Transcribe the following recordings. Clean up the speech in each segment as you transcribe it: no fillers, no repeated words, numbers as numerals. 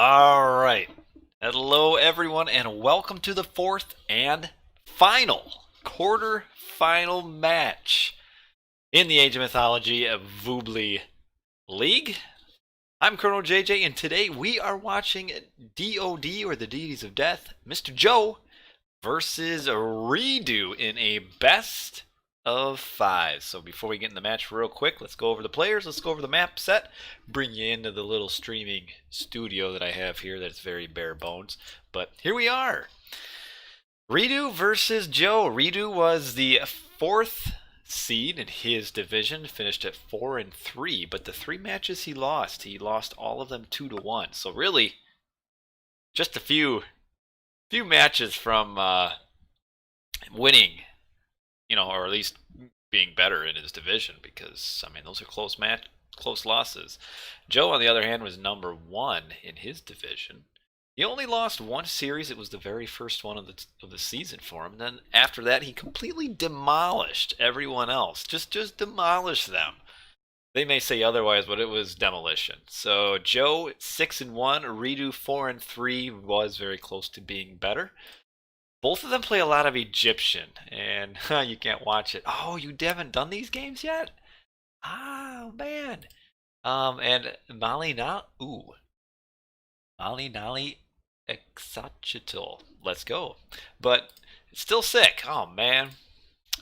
All right. Hello, everyone, and welcome to the fourth and final quarter-final match in the Age of Mythology of Voobly League. I'm Colonel JJ, and today we are watching DOD, or the Deities of Death, Mr. Joe versus reDo in a best of five. So before we get in the match real quick, let's go over the players, let's go over the map set, bring you into the little streaming studio that I have here that's very bare bones. But here we are. reDo versus Joe. reDo was the fourth seed in his division, finished at 4-3, but the three matches he lost all of them 2-1. So really, just a few matches from winning, or at least being better in his division, because I mean those are close losses. Joe, on the other hand, was number one in his division. He only lost one series. It was the very first one of the season for him. And then after that, he completely demolished everyone else. Just demolished them. They may say otherwise, but it was demolition. So Joe 6-1, reDo 4-3, was very close to being better. Both of them play a lot of Egyptian, and you can't watch it. Oh, you haven't done these games yet? Oh man. And Mali Nali Exochital. Let's go. But it's still sick. Oh man.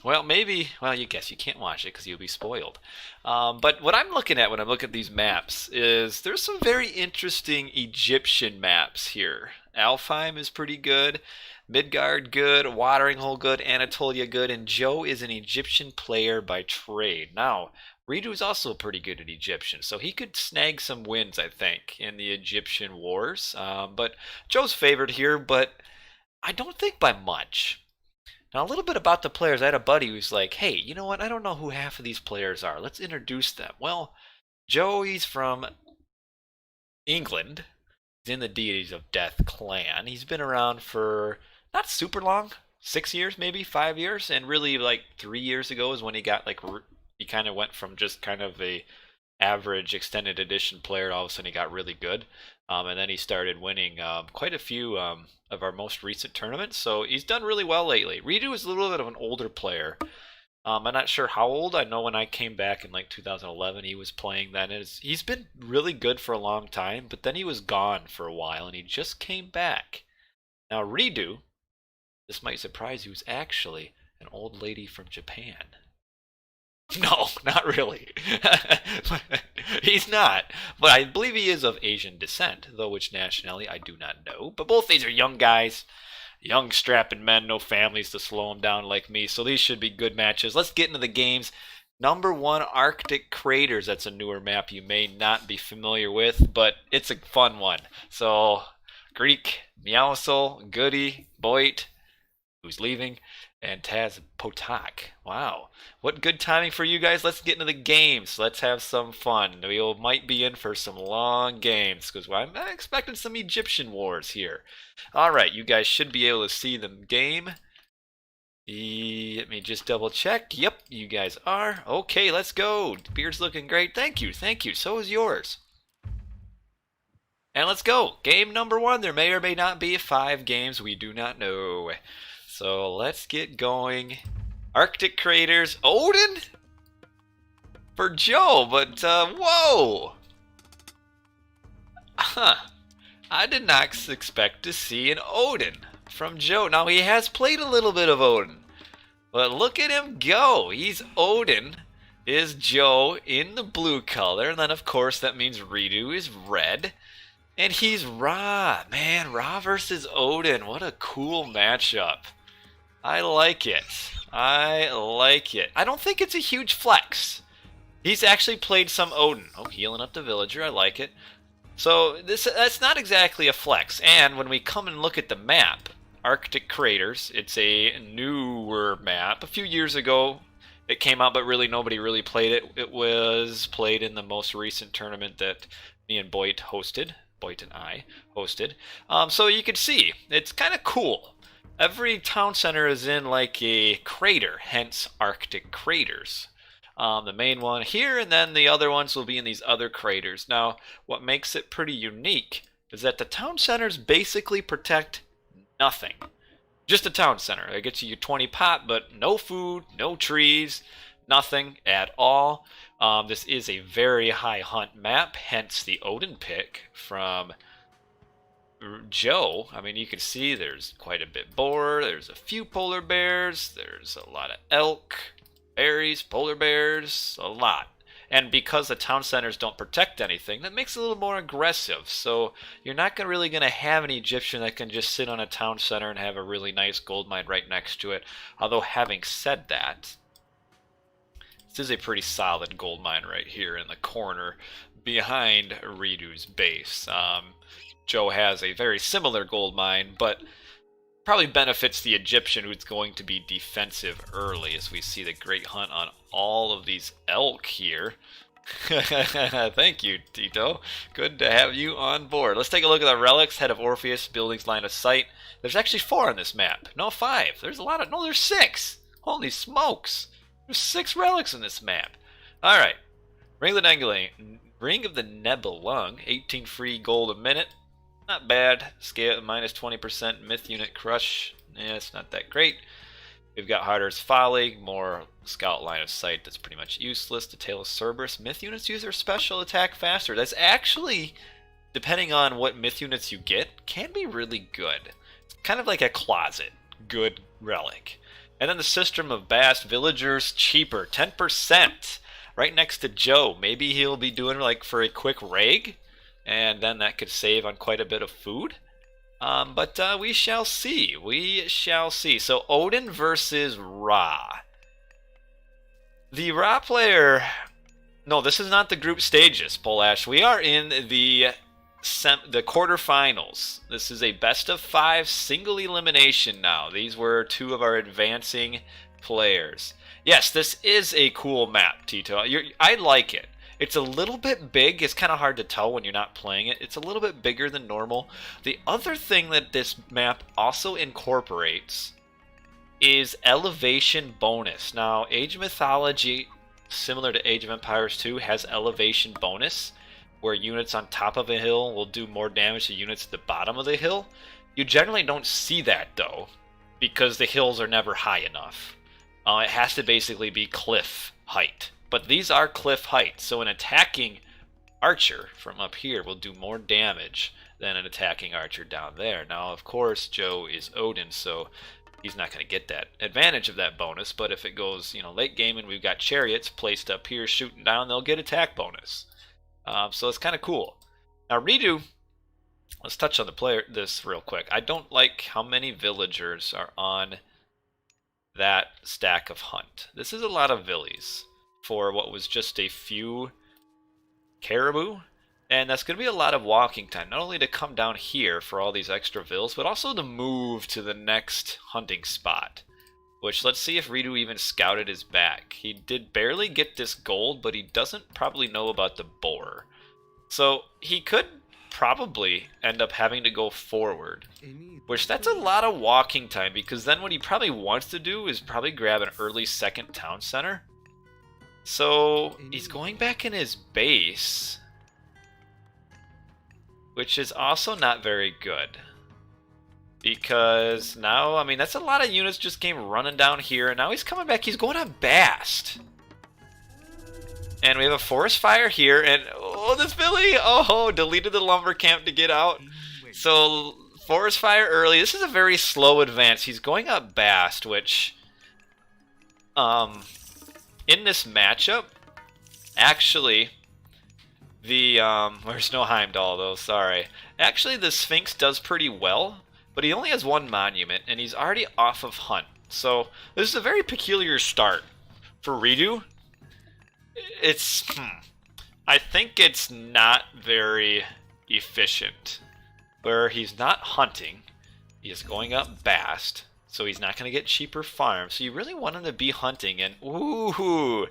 Well, maybe. Well, you can't watch it because you'll be spoiled. But what I'm looking at when I look at these maps is there's some very interesting Egyptian maps here. Alfheim is pretty good. Midgard good, Watering Hole good, Anatolia good, and Joe is an Egyptian player by trade. Now, reDo is also pretty good at Egyptian, so he could snag some wins, I think, in the Egyptian wars. But Joe's favored here, but I don't think by much. Now, a little bit about the players. I had a buddy who's like, hey, you know what? I don't know who half of these players are. Let's introduce them. Well, Joe, he's from England. He's in the Deities of Death clan. He's been around for not super long, 6 years, maybe 5 years, and really like 3 years ago is when he got he kind of went from just kind of a average extended edition player. All of a sudden, he got really good, and then he started winning quite a few of our most recent tournaments. So he's done really well lately. reDo is a little bit of an older player. I'm not sure how old. I know when I came back in like 2011, he was playing then. He's been really good for a long time, but then he was gone for a while, and he just came back. Now, reDo, this might surprise you, is actually an old lady from Japan. No, not really. He's not. But I believe he is of Asian descent, though which nationality I do not know. But both these are young guys. Young strapping men, no families to slow them down like me. So these should be good matches. Let's get into the games. Number one, Arctic Craters. That's a newer map you may not be familiar with, but it's a fun one. So, Greek, Meowsel, Goody, Boit, who's leaving, and Taz Potak. Wow. What good timing for you guys. Let's get into the games. Let's have some fun. We might be in for some long games because I'm expecting some Egyptian wars here. All right, you guys should be able to see the game. Let me just double check. Yep, you guys are. Okay, let's go. Beard's looking great. Thank you. So is yours. And let's go. Game number one. There may or may not be 5 games. We do not know. So let's get going. Arctic Craters. Odin? For Joe, but whoa! Huh. I did not expect to see an Odin from Joe. Now, he has played a little bit of Odin, but look at him go. He's Odin, is Joe in the blue color, and then, of course, that means reDo is red. And he's Ra. Man, Ra versus Odin. What a cool matchup. I like it. I don't think it's a huge flex. He's actually played some Odin. Oh, healing up the villager. I like it. So that's not exactly a flex. And when we come and look at the map, Arctic Craters, it's a newer map. A few years ago it came out, but really nobody really played it. It was played in the most recent tournament that me and Boit and I hosted. So you can see, it's kind of cool. Every town center is in like a crater, hence Arctic Craters. The main one here, and then the other ones will be in these other craters. Now, what makes it pretty unique is that the town centers basically protect nothing. Just a town center. It gets you your 20 pot, but no food, no trees, nothing at all. This is a very high hunt map, hence the Odin pick from Joe. I mean, you can see there's quite a bit boar, there's a few polar bears, there's a lot of elk, berries, polar bears, a lot. And because the town centers don't protect anything, that makes it a little more aggressive. So you're not really going to have an Egyptian that can just sit on a town center and have a really nice gold mine right next to it. Although having said that, this is a pretty solid gold mine right here in the corner behind reDo's base. Joe has a very similar gold mine, but probably benefits the Egyptian, who's going to be defensive early, as we see the great hunt on all of these elk here. Thank you, Tito. Good to have you on board. Let's take a look at the relics. Head of Orpheus, buildings, line of sight. There's actually 4 on this map. No, 5. There's a lot of... No, there's 6. Holy smokes. There's 6 relics in this map. Alright. Ring of the Nebelung. 18 free gold a minute. Not bad. Scale minus 20%. Myth unit crush. Yeah, it's not that great. We've got Harder's Folly. More scout line of sight. That's pretty much useless. The Tail of Cerberus. Myth units use their special attack faster. That's actually, depending on what myth units you get, can be really good. It's kind of like a closet. Good relic. And then the System of Bast. Villagers cheaper. 10%. Right next to Joe. Maybe he'll be doing like for a quick reg. And then that could save on quite a bit of food. But we shall see. We shall see. So Odin versus Ra. The Ra player... No, this is not the group stages, Polash. We are in the quarterfinals. This is a best of 5 single elimination now. These were 2 of our advancing players. Yes, this is a cool map, Tito. I like it. It's a little bit big. It's kind of hard to tell when you're not playing it. It's a little bit bigger than normal. The other thing that this map also incorporates is elevation bonus. Now, Age of Mythology, similar to Age of Empires 2, has elevation bonus, where units on top of a hill will do more damage to units at the bottom of the hill. You generally don't see that, though, because the hills are never high enough. It has to basically be cliff height. But these are cliff heights, so an attacking archer from up here will do more damage than an attacking archer down there. Now, of course, Joe is Odin, so he's not going to get that advantage of that bonus, but if it goes, late game and we've got chariots placed up here shooting down, they'll get attack bonus. So it's kind of cool. Now, reDo, let's touch on this real quick. I don't like how many villagers are on that stack of hunt. This is a lot of villies for what was just a few caribou, and that's going to be a lot of walking time, not only to come down here for all these extra vills, but also to move to the next hunting spot, which let's see if reDo even scouted his back. He did barely get this gold, but he doesn't probably know about the boar, so he could probably end up having to go forward, which that's a lot of walking time, because then what he probably wants to do is probably grab an early second town center. So he's going back in his base, which is also not very good, because now, I mean, that's a lot of units just came running down here, and now he's coming back. He's going on Bast. And we have a forest fire here, and oh, this Billy, deleted the lumber camp to get out. So forest fire early. This is a very slow advance. He's going up Bast, which, in this matchup, actually, there's no Heimdall though, sorry. Actually, the Sphinx does pretty well, but he only has 1 monument, and he's already off of hunt. So this is a very peculiar start for reDo. I think it's not very efficient, where he's not hunting, he is going up Bast, so he's not going to get cheaper farms. So you really want him to be hunting, and ooh,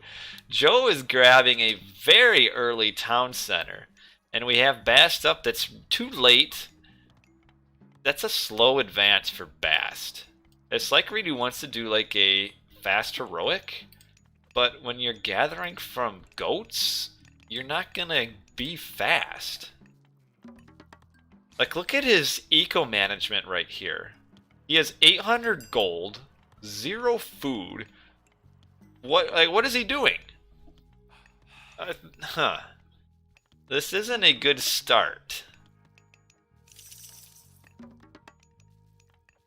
Joe is grabbing a very early town center, and we have Bast up. That's too late. That's a slow advance for Bast. It's like reDo wants to do like a fast heroic, but when you're gathering from goats, you're not going to be fast. Like, look at his eco management right here. He has 800 gold, 0 food. What is he doing? Huh. This isn't a good start.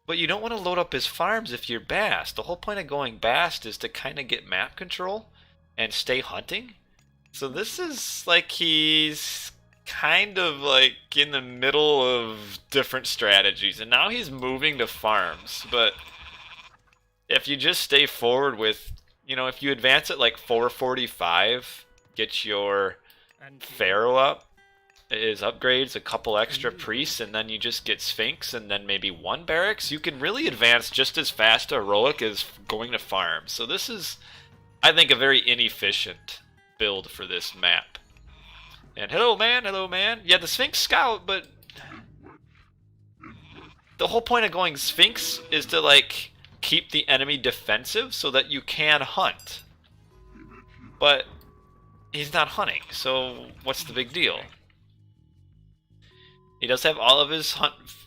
But you don't want to load up his farms if you're Bast. The whole point of going Bast is to kind of get map control and stay hunting. So this is like he's kind of like in the middle of different strategies. And now he's moving to farms. But if you just stay forward with, you know, if you advance at like 445, get your Pharaoh up, is upgrades, a couple extra priests, and then you just get Sphinx and then maybe 1 barracks, you can really advance just as fast heroic as going to farm. So this is, I think, a very inefficient build for this map. And hello man. Yeah, the Sphinx scout, but the whole point of going Sphinx is to like keep the enemy defensive so that you can hunt. But he's not hunting, so what's the big deal? He does have all of his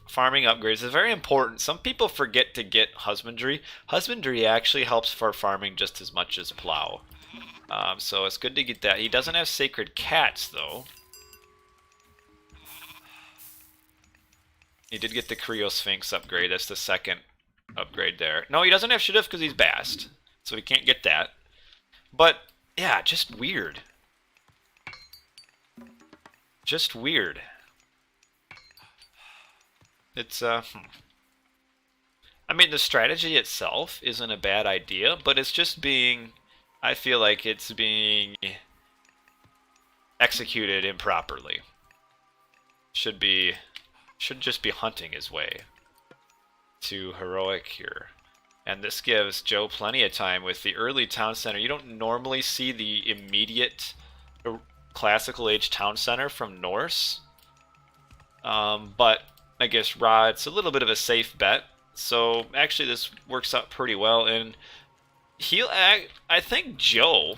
farming upgrades. It's very important. Some people forget to get husbandry. Husbandry actually helps for farming just as much as plow. So it's good to get that. He doesn't have sacred cats, though. He did get the Creo Sphinx upgrade. That's the second upgrade there. No, he doesn't have Shadif because he's Bast, so he can't get that. But, yeah, just weird. Just weird. It's, I mean, the strategy itself isn't a bad idea, but it's just being, I feel like it's being executed improperly. Should just be hunting his way to heroic here. And this gives Joe plenty of time with the early town center. You don't normally see the immediate classical age town center from Norse. But I guess Rod's a little bit of a safe bet. So actually this works out pretty well. And I think Joe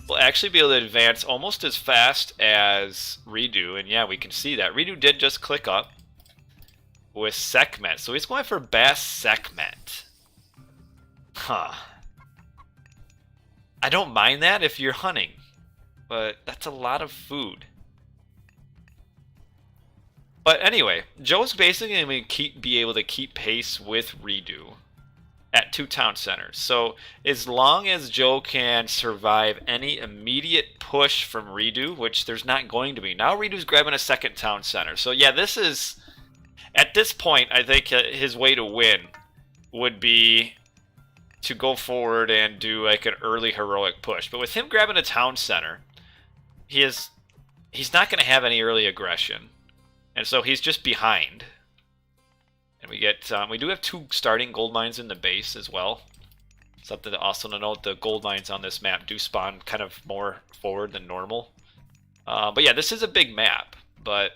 will actually be able to advance almost as fast as reDo. And yeah, we can see that. reDo did just click up with Sekhmet. So he's going for Bast Sekhmet. Huh. I don't mind that if you're hunting, but that's a lot of food. But anyway, Joe's basically going to be able to keep pace with reDo at 2 town centers. So as long as Joe can survive any immediate push from reDo, which there's not going to be. Now reDo's grabbing a 2nd town center. So yeah, this is, at this point, I think his way to win would be to go forward and do like an early heroic push. But with him grabbing a town center, he's not going to have any early aggression. And so he's just behind. And we do have 2 starting gold mines in the base as well. Something to also note, the gold mines on this map do spawn kind of more forward than normal. But yeah, this is a big map. But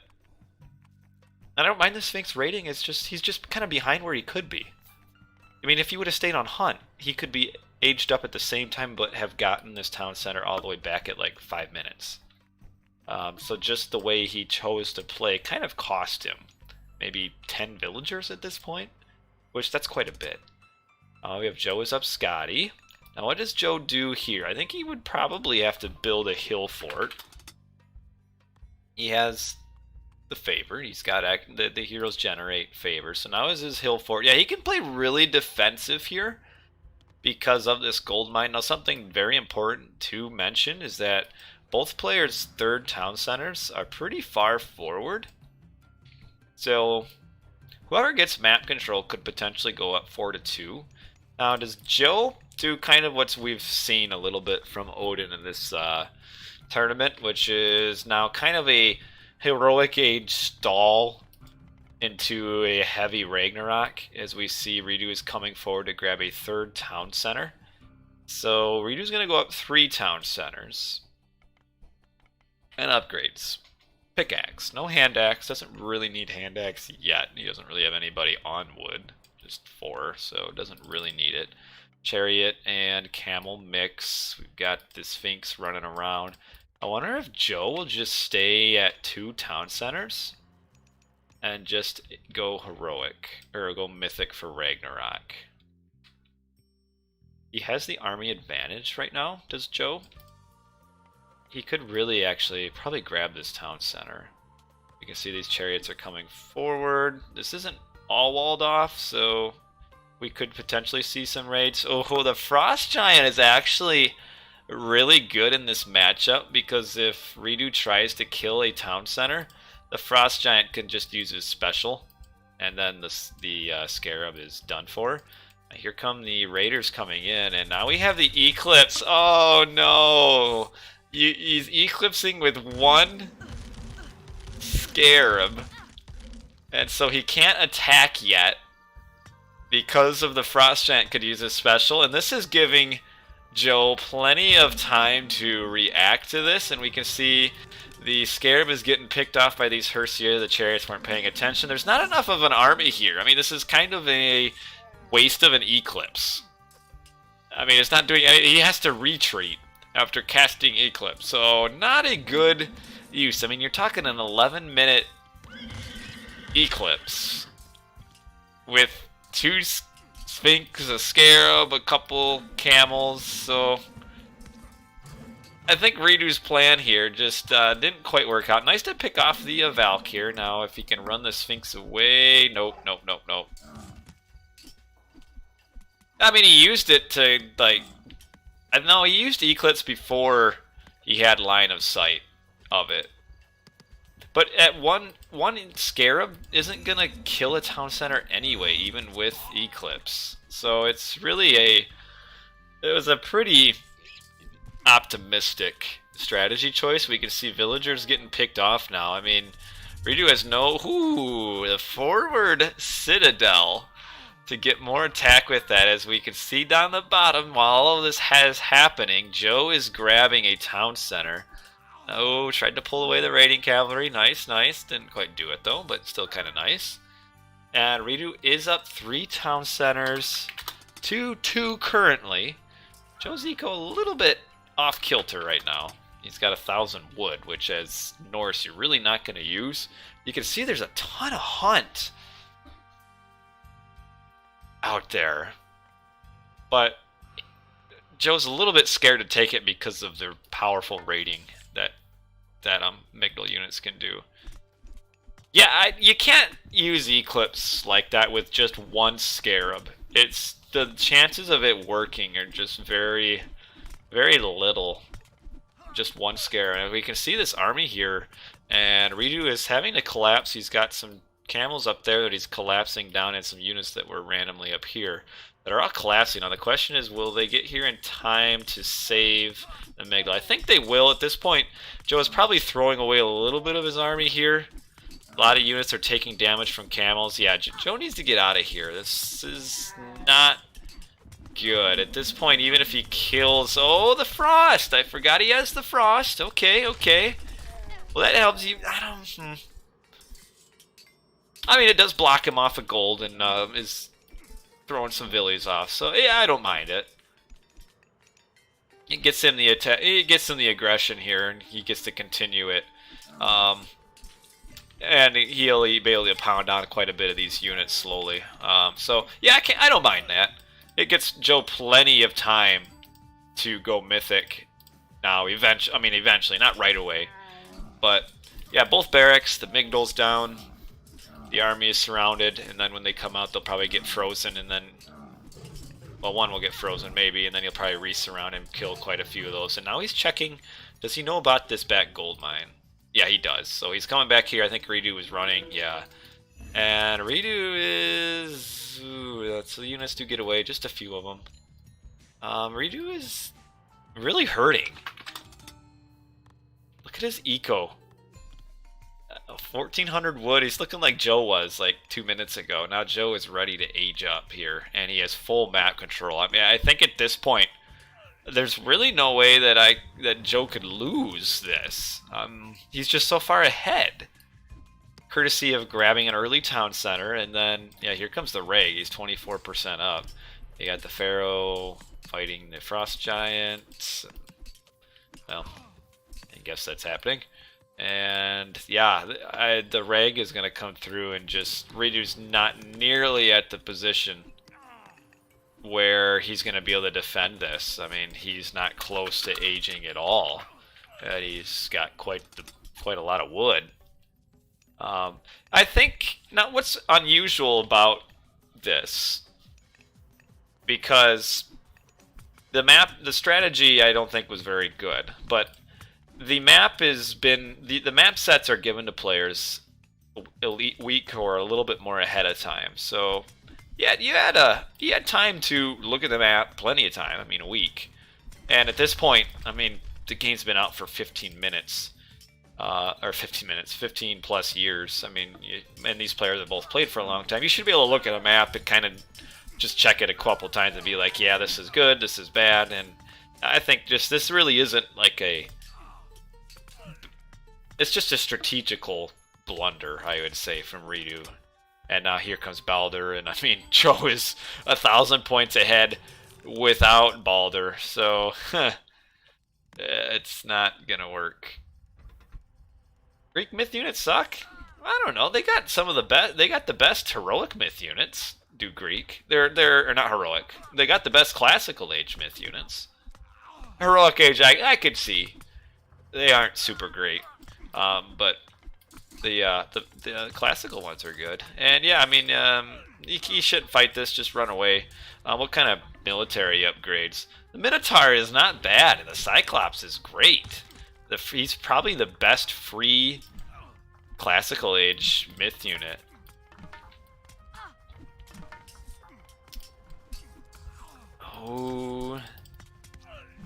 I don't mind the Sphinx raiding. It's just, he's just kind of behind where he could be. I mean, if he would have stayed on hunt, he could be aged up at the same time, but have gotten this town center all the way back at like 5 minutes. So just the way he chose to play kind of cost him maybe 10 villagers at this point, which that's quite a bit. We have Joe is up Skady. Now what does Joe do here? I think he would probably have to build a hill fort. He has the favor. He's got the heroes generate favor. So now is his hill fort. Yeah, he can play really defensive here because of this gold mine. Now something very important to mention is that both players' 3rd town centers are pretty far forward. So whoever gets map control could potentially go up 4-2. Now does Joe do kind of what we've seen a little bit from Odin in this tournament, which is now kind of a heroic age stall into a heavy Ragnarok, as we see reDo is coming forward to grab a 3rd town center. So reDo's going to go up 3 town centers. And upgrades. Pickaxe. No hand axe. Doesn't really need hand axe yet. He doesn't really have anybody on wood. Just 4, so doesn't really need it. Chariot and camel mix. We've got the Sphinx running around. I wonder if Joe will just stay at 2 town centers. and just go heroic, or go mythic for Ragnarok. He has the army advantage right now, does Joe? He could really actually probably grab this town center. You can see these chariots are coming forward. This isn't all walled off, so we could potentially see some raids. Oh, the Frost Giant is actually really good in this matchup, because if reDo tries to kill a town center, the Frost Giant can just use his special, and then the Scarab is done for. Here come the Raiders coming in, and now we have the Eclipse. Oh no! He's eclipsing with one Scarab, and so he can't attack yet because of the Frost Giant could use his special, and this is giving Joe plenty of time to react to this, and we can see the Scarab is getting picked off by these Hersia. The chariots weren't paying attention. There's not enough of an army here. I mean, this is kind of a waste of an Eclipse. I mean, it's not doing... he has to retreat after casting Eclipse, so not a good use. I mean, you're talking an 11-minute Eclipse with 2 Sphinx, a Scarab, a couple camels, so I think reDo's plan here just didn't quite work out. Nice to pick off the Valk here. Now, if he can run the Sphinx away... Nope, nope, nope, nope. I mean, he used it to, like... No, he used Eclipse before he had line of sight of it. But at one Scarab isn't gonna kill a town center anyway, even with Eclipse. So it's really it was a pretty optimistic strategy choice. We can see villagers getting picked off now. I mean, reDo has the forward citadel to get more attack with that. As we can see down the bottom, while all of this is happening, Joe is grabbing a town center. Oh, tried to pull away the raiding cavalry. Nice, nice. Didn't quite do it though, but still kind of nice. And reDo is up 3 town centers to 2 currently. Joe's eco a little bit off kilter right now. He's got 1,000 wood, which as Norse you're really not going to use. You can see there's a ton of hunt out there, but Joe's a little bit scared to take it because of the powerful raiding that Migdal units can do. Yeah, you can't use Eclipse like that with just one Scarab. It's the chances of it working are just very, very little. Just one Scarab, and we can see this army here, and reDo is having to collapse. He's got some camels up there that he's collapsing down, and some units that were randomly up here that are all collapsing. Now the question is, will they get here in time to save the Migdal? I think they will at this point. Joe is probably throwing away a little bit of his army here. A lot of units are taking damage from camels. Yeah, Joe needs to get out of here. This is not good at this point. Even if he kills... Oh, the Frost! I forgot he has the Frost. Okay, okay. Well, that helps you. I mean, it does block him off of gold, and is throwing some villies off. So yeah, I don't mind it. It gets him the attack. It gets him the aggression here, and he gets to continue it. And he'll be able to pound on quite a bit of these units slowly. So yeah, I don't mind that. It gets Joe plenty of time to go mythic. Now, eventually, not right away. But yeah, both barracks, the Migdal's down. The army is surrounded, and then when they come out, they'll probably get frozen, and then... Well, one will get frozen, maybe, and then he'll probably re-surround and kill quite a few of those. And now he's checking... Does he know about this back gold mine? Yeah, he does. So he's coming back here. I think reDo is running, yeah. And reDo is... Ooh, so the units do get away, just a few of them. reDo is really hurting. Look at his eco. 1,400 wood. He's looking like Joe was like 2 minutes ago. Now Joe is ready to age up here, and he has full map control. I mean, I think at this point, there's really no way that Joe could lose this. He's just so far ahead, courtesy of grabbing an early town center, and then yeah, here comes the Reg. He's 24% up. You got the Pharaoh fighting the Frost Giant. Well, I guess that's happening. And yeah, the reg is going to come through and just reDo's not nearly at the position where he's going to be able to defend this. I mean, he's not close to aging at all. And he's got quite a lot of wood. I think now what's unusual about this, because the strategy I don't think was very good, but the map has been the map sets are given to players a week or a little bit more ahead of time. So yeah, you had time to look at the map, plenty of time. I mean, a week. And at this point, I mean, the game's been out for 15 minutes. Or 15 minutes, 15 plus years. I mean, and these players have both played for a long time. You should be able to look at a map and kind of just check it a couple times and be like, yeah, this is good, this is bad. And I think just this really isn't like it's just a strategical blunder, I would say, from reDo. And now here comes Baldur, and I mean, Joe is 1,000 points ahead without Baldur, so it's not gonna work. Greek myth units suck? I don't know. They got some of the best. They got the best heroic myth units. Do Greek? They're not heroic. They got the best classical age myth units. Heroic age, I could see. They aren't super great, but the classical ones are good. And yeah, I mean, you shouldn't fight this. Just run away. What kind of military upgrades? The Minotaur is not bad, and the Cyclops is great. He's probably the best free classical age myth unit. Oh,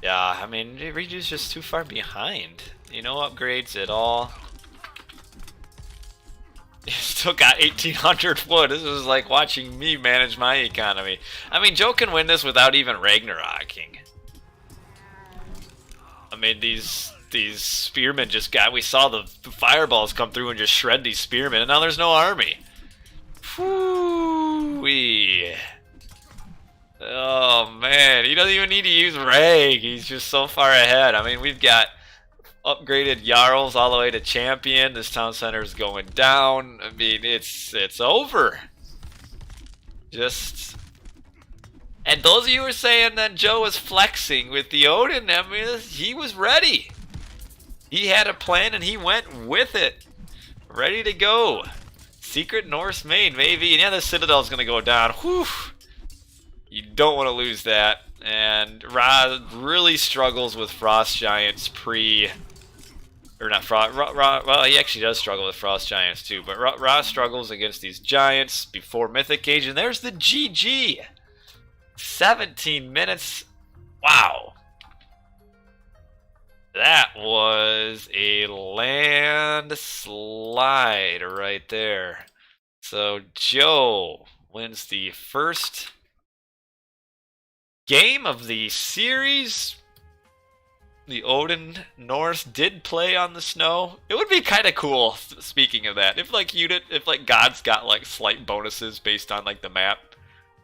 yeah. I mean, reDo's just too far behind. No upgrades at all. He's still got 1,800 wood. This is like watching me manage my economy. I mean, Joe can win this without even Ragnarocking. I mean, these spearmen we saw the fireballs come through and just shred these spearmen, and now there's no army. Whoo-wee. Oh man, he doesn't even need to use Rag. He's just so far ahead. I mean, we've got upgraded Jarls all the way to champion. This town center is going down. I mean, it's over. And those of you who are saying that Joe was flexing with the Odin, I mean, he was ready. He had a plan and he went with it. Ready to go. Secret Norse main, maybe. And yeah, the Citadel's going to go down. Whew. You don't want to lose that. And Ra really struggles with Frost Giants well, he actually does struggle with Frost Giants too. But Ra struggles against these Giants before Mythic Age. And there's the GG. 17 minutes. Wow. That was a landslide right there. So Joe wins the first game of the series. The Odin Norse did play on the snow. It would be kind of cool, speaking of that, if gods got like slight bonuses based on like the map,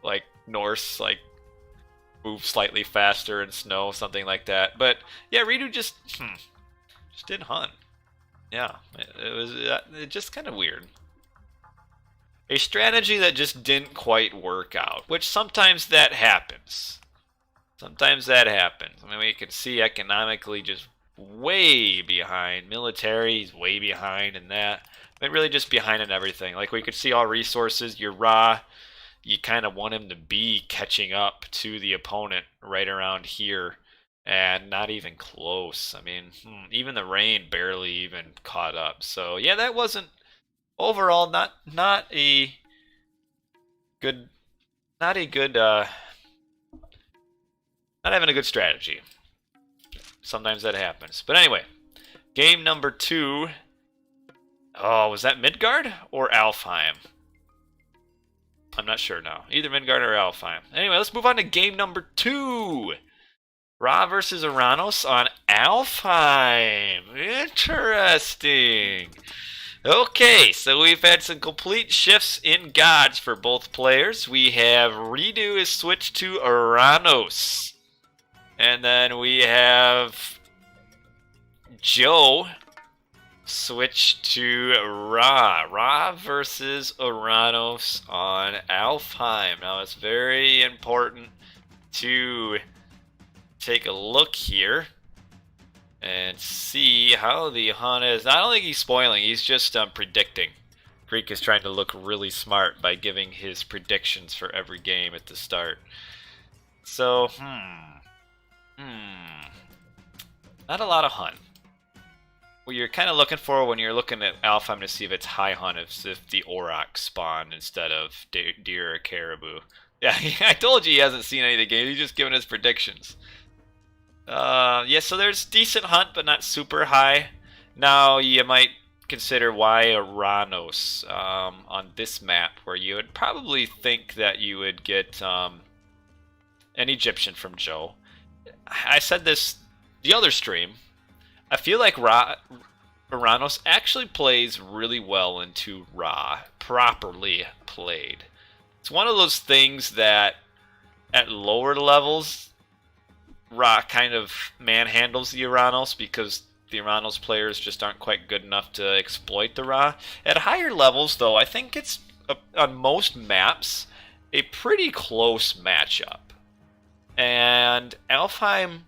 like Norse like move slightly faster in snow, something like that. But yeah, reDo just didn't hunt. Yeah, it was just kind of weird. A strategy that just didn't quite work out, which sometimes that happens. Sometimes that happens. I mean, we can see economically just way behind. Military, he's way behind in that. But really just behind in everything. Like we could see all resources. Your Ra, you kind of want him to be catching up to the opponent right around here. And not even close. I mean, even the rain barely even caught up. So yeah, that wasn't overall not a good not having a good strategy. Sometimes that happens. But anyway, game number 2. Oh, was that Midgard or Alfheim? I'm not sure now. Either Midgard or Alfheim. Anyway, let's move on to game number 2. Ra versus Oranos on Alfheim. Interesting. Okay, so we've had some complete shifts in gods for both players. We have reDo is switched to Oranos. And then we have Joe switch to Ra. Ra versus Oranos on Alfheim. Now it's very important to take a look here and see how the hunt is. I don't think he's spoiling, he's just predicting. Greek is trying to look really smart by giving his predictions for every game at the start. So, not a lot of hunt. What you're kind of looking for when you're looking at Alfheim to see if it's high hunt is if the Aurochs spawn instead of deer or caribou. Yeah, I told you he hasn't seen any of the games. He's just giving his predictions. Yeah, so there's decent hunt, but not super high. Now you might consider why Oranos on this map, where you would probably think that you would get an Egyptian from Joe. I said this the other stream. I feel like Oranos actually plays really well into Ra, properly played. It's one of those things that at lower levels, Ra kind of manhandles the Oranos because the Oranos players just aren't quite good enough to exploit the Ra. At higher levels, though, I think it's, on most maps, a pretty close matchup. And Alfheim,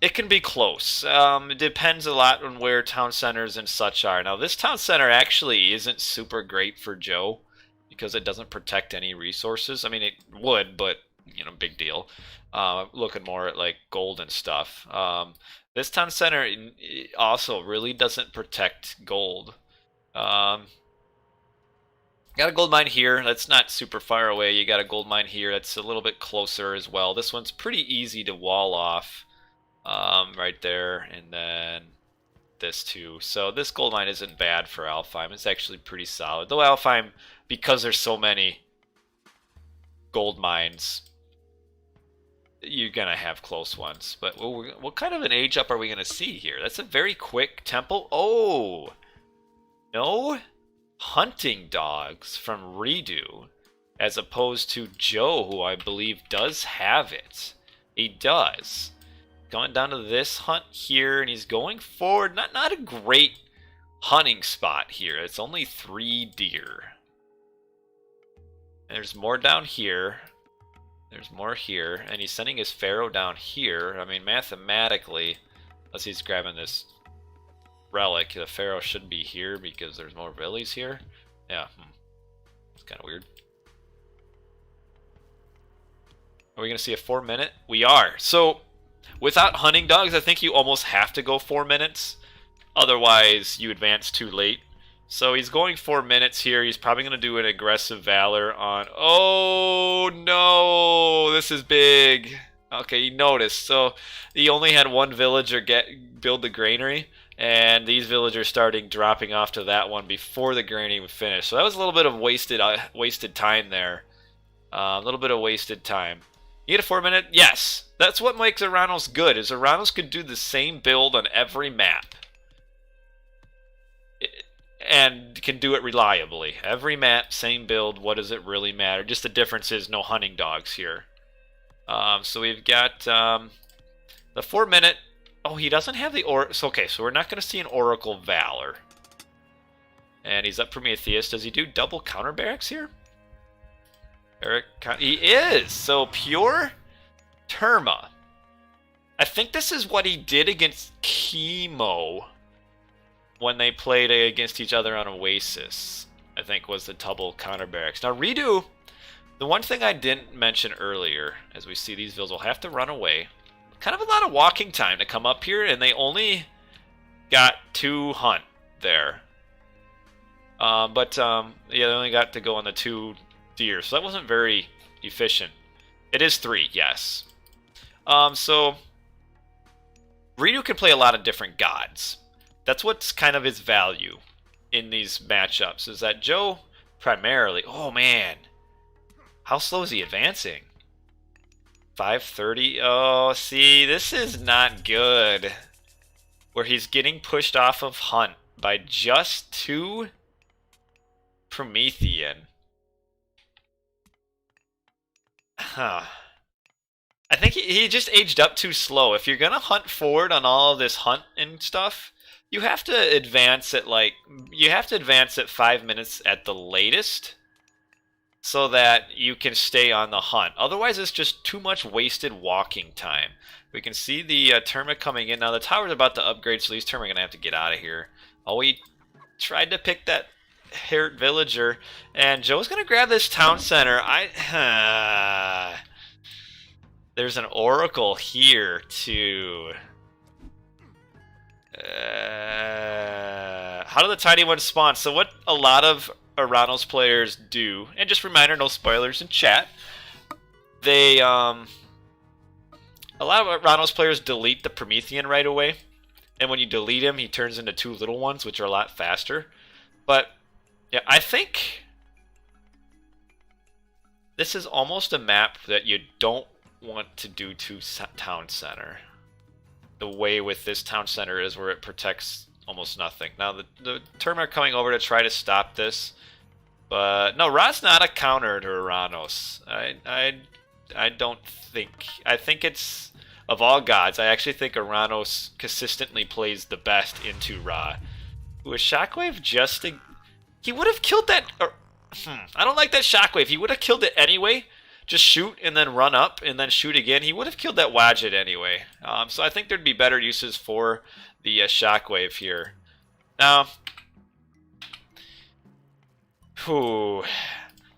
it can be close. It depends a lot on where town centers and such are. Now, this town center actually isn't super great for Joe because it doesn't protect any resources. I mean, it would, but, you know, big deal. Looking more at, like, gold and stuff. This town center also really doesn't protect gold. Got a gold mine here. That's not super far away. You got a gold mine here. That's a little bit closer as well. This one's pretty easy to wall off. Right there, and then this too. So this gold mine isn't bad for Alfheim. It's actually pretty solid. Though Alfheim, because there's so many gold mines, you're gonna have close ones. But what kind of an age up are we gonna see here? That's a very quick temple. Oh, no hunting dogs from reDo, as opposed to Joe, who I believe does have it. He does. Going down to this hunt here, and he's going forward. Not a great hunting spot here. It's only 3 deer. There's more down here. There's more here, and he's sending his pharaoh down here. I mean, mathematically, unless he's grabbing this relic, the pharaoh should be here because there's more villies here. Yeah, it's kind of weird. Are we gonna see a 4-minute? We are. So without hunting dogs, I think you almost have to go 4 minutes. Otherwise, you advance too late. So he's going 4 minutes here. He's probably going to do an aggressive valor on... Oh, no! This is big. Okay, you noticed. So he only had one villager build the granary. And these villagers started dropping off to that one before the granary even finished. So that was a little bit of wasted time there. A little bit of wasted time. You get a 4-minute? Yes. That's what makes Oranos good, is Oranos could do the same build on every map. And can do it reliably. Every map, same build, what does it really matter? Just the difference is no hunting dogs here. So we've got the 4-minute. Oh, he doesn't have the okay, so we're not going to see an Oracle Valor. And he's up Prometheus. Does he do double counter barracks here? Eric, he is! So pure Terma. I think this is what he did against Kimo when they played against each other on Oasis. I think was the double counter barracks. Now reDo, the one thing I didn't mention earlier, as we see these vills will have to run away. Kind of a lot of walking time to come up here, and they only got 2 hunt there. Yeah, they only got to go on the 2 deer, so that wasn't very efficient. It is 3, yes. So reDo can play a lot of different gods. That's what's kind of his value in these matchups, is that Joe primarily... Oh, man. How slow is he advancing? 530? Oh, see, this is not good. Where he's getting pushed off of hunt by just 2 Promethean. Huh. I think he just aged up too slow. If you're going to hunt forward on all of this hunt and stuff, You have to advance at like, you have to advance at 5 minutes at the latest so that you can stay on the hunt. Otherwise, it's just too much wasted walking time. We can see the Terma coming in. Now, the tower's about to upgrade, so these Terma are going to have to get out of here. Oh, we tried to pick that Herod villager, and Joe's going to grab this town center. There's an oracle here, too. How do the tiny ones spawn? So what a lot of Oranos players do, and just reminder, no spoilers in chat, they, a lot of Oranos players delete the Promethean right away, and when you delete him, he turns into 2 little ones, which are a lot faster. But, yeah, I think this is almost a map that you don't want to do to town center. The way with this town center is where it protects almost nothing. Now, the Terma are coming over to try to stop this. But, no, Ra's not a counter to Oranos. I don't think... I think it's... Of all gods, I actually think Oranos consistently plays the best into Ra. With Shockwave just... He would have killed that... I don't like that Shockwave. He would have killed it anyway. Just shoot and then run up and then shoot again. He would have killed that Wadjet anyway. So I think there'd be better uses for the Shockwave here. Now... Whew.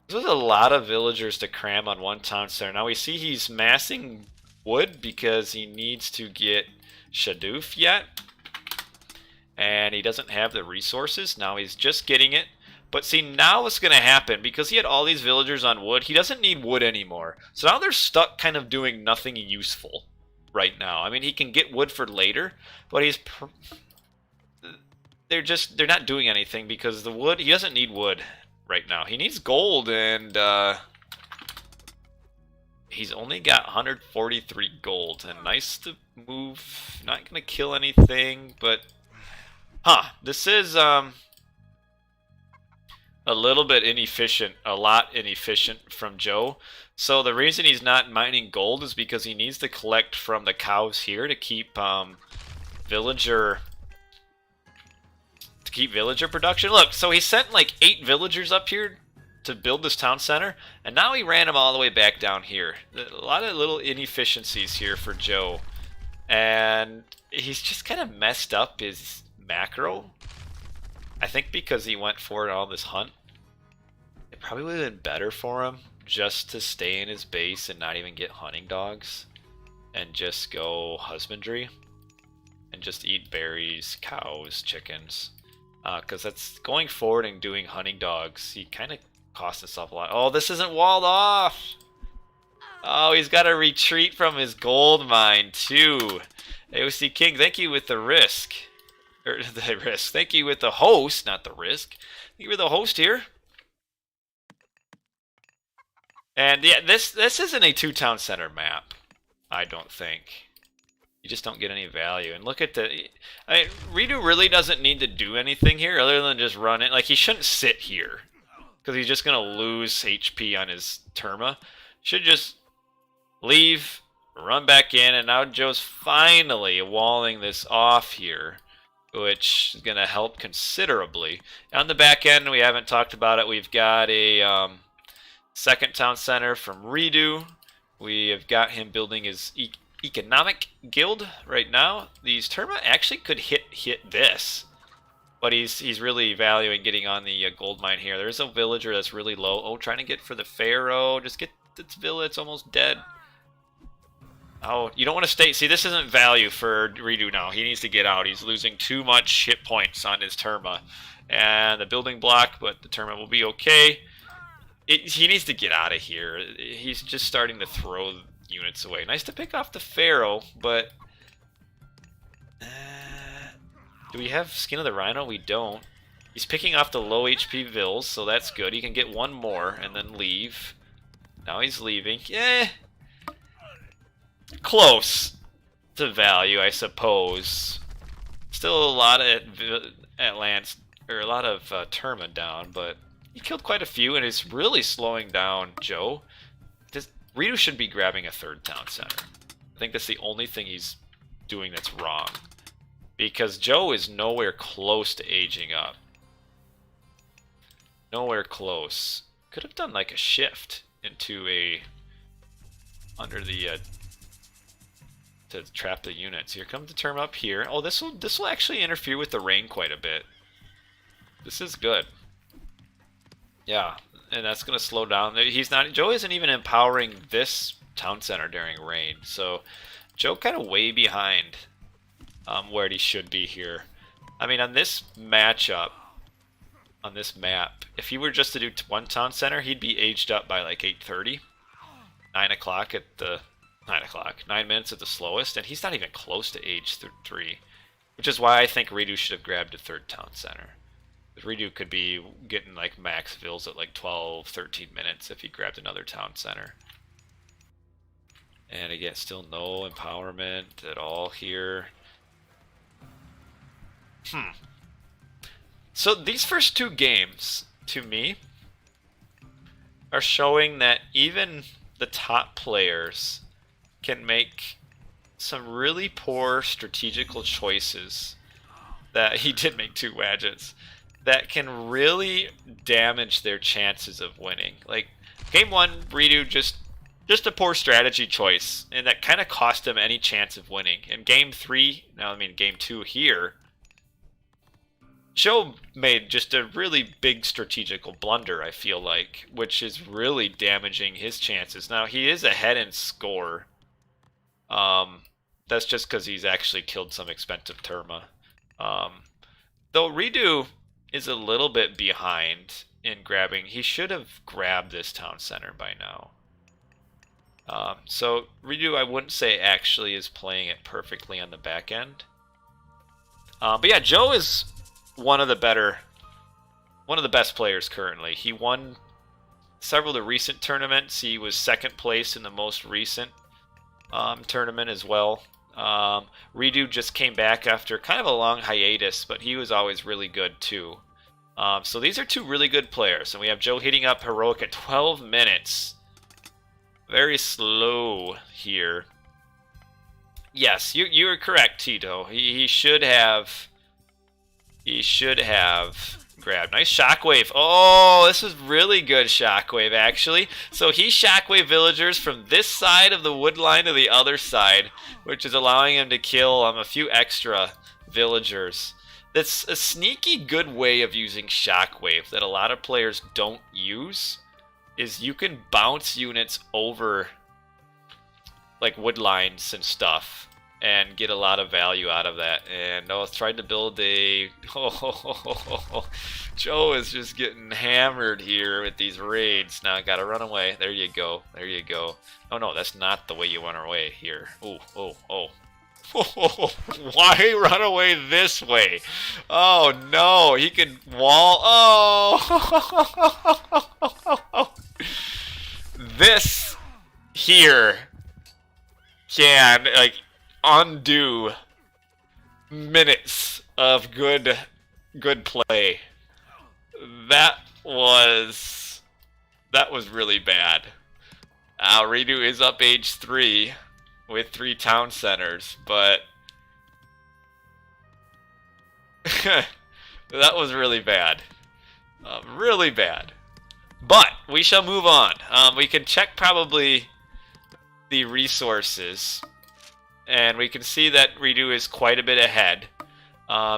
There's a lot of villagers to cram on one town center. Now we see he's massing wood because he needs to get Shadoof yet. And he doesn't have the resources. Now he's just getting it. But see, now what's going to happen, because he had all these villagers on wood, he doesn't need wood anymore. So now they're stuck kind of doing nothing useful right now. I mean, he can get wood for later, but he's... They're not doing anything because the wood, he doesn't need wood right now. He needs gold, and he's only got 143 gold. And nice to move, not going to kill anything, but... this is... a little bit inefficient, a lot inefficient from Joe. So the reason he's not mining gold is because he needs to collect from the cows here to keep villager production. Look, so he sent like 8 villagers up here to build this town center, and now he ran them all the way back down here. A lot of little inefficiencies here for Joe, and he's just kind of messed up his macro. I think because he went for all this hunt, it probably would have been better for him just to stay in his base and not even get hunting dogs and just go husbandry and just eat berries, cows, chickens. Because that's going forward and doing hunting dogs, he kind of cost himself a lot. Oh, this isn't walled off! Oh, he's got to retreat from his gold mine too. AOC King, thank you with the risk. Or the risk. Thank you with the host, not the risk. Thank you with the host here. And yeah, this isn't a 2-town center map, I don't think. You just don't get any value. And look at the... I mean, reDo really doesn't need to do anything here other than just run it. Like, he shouldn't sit here, because he's just going to lose HP on his Terma. Should just leave, run back in, and now Joe's finally walling this off here, which is going to help considerably. On the back end, we haven't talked about it. We've got a second town center from reDo. We have got him building his economic guild right now. These Terma actually could hit this, but he's really valuing getting on the gold mine here. There's a villager that's really low. Oh, trying to get for the Pharaoh. Just get this villa. It's almost dead. Oh, you don't want to stay. See, this isn't value for reDo now. He needs to get out. He's losing too much hit points on his Terma. And the building block, but the Terma will be okay. He needs to get out of here. He's just starting to throw units away. Nice to pick off the Pharaoh, but... do we have Skin of the Rhino? We don't. He's picking off the low HP vills, so that's good. He can get one more and then leave. Now he's leaving. Close to value, I suppose. Still a lot at Lance, or a lot of Terma down, but he killed quite a few, and it's really slowing down Joe. reDo should be grabbing a 3rd town center. I think that's the only thing he's doing that's wrong, because Joe is nowhere close to aging up. Nowhere close. Could have done like a shift into a under the to trap the units. Here comes the term up here. Oh, this will actually interfere with the rain quite a bit. This is good. Yeah, and that's gonna slow down. Joe isn't even empowering this town center during rain, so Joe kind of way behind where he should be here. I mean, on this matchup, on this map, if he were just to do one town center, he'd be aged up by like 8:30, 9 o'clock at the 9 minutes at the slowest, and he's not even close to age 3, which is why I think reDo should have grabbed a third town center. reDo could be getting like max vills at like 12, 13 minutes if he grabbed another town center. And again, still no empowerment at all here. So these first 2 games, to me, are showing that even the top players can make some really poor strategical choices. That he did make 2 Wadgets that can really damage their chances of winning. Like game 1, reDo just a poor strategy choice, and that kind of cost him any chance of winning. In game 3, game 2 here, Joe made just a really big strategical blunder, I feel like, which is really damaging his chances. Now, he is ahead in score. That's just because he's actually killed some expensive Terma. Though reDo is a little bit behind in grabbing. He should have grabbed this town center by now. So reDo, I wouldn't say actually is playing it perfectly on the back end. But yeah, Joe is one of the best players currently. He won several of the recent tournaments. He was 2nd place in the most recent tournament as well. reDo just came back after kind of a long hiatus, but he was always really good too. So these are 2 really good players, and we have Joe hitting up heroic at 12 minutes. Very slow here. Yes, you are correct, Tito. He should have grabbed. Nice shockwave. Oh, this is really good shockwave, actually. So he shockwave villagers from this side of the wood line to the other side, which is allowing him to kill a few extra villagers. That's a sneaky good way of using shockwave that a lot of players don't use, is you can bounce units over like wood lines and stuff and get a lot of value out of that. And I was trying to build a... Joe is just getting hammered here with these raids. Now I gotta run away. There you go. There you go. Oh no, that's not the way you run away here. Oh. Why run away this way? Oh no, he can wall. Oh! This here can like undo minutes of good play. That was really bad. reDo is up age 3 with 3 town centers, but that was really bad. Really bad. But we shall move on. We can check probably the resources, and we can see that reDo is quite a bit ahead.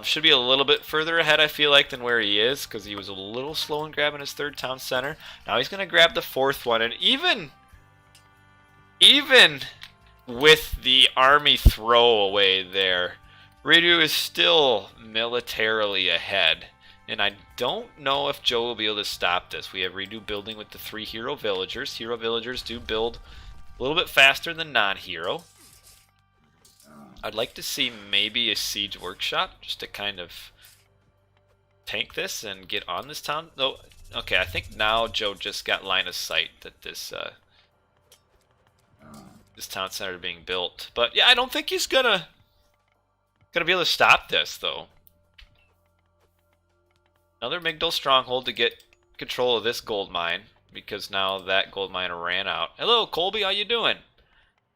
Should be a little bit further ahead, I feel like, than where he is, because he was a little slow in grabbing his 3rd town center. Now he's going to grab the 4th one, and even with the army throwaway there, reDo is still militarily ahead. And I don't know if Joe will be able to stop this. We have reDo building with the 3 hero villagers. Hero villagers do build a little bit faster than non-hero. I'd like to see maybe a siege workshop just to kind of tank this and get on this town. Oh, okay, I think now Joe just got line of sight that this town center is being built. But yeah, I don't think he's gonna be able to stop this though. Another Midgard stronghold to get control of this gold mine, because now that gold mine ran out. Hello, Colby, how you doing?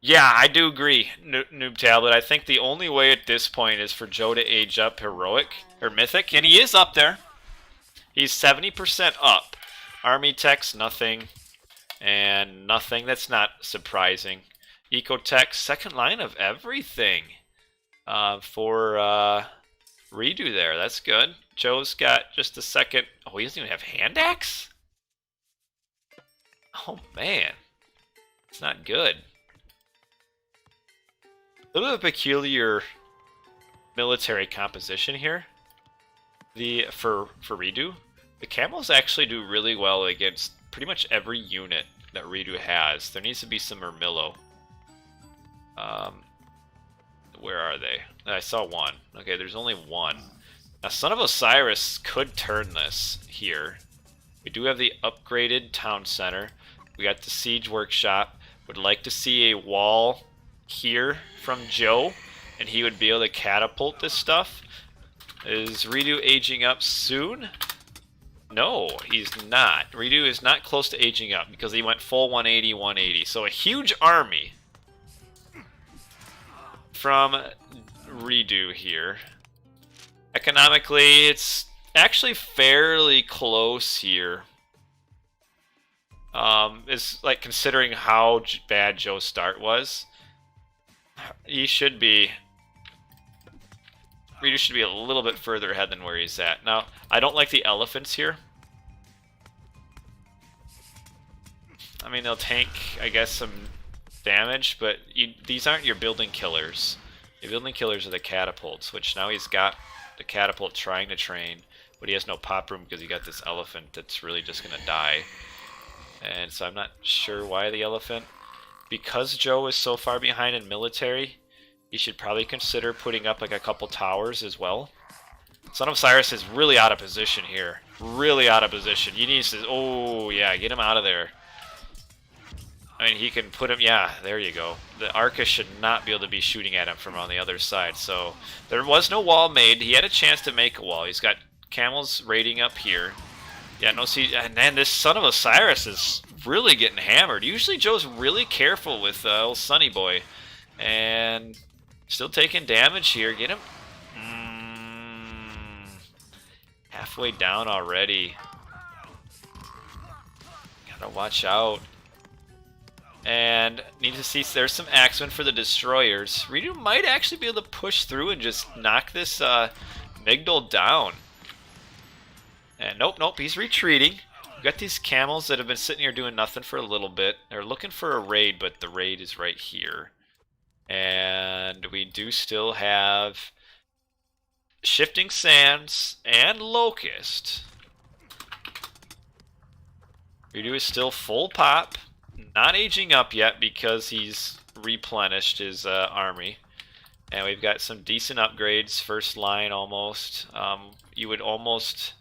Yeah, I do agree, Noob Tablet. I think the only way at this point is for Joe to age up heroic or mythic, and he is up there. He's 70% up. Army techs, nothing, and nothing. That's not surprising. Ecotech, second line of everything for reDo there. That's good. Joe's got just a second. Oh, he doesn't even have hand axe? Oh, man. It's not good. A little bit of peculiar military composition here. For reDo, the camels actually do really well against pretty much every unit that reDo has. There needs to be some Murmillo. Where are they? I saw one. Okay, there's only one. Now, Son of Osiris could turn this here. We do have the upgraded town center. We got the siege workshop. Would like to see a wall here from Joe, and he would be able to catapult this stuff. Is reDo aging up soon? No, he's not. reDo is not close to aging up because he went full 180, 180. So a huge army from reDo here. Economically, it's actually fairly close here. It's like considering how bad Joe's start was. He should be. reDo should be a little bit further ahead than where he's at. Now, I don't like the elephants here. I mean, they'll tank, I guess, some damage, but these aren't your building killers. Your building killers are the catapults, which now he's got the catapult trying to train, but he has no pop room because he got this elephant that's really just going to die. And so I'm not sure why the elephant. Because Joe is so far behind in military, he should probably consider putting up like a couple towers as well. Son of Osiris is really out of position here. Really out of position. He needs to... Oh, yeah, get him out of there. I mean, he can put him... Yeah, there you go. The Arca should not be able to be shooting at him from on the other side. So there was no wall made. He had a chance to make a wall. He's got camels raiding up here. Yeah, no, see... And then this Son of Osiris is really getting hammered. Usually Joe's really careful with old Sonny Boy. And still taking damage here. Get him... halfway down already. Gotta watch out. And need to see, there's some axemen for the destroyers. reDo might actually be able to push through and just knock this Midgard down. And nope, he's retreating. We've got these camels that have been sitting here doing nothing for a little bit. They're looking for a raid, but the raid is right here. And we do still have Shifting Sands and Locust. reDo is still full pop. Not aging up yet because he's replenished his army. And we've got some decent upgrades. First line almost. You would almost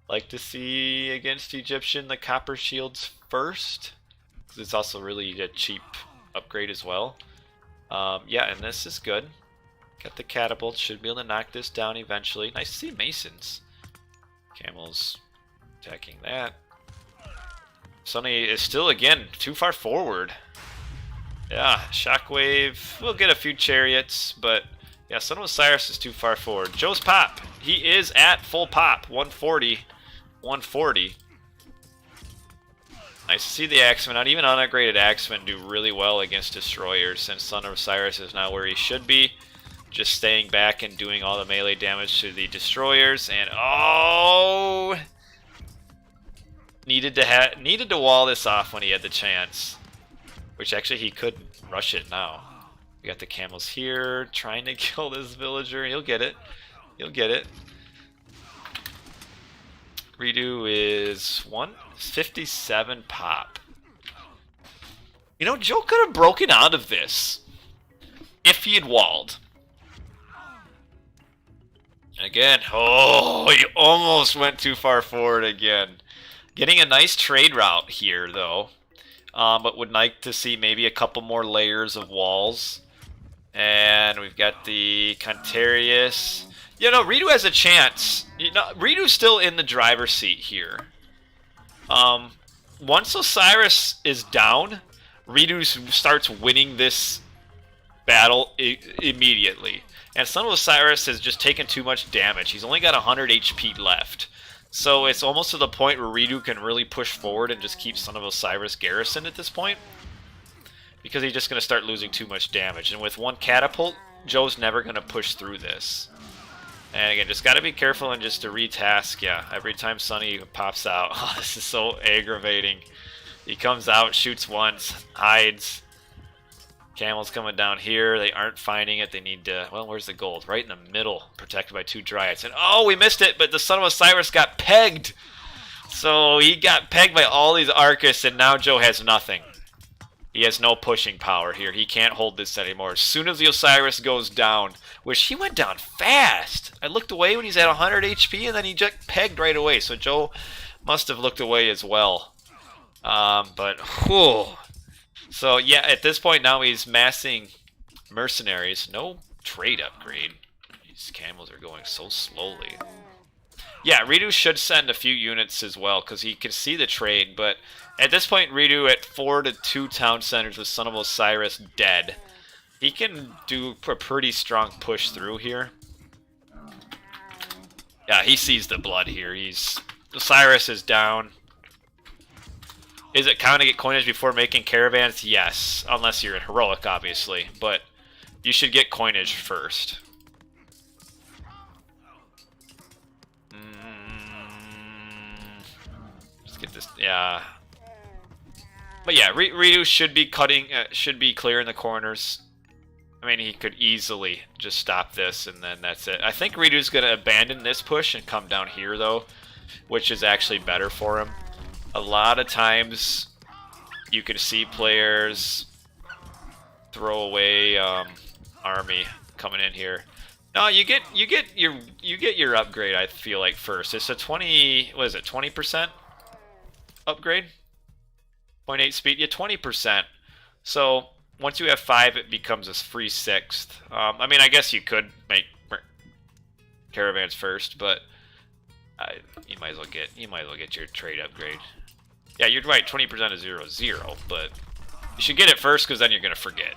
like to see against Egyptian the copper shields first. Because it's also really a cheap upgrade as well. Yeah, and this is good. Got the catapult. Should be able to knock this down eventually. Nice to see Masons. Camels attacking that. Sonny is still, again, too far forward. Yeah, Shockwave. We'll get a few chariots, but yeah, Son of Osiris is too far forward. Joe's pop. He is at full pop. 140. 140. Nice to see the Axemen. Not even unupgraded Axemen do really well against destroyers, since Son of Osiris is now where he should be. Just staying back and doing all the melee damage to the destroyers. And oh... Needed to wall this off when he had the chance. Which actually he could rush it now. We got the camels here trying to kill this villager. He'll get it. He'll get it. reDo is 157 pop. You know, Joe could have broken out of this if he had walled. Again, oh, he almost went too far forward again. Getting a nice trade route here, though. But would like to see maybe a couple more layers of walls. And we've got the Contarius. You know, reDo has a chance. You know, reDo's still in the driver's seat here. Once Osiris is down, reDo starts winning this battle immediately. And Son of Osiris has just taken too much damage. He's only got 100 HP left. So it's almost to the point where reDo can really push forward and just keep Son of Osiris garrisoned at this point. Because he's just going to start losing too much damage. And with one catapult, Joe's never going to push through this. And again, just got to be careful and just to retask. Yeah, every time Sonny pops out. Oh, this is so aggravating. He comes out, shoots once, hides. Camel's coming down here. They aren't finding it. They need to... Well, where's the gold? Right in the middle, protected by 2 Dryads. And oh, we missed it, but the Son of Osiris got pegged. So he got pegged by all these Arcus, and now Joe has nothing. He has no pushing power here. He can't hold this anymore. As soon as the Osiris goes down, which he went down fast. I looked away when he's at 100 HP, and then he just pegged right away. So Joe must have looked away as well. But, whew. So, yeah, at this point now he's massing mercenaries. No trade upgrade. These camels are going so slowly. Yeah, reDo should send a few units as well, because he can see the trade. But at this point, reDo at 4 to 2 town centers with Son of Osiris dead. He can do a pretty strong push through here. Yeah, he sees the blood here. Osiris is down. Is it counting to get coinage before making caravans? Yes, unless you're in heroic, obviously. But you should get coinage first. Let's get this. Yeah. But yeah, reDo should be should be clearing the corners. I mean, he could easily just stop this, and then that's it. I think reDo's going to abandon this push and come down here, though, which is actually better for him. A lot of times, you can see players throw away army coming in here. No, you get your upgrade. I feel like first. It's a 20. What is it? 20% upgrade. 0.8 speed. Yeah, 20%. So once you have 5, it becomes a free 6th. I mean, I guess you could make caravans first, but you might as well get your trade upgrade. Yeah, you're right. 20% is 0-0, but you should get it first because then you're gonna forget.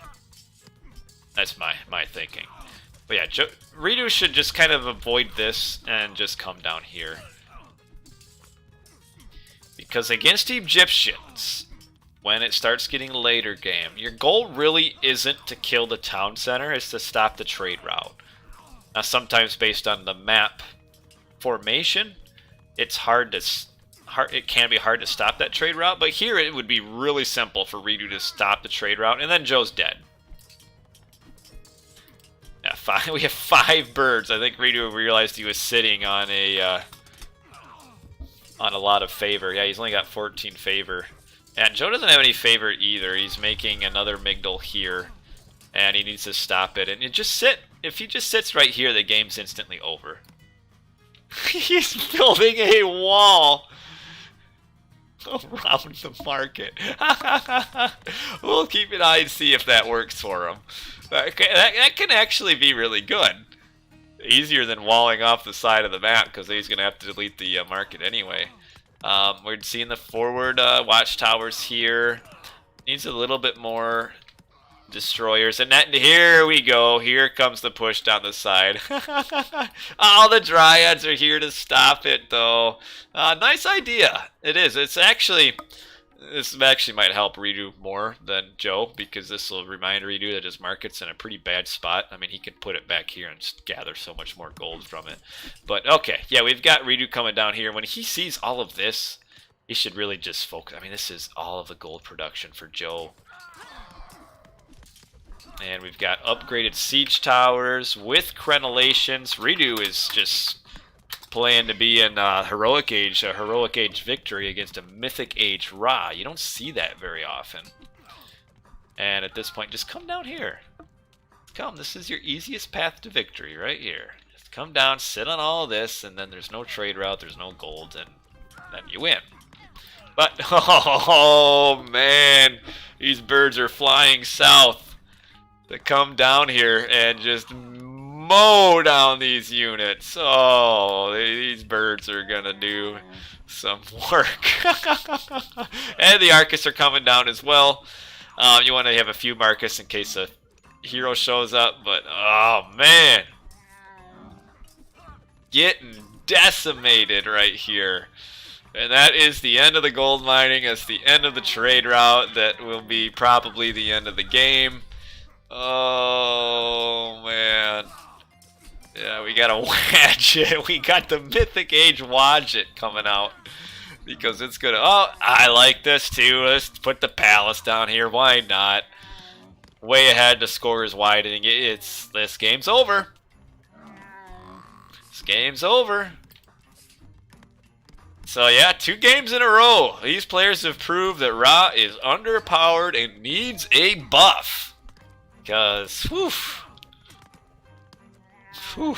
That's my thinking. But yeah, reDo should just kind of avoid this and just come down here, because against Egyptians, when it starts getting later game, your goal really isn't to kill the town center; it's to stop the trade route. Now, sometimes based on the map formation, it can be hard to stop that trade route, but here it would be really simple for reDo to stop the trade route, and then Joe's dead. Yeah, we have 5 birds. I think reDo realized he was sitting on a lot of favor. Yeah, he's only got 14 favor. And Joe doesn't have any favor either. He's making another Migdal here, and he needs to stop it. And if he just sits right here, the game's instantly over. He's building a wall around the market. We'll keep an eye and see if that works for him. That can actually be really good. Easier than walling off the side of the map, because he's going to have to delete the market anyway. We're seeing the forward watchtowers here. Needs a little bit more destroyers, and here we go. Here comes the push down the side. All the Dryads are here to stop it, though. Nice idea. It is. This actually might help reDo more than Joe, because this will remind reDo that his market's in a pretty bad spot. I mean, he can put it back here and just gather so much more gold from it. But okay, yeah, we've got reDo coming down here. When he sees all of this, he should really just focus. I mean, this is all of the gold production for Joe. And we've got upgraded siege towers with crenellations. reDo is just playing to be in heroic age, a heroic age victory against a mythic age Ra. You don't see that very often. And at this point, just come down here. Come, this is your easiest path to victory right here. Just come down, sit on all of this, and then there's no trade route, there's no gold, and then you win. But, oh man, these birds are flying south to come down here and just mow down these units. Oh, these birds are gonna do some work. And the Arcus are coming down as well. You want to have a few Marcus in case hero shows up, but oh man, getting decimated right here. And that is the end of the gold mining. That's the end of the trade route. That will be probably the end of the game. Oh man. Yeah, we got a Wadget. We got the Mythic Age Wadget coming out. Because it's gonna... Oh, I like this too. Let's put the Palace down here. Why not? Way ahead. The score is widening. This game's over. This game's over. So yeah, 2 games in a row. These players have proved that Ra is underpowered and needs a buff. Because, whew. Whew.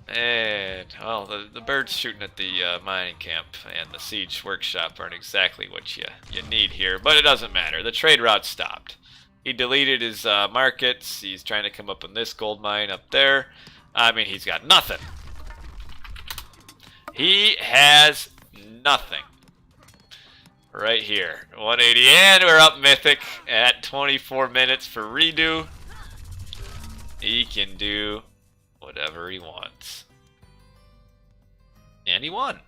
And, well, the birds shooting at the mining camp and the siege workshop aren't exactly what you need here, but it doesn't matter. The trade route stopped. He deleted his markets. He's trying to come up in this gold mine up there. I mean, he's got nothing. He has nothing. Right here. 180, and we're up mythic at 24 minutes for reDo. He can do whatever he wants. And he won.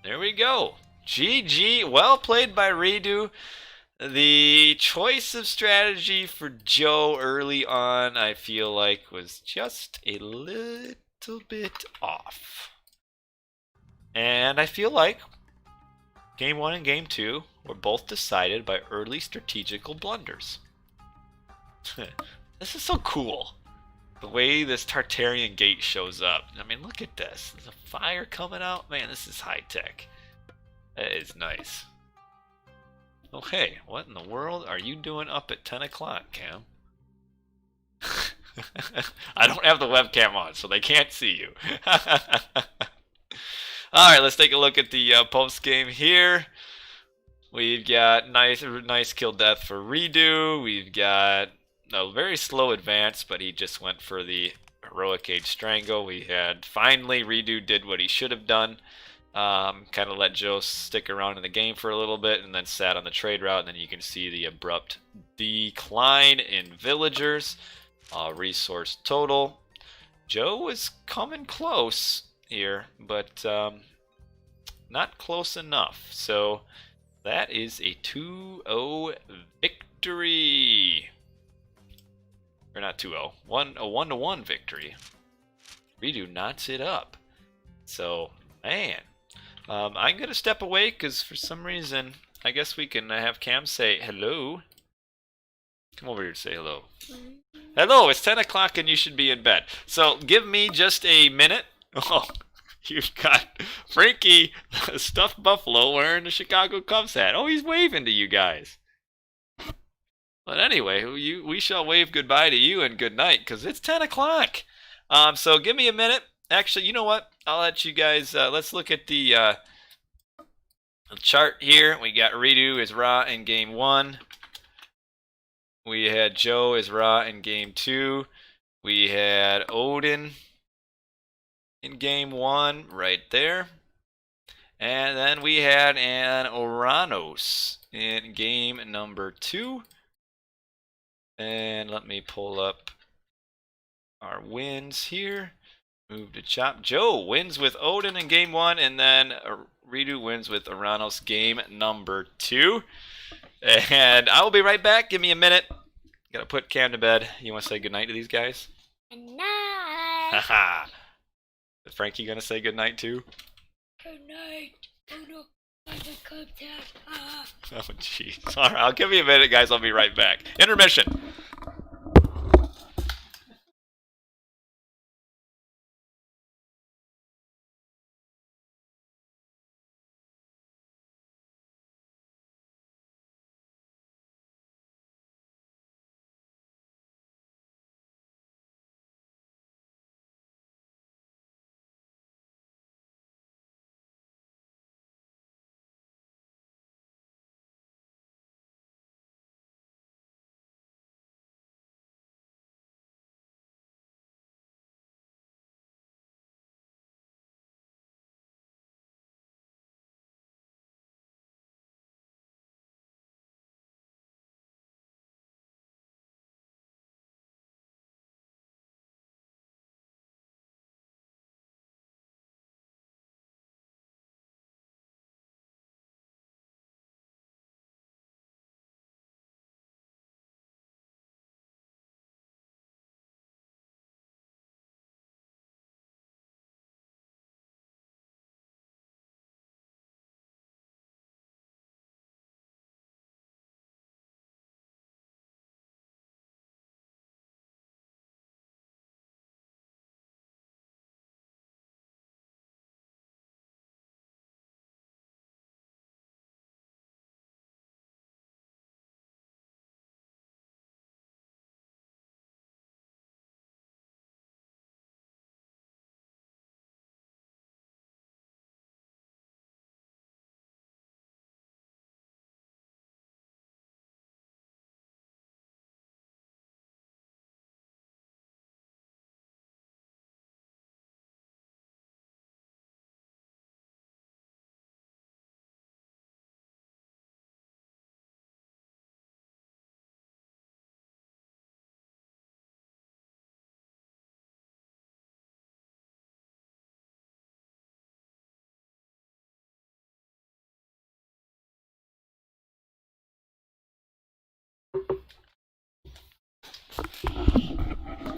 There we go. GG. Well played by reDo. The choice of strategy for Joe early on, I feel like, was just a little bit off. And I feel like Game 1 and Game 2 were both decided by early strategical blunders. This is so cool. The way this Tartarian gate shows up. I mean, look at this. There's a fire coming out. Man, this is high tech. That is nice. Oh, hey, what in the world are you doing up at 10 o'clock, Cam? I don't have the webcam on, so they can't see you. Alright, let's take a look at the post game here. We've got nice kill death for reDo. We've got a very slow advance, but he just went for the heroic age strangle. We had finally reDo did what he should have done. Kind of let Joe stick around in the game for a little bit and then sat on the trade route. And then you can see the abrupt decline in villagers. Resource total. Joe was coming close here, but not close enough. So that is a 2-0 victory. Or not 2-0, a 1-1 victory. reDo knots it up. So, man, I'm going to step away because for some reason, I guess we can have Cam say hello. Come over here to say hello. Hello, it's 10 o'clock and you should be in bed. So give me just a minute. Oh, you've got Frankie, the stuffed buffalo, wearing the Chicago Cubs hat. Oh, he's waving to you guys. But anyway, we shall wave goodbye to you and good night because it's 10 o'clock. So give me a minute. Actually, you know what? I'll let you guys, let's look at the chart here. We got reDo as Ra in Game 1. We had Joe as Ra in Game 2. We had Odin in Game 1 right there. And then we had an Oranos in Game number 2. And let me pull up our wins here. Move to chop. Joe wins with Odin in Game 1, and then reDo wins with Oranos Game number 2. And I will be right back. Give me a minute. Gotta put Cam to bed. You want to say goodnight to these guys? Good night. Haha. Is Frankie gonna say goodnight too? Good night. Oh no, I'm a club tag. Oh jeez. Alright, I'll give you a minute, guys. I'll be right back. Intermission.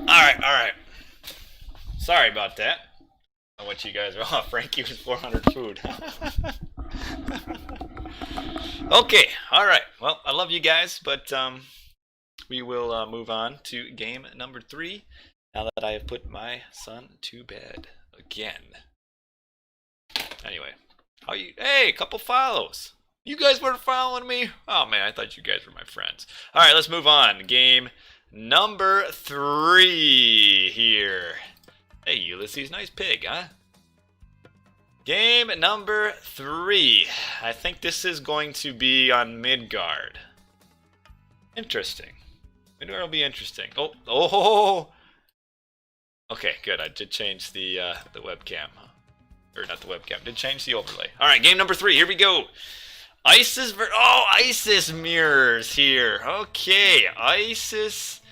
Alright. Sorry about that. I want you guys are off. Frankie was 400 food. Okay, alright. Well, I love you guys, but we will move on to game number 3 now that I have put my son to bed again. Anyway, how you? Hey, a couple follows. You guys weren't following me? Oh man, I thought you guys were my friends. Alright, let's move on. Game number 3 here. Hey, Ulysses, nice pig, huh? Game number 3. I think this is going to be on Midgard. Interesting. Midgard will be interesting. Oh! Okay, good. I did change the webcam. Or not the webcam. Did change the overlay. Alright, game number 3. Here we go. Isis mirrors here. Okay, Isis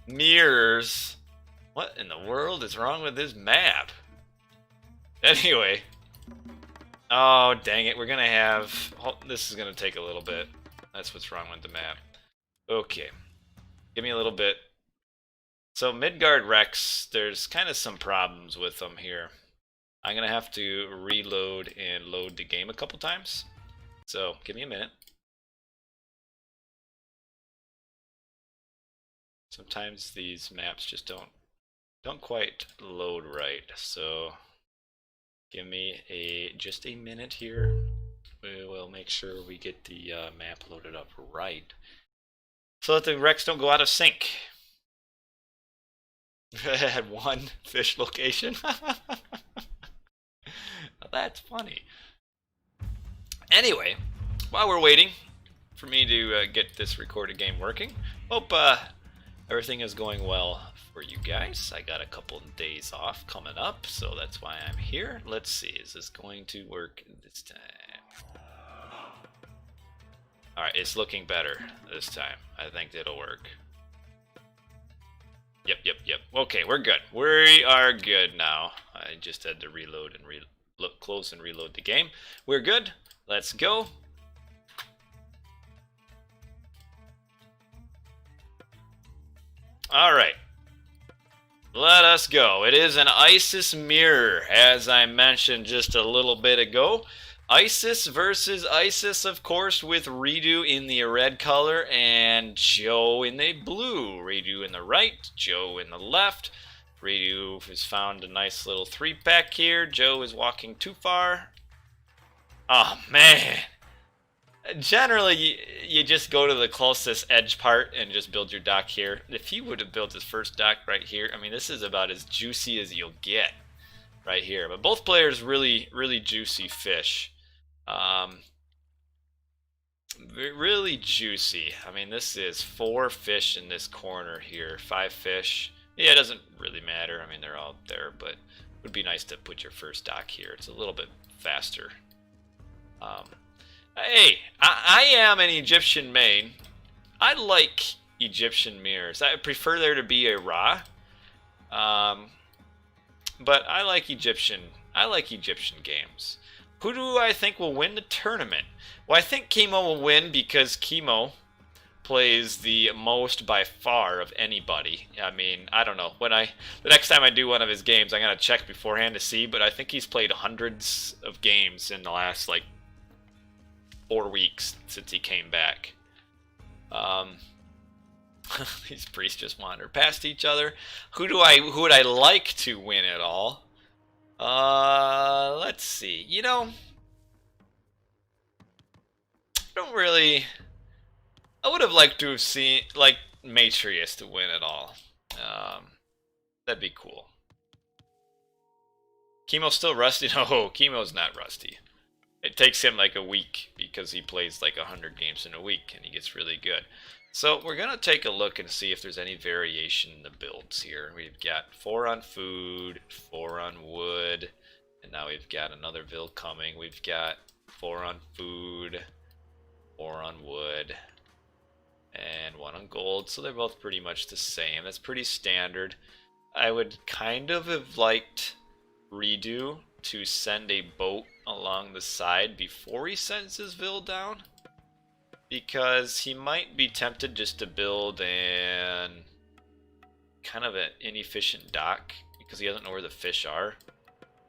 mirrors. What in the world is wrong with this map? Anyway. Oh, dang it. We're going to have... this is going to take a little bit. That's what's wrong with the map. Okay. Give me a little bit. So, Midgard Rex, there's kind of some problems with them here. I'm going to have to reload and load the game a couple times. So, give me a minute. Sometimes these maps just don't quite load right. So, give me just a minute here. We will make sure we get the map loaded up right, so that the Rex don't go out of sync. I had one fish location. That's funny. Anyway, while we're waiting for me to get this recorded game working, hope everything is going well for you guys. I got a couple days off coming up, so that's why I'm here. Let's see, is this going to work this time? Alright, it's looking better this time. I think it'll work. Yep. Okay, we're good. We are good now. I just had to reload and close and reload the game. We're good. Let's go. Alright. Let us go. It is an Isis mirror, as I mentioned just a little bit ago. Isis versus Isis, of course, with reDo in the red color and Joe in the blue. reDo in the right, Joe in the left. reDo has found a nice little 3-pack here. Joe is walking too far. Oh, man. Generally, you just go to the closest edge part and just build your dock here. If he would have built his first dock right here, I mean, this is about as juicy as you'll get right here. But both players really juicy fish. Really juicy. I mean, this is 4 fish in this corner here. 5 fish. Yeah, it doesn't really matter. I mean, they're all there, but it would be nice to put your first dock here. It's a little bit faster. Hey, I am an Egyptian main. I like Egyptian mirrors. I prefer there to be a Ra. But I like Egyptian games. Who do I think will win the tournament? Well, I think Kimo will win because Kimo plays the most by far of anybody. I mean, I don't know. The next time I do one of his games, I'm gonna check beforehand to see, but I think he's played hundreds of games in the last like 4 weeks since he came back. These priests just wander past each other. Who would I like to win it all? Let's see. You know, I would have liked to have seen like Matrius to win it all. That'd be cool. Kimo's still rusty? No, Kimo's not rusty. It takes him like a week because he plays like 100 games in a week and he gets really good. So we're going to take a look and see if there's any variation in the builds here. We've got 4 on food, 4 on wood, and now we've got another build coming. We've got 4 on food, 4 on wood, and 1 on gold. So they're both pretty much the same. That's pretty standard. I would kind of have liked reDo to send a boat along the side before he sends his build down. because he might be tempted just to build an kind of an inefficient dock because he doesn't know where the fish are.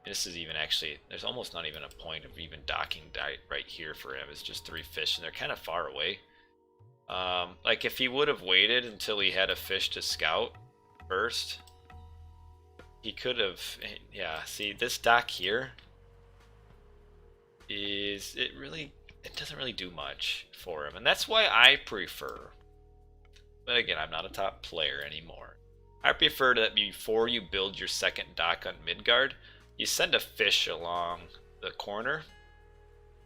And this is even actually, there's almost not even a point of even docking right here for him. It's just 3 fish and they're kind of far away. Like if he would have waited until he had a fish to scout first, he could have, yeah, see this dock here is, it doesn't really do much for him. And that's why I prefer, but again, I'm not a top player anymore. I prefer that before you build your second dock on Midgard, you send a fish along the corner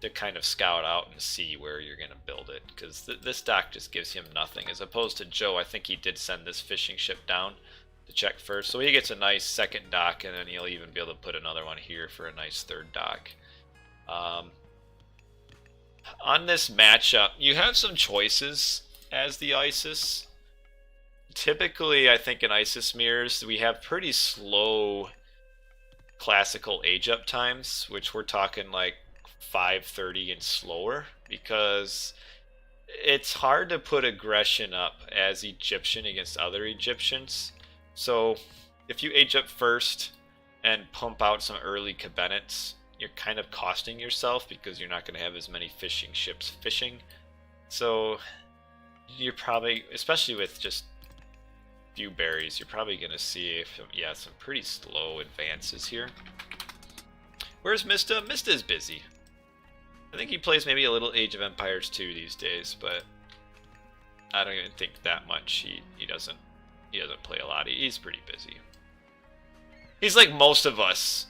to kind of scout out and see where you're going to build it. Because this dock just gives him nothing. As opposed to Joe, I think he did send this fishing ship down to check first. So he gets a nice second dock, and then he'll even be able to put another one here for a nice third dock. On this matchup, you have some choices as the Isis. Typically, I think in Isis mirrors, we have pretty slow classical age up times, which we're talking like 5:30 and slower, because it's hard to put aggression up as Egyptian against other Egyptians. So if you age up first and pump out some early cabinets, you're kind of costing yourself because you're not going to have as many fishing ships fishing. So you're probably, especially with just few berries, you're probably going to see some pretty slow advances here. Where's Mista? Mista's busy. I think he plays maybe a little Age of Empires 2 these days, but I don't even think that much. He doesn't play a lot. He's pretty busy. He's like most of us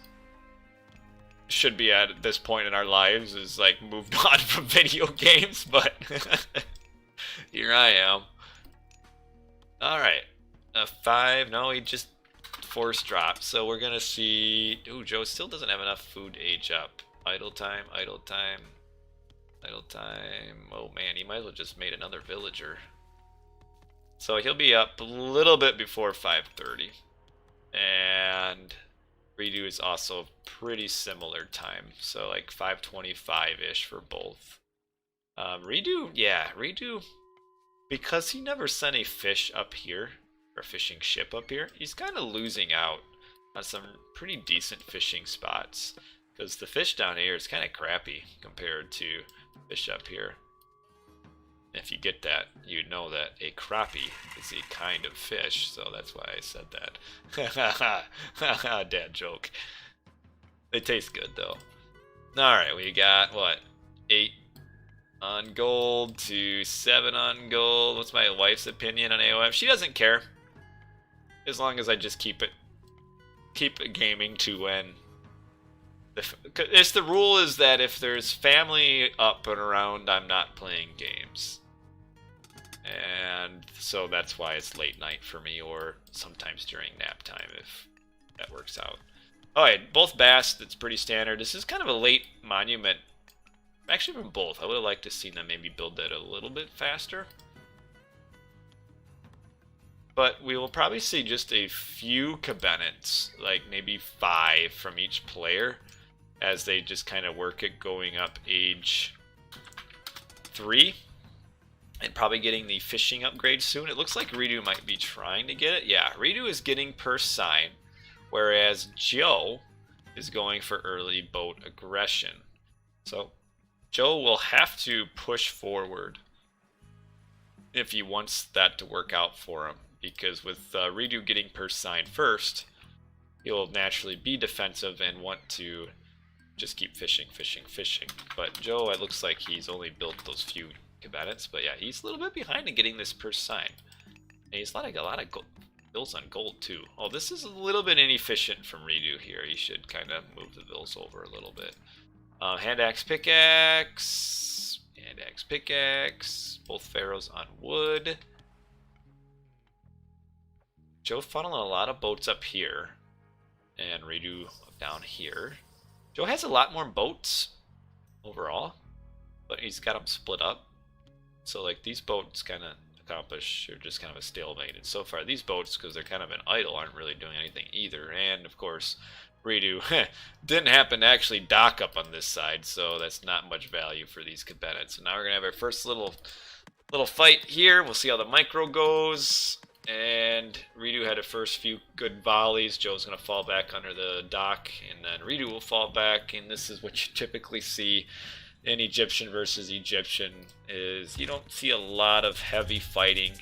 should be at this point in our lives, is like moved on from video games, but here I am. Alright. A 5, no, he just force dropped. So we're gonna see. Ooh, Joe still doesn't have enough food to age up. Idle time, idle time, idle time. Oh man, he might as well just made another villager. So he'll be up a little bit before 5:30. And reDo is also pretty similar time. So like 5:25-ish for both. reDo, because he never sent a fish up here, or fishing ship up here, he's kind of losing out on some pretty decent fishing spots, because the fish down here is kind of crappy compared to fish up here. If you get that, you'd know that a crappie is a kind of fish, so that's why I said that. Dad joke. They taste good though. Alright, we got what? 8 on gold to 7 on gold. What's my wife's opinion on AOM? She doesn't care. As long as I just keep it gaming to when. It's the rule is that if there's family up and around, I'm not playing games. And so that's why it's late night for me, or sometimes during nap time if that works out. Alright, both bass, that's pretty standard. This is kind of a late monument. Actually, from both. I would have liked to see them maybe build that a little bit faster. But we will probably see just a few cabinets, like maybe 5 from each player, as they just kind of work at going up age 3. And probably getting the fishing upgrade soon. It looks like reDo might be trying to get it. Yeah, reDo is getting per sign, whereas Joe is going for early boat aggression. So Joe will have to push forward if he wants that to work out for him, because with reDo getting per sign first, he'll naturally be defensive and want to just keep fishing. But Joe, it looks like he's only built those few cabinets, but yeah, he's a little bit behind in getting this per sign. And he's like a lot of bills on gold too. Oh, this is a little bit inefficient from reDo here. He should kind of move the bills over a little bit. Hand axe pickaxe, both pharaohs on wood. Joe funneling a lot of boats up here, and reDo down here. Joe has a lot more boats overall, but he's got them split up. So like these boats kind of accomplish, or just kind of a stalemate. And so far these boats, because they're kind of an idle, aren't really doing anything either. And of course, reDo didn't happen to actually dock up on this side, so that's not much value for these cadets. So now we're gonna have our first little fight here. We'll see how the micro goes. And reDo had the first few good volleys. Joe's gonna fall back under the dock, and then reDo will fall back. And this is what you typically see in Egyptian versus Egyptian. Is you don't see a lot of heavy fighting.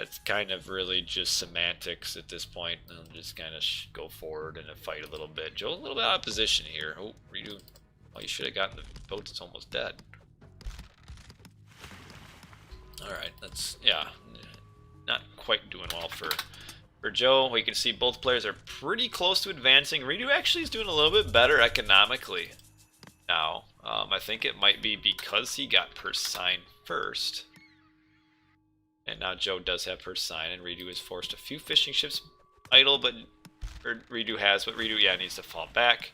It's kind of really just semantics at this point. They'll just kind of go forward and fight a little bit. Joe a little bit out of position here. Oh, reDo. Oh, you should have gotten the boat. It's almost dead. Alright, that's, yeah, not quite doing well for Joe. We can see both players are pretty close to advancing. reDo actually is doing a little bit better economically now. I think it might be because he got purse sign first. And now Joe does have purse sign, and reDo has forced a few fishing ships idle, but reDo has, but reDo, yeah, needs to fall back.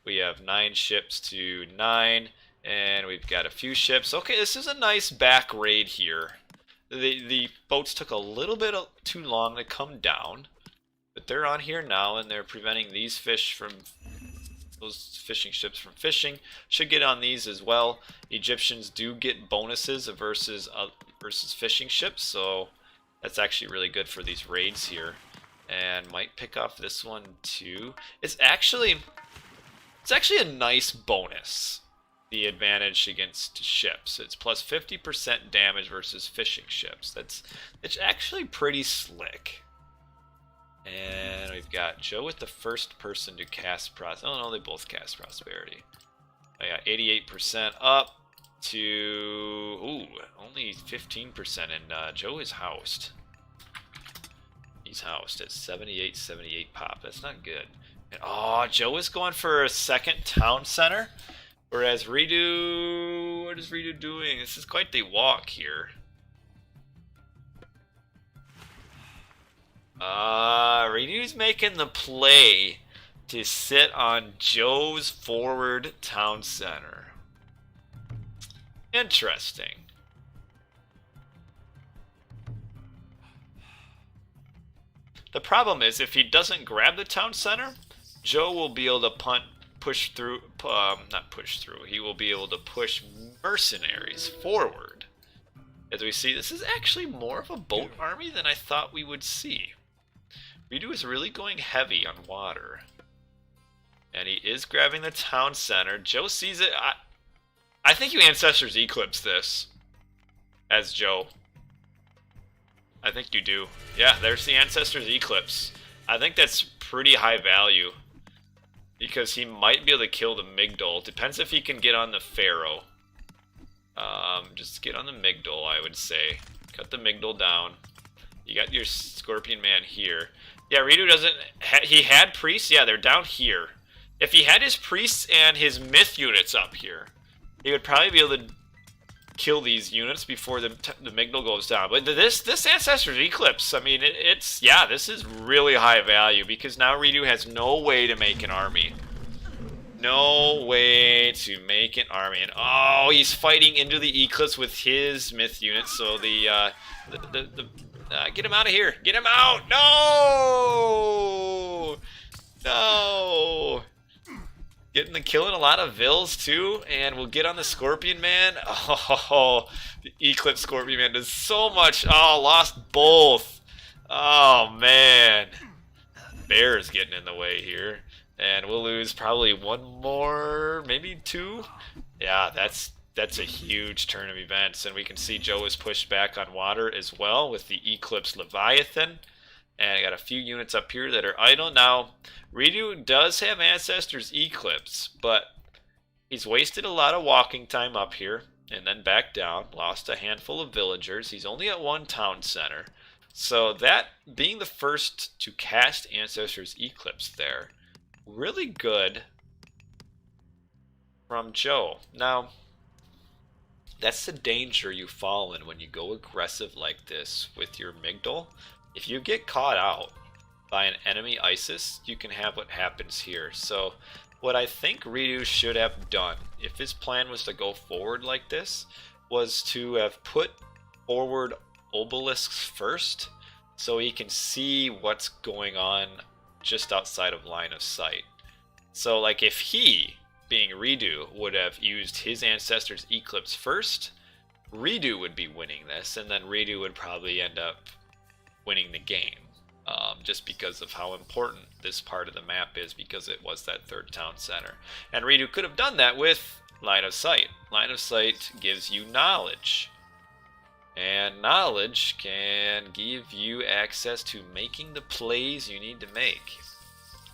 We have 9 ships to 9, and we've got a few ships. Okay, this is a nice back raid here. The boats took a little bit too long to come down, but they're on here now, and they're preventing these fish from, those fishing ships from fishing. Should get on these as well. Egyptians do get bonuses versus fishing ships, so that's actually really good for these raids here. And might pick off this one too. It's actually a nice bonus. The advantage against ships. It's plus 50% damage versus fishing ships. It's actually pretty slick. And we've got Joe with the first person to cast prosperity. Oh no, they both cast prosperity. Oh yeah, 88% up to only 15%, and Joe is housed. He's housed at 78 pop. That's not good. And, oh, Joe is going for a second town center. Whereas reDo, what is reDo doing? This is quite the walk here. reDo's making the play to sit on Joe's forward town center. Interesting. The problem is, if he doesn't grab the town center, Joe will be able to push through, not push through, he will be able to push mercenaries forward. As we see, this is actually more of a boat army than I thought we would see. reDo is really going heavy on water. And he is grabbing the town center. Joe sees it. I think you Ancestors Eclipse this as Joe. I think you do. Yeah, there's the Ancestors Eclipse. I think that's pretty high value. Because he might be able to kill the Migdol. Depends if he can get on the Pharaoh. Just get on the Migdol, I would say. Cut the Migdol down. You got your Scorpion Man here. Yeah, reDo doesn't... he had priests? Yeah, they're down here. If he had his priests and his myth units up here, he would probably be able to kill these units before the Migdol goes down. But this Ancestors Eclipse, I mean, yeah, this is really high value because now reDo has no way to make an army. No way to make an army. And oh, he's fighting into the Eclipse with his myth units. So get him out of here. Get him out. No. No. Killing a lot of Vills too, and we'll get on the Scorpion Man. Oh, the Eclipse Scorpion Man does so much. Oh, lost both. Oh man, Bear is getting in the way here, and we'll lose probably one more, maybe 2. Yeah, that's a huge turn of events, and we can see Joe is pushed back on water as well with the Eclipse Leviathan. And I got a few units up here that are idle. Now, reDo does have Ancestors Eclipse, but he's wasted a lot of walking time up here and then back down. Lost a handful of villagers. He's only at 1 town center. So that being the first to cast Ancestors Eclipse there, really good from Joe. Now, that's the danger you fall in when you go aggressive like this with your Migdol. If you get caught out by an enemy Isis, you can have what happens here. So what I think reDo should have done, if his plan was to go forward like this, was to have put forward obelisks first so he can see what's going on just outside of line of sight. So, like, if he, being reDo, would have used his ancestor's Eclipse first, reDo would be winning this, and then reDo would probably end up winning the game. Just because of how important this part of the map is, because it was that third town center. And reDo could have done that with Line of Sight. Line of Sight gives you knowledge. And knowledge can give you access to making the plays you need to make.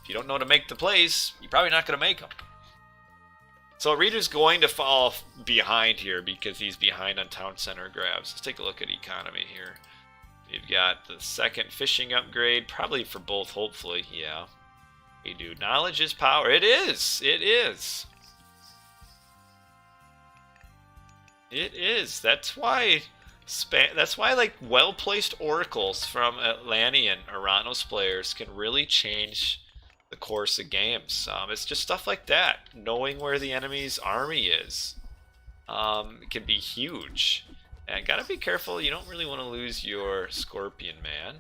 If you don't know how to make the plays, you're probably not going to make them. So reDo's going to fall behind here because he's behind on town center grabs. Let's take a look at economy here. We've got the second fishing upgrade, probably for both, hopefully. Yeah. We do. Knowledge is power. It is. It is. It is. That's why like well-placed oracles from Atlantean Oranos players can really change the course of games. It's just stuff like that. Knowing where the enemy's army is can be huge. And gotta be careful, you don't really want to lose your Scorpion Man.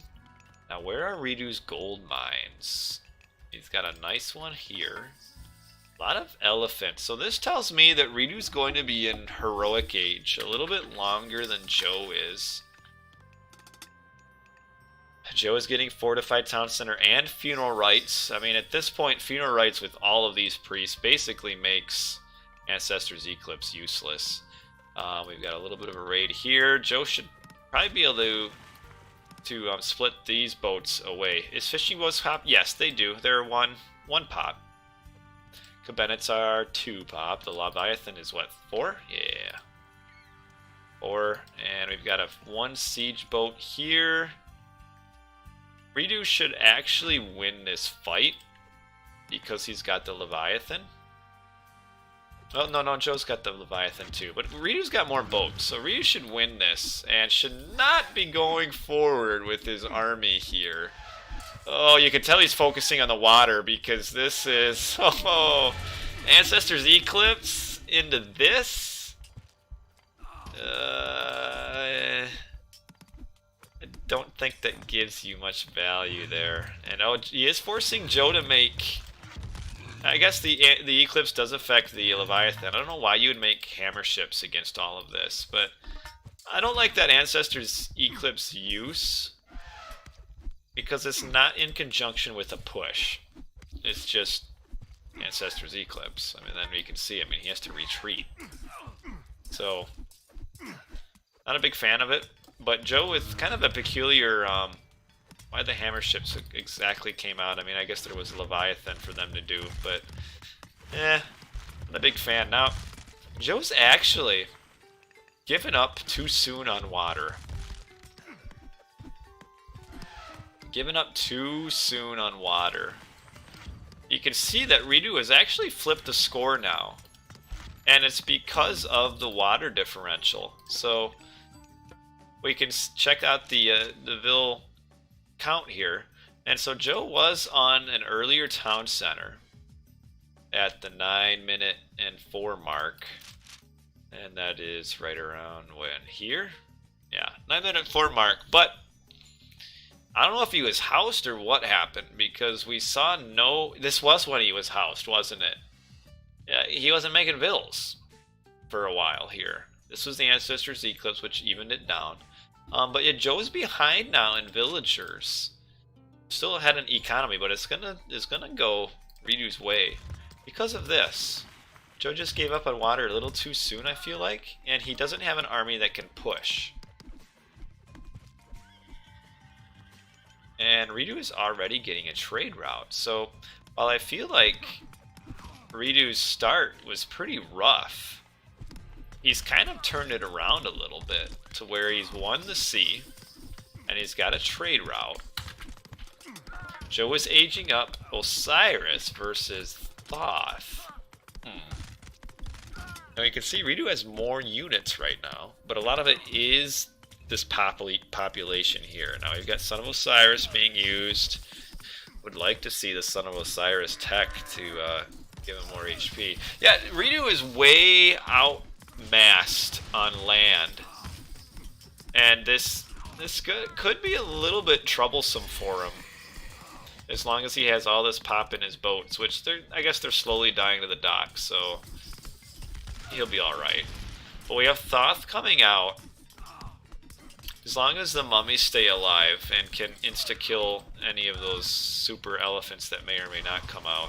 Now, where are reDo's gold mines? He's got a nice one here. A lot of elephants. So this tells me that reDo's going to be in heroic age a little bit longer than Joe is. Joe is getting fortified town center and funeral rites. I mean, at this point, funeral rites with all of these priests basically makes Ancestor's Eclipse useless. We've got a little bit of a raid here. Joe should probably be able to split these boats away. Is fishing boats pop? Yes, they do. They're one pop. Cabinets are 2 pop. The Leviathan is what, 4? Yeah. 4. And we've got 1 siege boat here. reDo should actually win this fight because he's got the Leviathan. Oh, no, Joe's got the Leviathan too. But reDo's got more boats, so reDo should win this and should not be going forward with his army here. Oh, you can tell he's focusing on the water because this is... Oh, Ancestor's Eclipse into this? I don't think that gives you much value there. And oh, he is forcing Joe to make... I guess the Eclipse does affect the Leviathan. I don't know why you would make hammer ships against all of this, but I don't like that Ancestor's Eclipse use because it's not in conjunction with a push. It's just Ancestor's Eclipse. I mean, then we can see, he has to retreat. So, not a big fan of it, but Joe is kind of a peculiar... why the hammer ships exactly came out. I mean, I guess there was a Leviathan for them to do, but not a big fan. Now, Joe's actually given up too soon on water. Given up too soon on water. You can see that reDo has actually flipped the score now, and it's because of the water differential. So we can check out the Ville count here, and so Joe was on an earlier town center at the 9-minute and 4 mark, and that is right around when here, yeah, 9-minute 4 mark. But I don't know if he was housed or what happened, because we saw this was when he was housed, wasn't it? Yeah, he wasn't making vills for a while here. This was the Ancestor's Eclipse, which evened it down. But yeah, Joe's behind now in villagers. Still ahead in economy, but it's gonna go reDo's way because of this. Joe just gave up on water a little too soon, I feel like, and he doesn't have an army that can push. And reDo is already getting a trade route. So while I feel like reDo's start was pretty rough, he's kind of turned it around a little bit to where he's won the sea and he's got a trade route. Joe is aging up Osiris versus Thoth. Now you can see reDo has more units right now, but a lot of it is this population here. Now we've got Son of Osiris being used. Would like to see the Son of Osiris tech to give him more HP. Yeah, reDo is way outmassed on land, and this could be a little bit troublesome for him. as long as he has all this pop in his boats, which I guess they're slowly dying to the dock, so he'll be alright. But we have Thoth coming out. As long as the mummies stay alive and can insta-kill any of those super elephants that may or may not come out.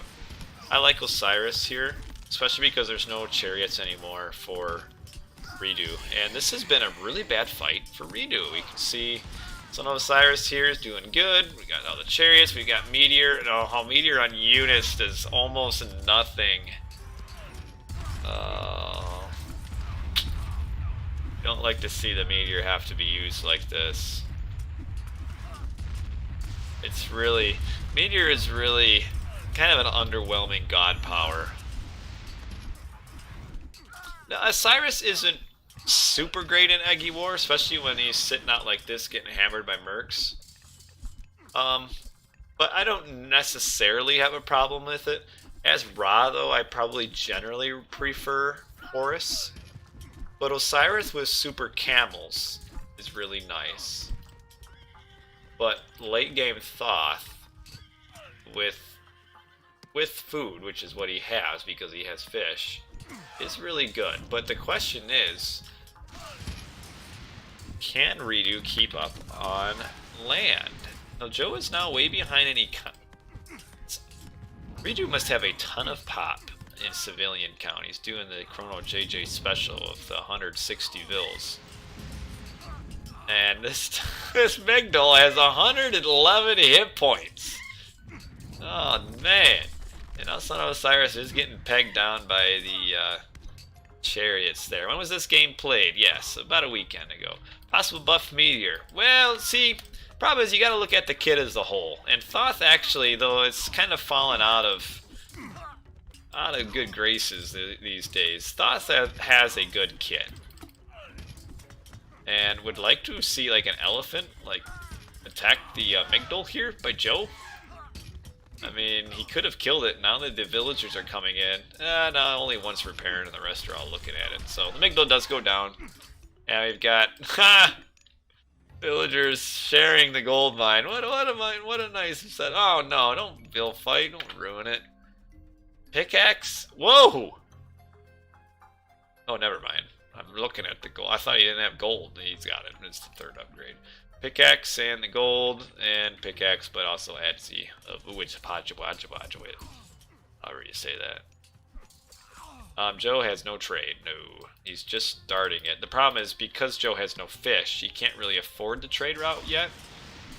I like Osiris here, especially because there's no chariots anymore for reDo. And this has been a really bad fight for reDo. We can see Son of Osiris here is doing good. We got all the chariots, we got Meteor. Oh, how Meteor on Eunice does almost nothing. Don't like to see the Meteor have to be used like this. It's really... Meteor is really kind of an underwhelming god power. Now, Osiris isn't super great in Eggy War, especially when he's sitting out like this getting hammered by mercs. But I don't necessarily have a problem with it. As Ra, though, I probably generally prefer Horus. But Osiris with super camels is really nice. But late game Thoth with food, which is what he has because he has fish, is really good. But the question is, can reDo keep up on land? Now Joe is now way behind any... reDo must have a ton of pop in civilian count. He's doing the Chrono JJ special of the 160 vills. And this Midgard has 111 hit points. Oh man. And now Son of Osiris is getting pegged down by the chariots there. When was this game played? Yes, about a weekend ago. Possible buff Meteor. Well, see, problem is you gotta look at the kit as a whole. And Thoth actually, though it's kind of fallen out of good graces these days, Thoth has a good kit. And would like to see like an elephant like attack the Midgard here by Joe. I mean, he could have killed it. Now that the villagers are coming in, no, only one's repairing and the rest are all looking at it. So the Midgard does go down. And we've got villagers sharing the gold mine. What a nice set. Oh no, don't bill fight, don't ruin it. Pickaxe? Whoa! Oh, never mind. I'm looking at the gold. I thought he didn't have gold. He's got it. It's the third upgrade. Pickaxe and the gold, and pickaxe, but also adds the which however you say that. Joe has no trade. No, he's just starting it. The problem is because Joe has no fish, he can't really afford the trade route yet.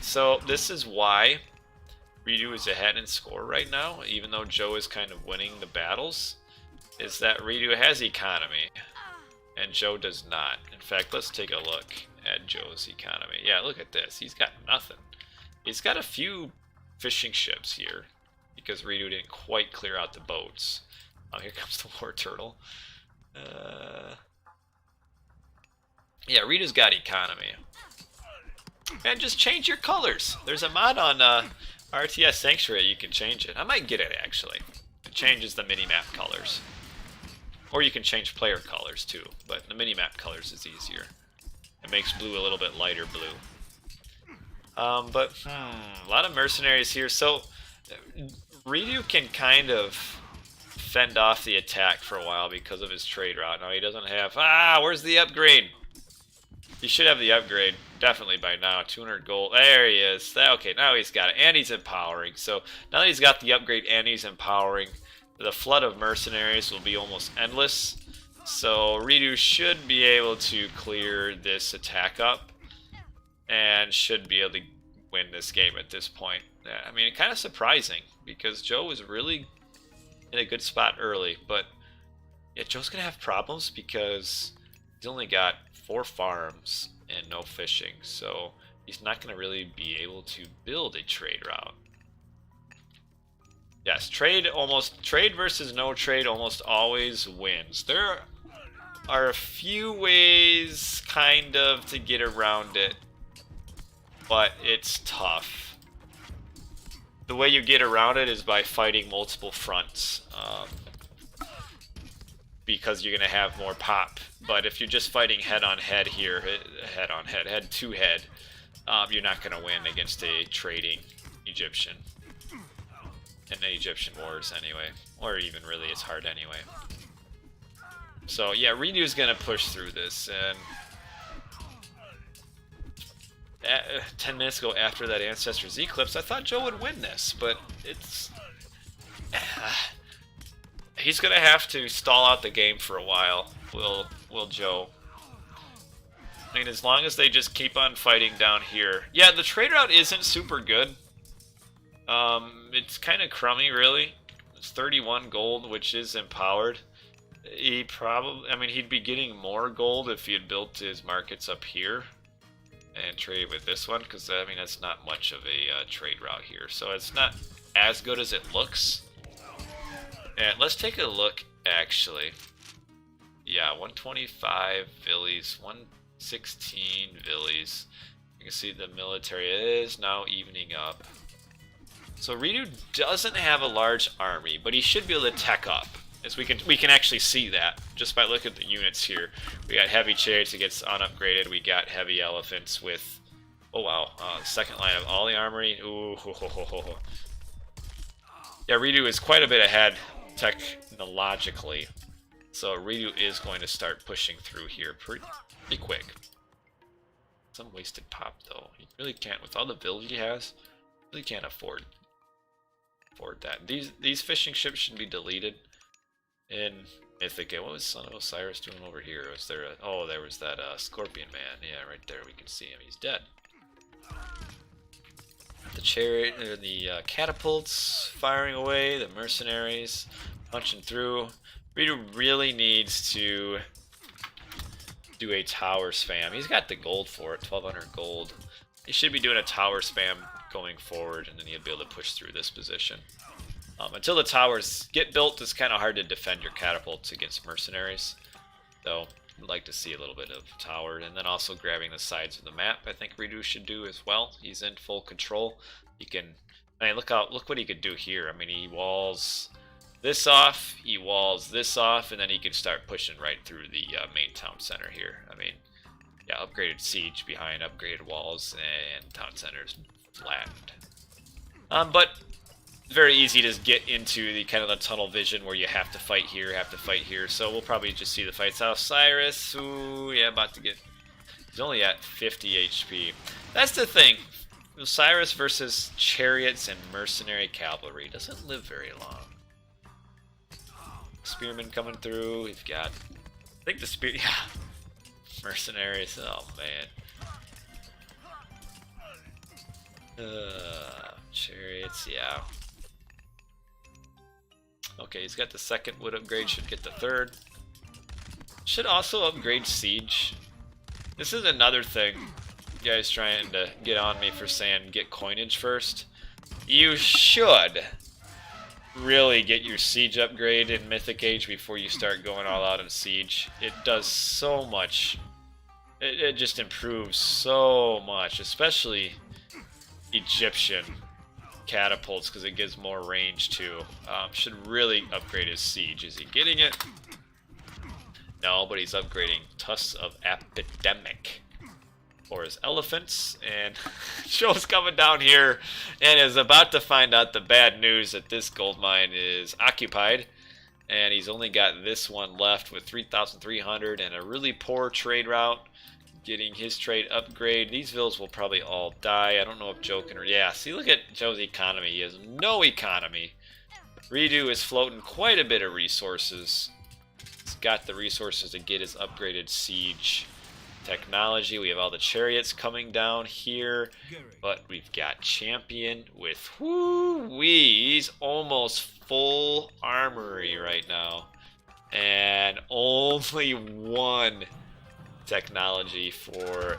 So this is why reDo is ahead in score right now, even though Joe is kind of winning the battles. Is that reDo has economy, and Joe does not. In fact, let's take a look at Joe's economy. Yeah, look at this. He's got nothing. He's got a few fishing ships here because reDo didn't quite clear out the boats. Oh, here comes the war turtle. Yeah, reDo's got economy. And just change your colors. There's a mod on RTS Sanctuary you can change it. I might get it actually. It changes the minimap colors. Or you can change player colors too, but the minimap colors is easier. It makes blue a little bit lighter blue. A lot of mercenaries here. So reDo can kind of fend off the attack for a while because of his trade route. Now he doesn't have... where's the upgrade? He should have the upgrade definitely by now. 200 gold. There he is. Okay, now he's got it. And he's empowering. So now that he's got the upgrade and he's empowering, the flood of mercenaries will be almost endless. So reDo should be able to clear this attack up and should be able to win this game at this point. I mean, kind of surprising because Joe was really in a good spot early, but yeah, Joe's gonna have problems because he's only got 4 farms and no fishing, so he's not gonna really be able to build a trade route. Yes, trade versus no trade almost always wins. There are a few ways kind of to get around it, but it's tough. The way you get around it is by fighting multiple fronts, because you're gonna have more pop. But if you're just fighting head-on-head here, head-to-head, you're not gonna win against a trading Egyptian. in the Egyptian wars anyway, or even really it's hard anyway. So yeah, reDo's gonna push through this, and 10 minutes ago after that Ancestors Eclipse, I thought Joe would win this, but it's he's gonna have to stall out the game for a while. Will Joe? I mean, as long as they just keep on fighting down here. Yeah, the trade route isn't super good. It's kind of crummy, really. It's 31 gold, which is empowered. He probably, I mean, he'd be getting more gold if he had built his markets up here and traded with this one, because, I mean, that's not much of a trade route here. So it's not as good as it looks. And let's take a look, actually. Yeah, 125 villies, 116 villies. You can see the military is now evening up. So reDo doesn't have a large army, but he should be able to tech up. As we can actually see that just by looking at the units here. We got heavy chariots that gets unupgraded. We got heavy elephants with, oh wow, second line of all the armory. Ooh, ho, ho, ho, ho. Yeah, reDo is quite a bit ahead technologically. So reDo is going to start pushing through here pretty quick. Some wasted pop though. He really can't, with all the build he has, really can't afford that. These fishing ships should be deleted. In Mythic, what was Son of Osiris doing over here? Was there a, oh, there was that Scorpion Man. Yeah, right there. We can see him. He's dead. The chariot, or the catapults firing away. The mercenaries punching through. reDo really needs to do a tower spam. He's got the gold for it, 1200 gold. He should be doing a tower spam going forward, and then he'll be able to push through this position. Until the towers get built, it's kind of hard to defend your catapults against mercenaries. So I'd like to see a little bit of tower, and then also grabbing the sides of the map. I think reDo should do as well. He's in full control. He can, I mean, look what he could do here. I mean, he walls this off, he walls this off, and then he can start pushing right through the main town center here. I mean, yeah, upgraded siege behind upgraded walls, and town center's flattened. But very easy to get into the kind of the tunnel vision where you have to fight here, so we'll probably just see the fights. Osiris, ooh, yeah, about to get, he's only at 50 HP. That's the thing, Osiris versus chariots and mercenary cavalry doesn't live very long. Spearmen coming through, we've got, I think the spear, yeah, mercenaries, oh man. Chariots, yeah. Okay, he's got the second wood upgrade, should get the third. Should also upgrade siege. This is another thing. You guys trying to get on me for saying get coinage first. You should really get your siege upgrade in Mythic Age before you start going all out on siege. It does so much. It just improves so much, especially Egyptian catapults, because it gives more range too. Should really upgrade his siege. Is he getting it? No, but he's upgrading Tusks of Epidemic for his elephants, and Joe's coming down here and is about to find out the bad news that this gold mine is occupied, and he's only got this one left with 3,300 and a really poor trade route. Getting his trade upgrade. These villas will probably all die. I don't know if Joe can, yeah, see, look at Joe's economy. He has no economy. reDo is floating quite a bit of resources. He's got the resources to get his upgraded siege technology. We have all the chariots coming down here, but we've got champion with he's almost full armory right now, and only one technology for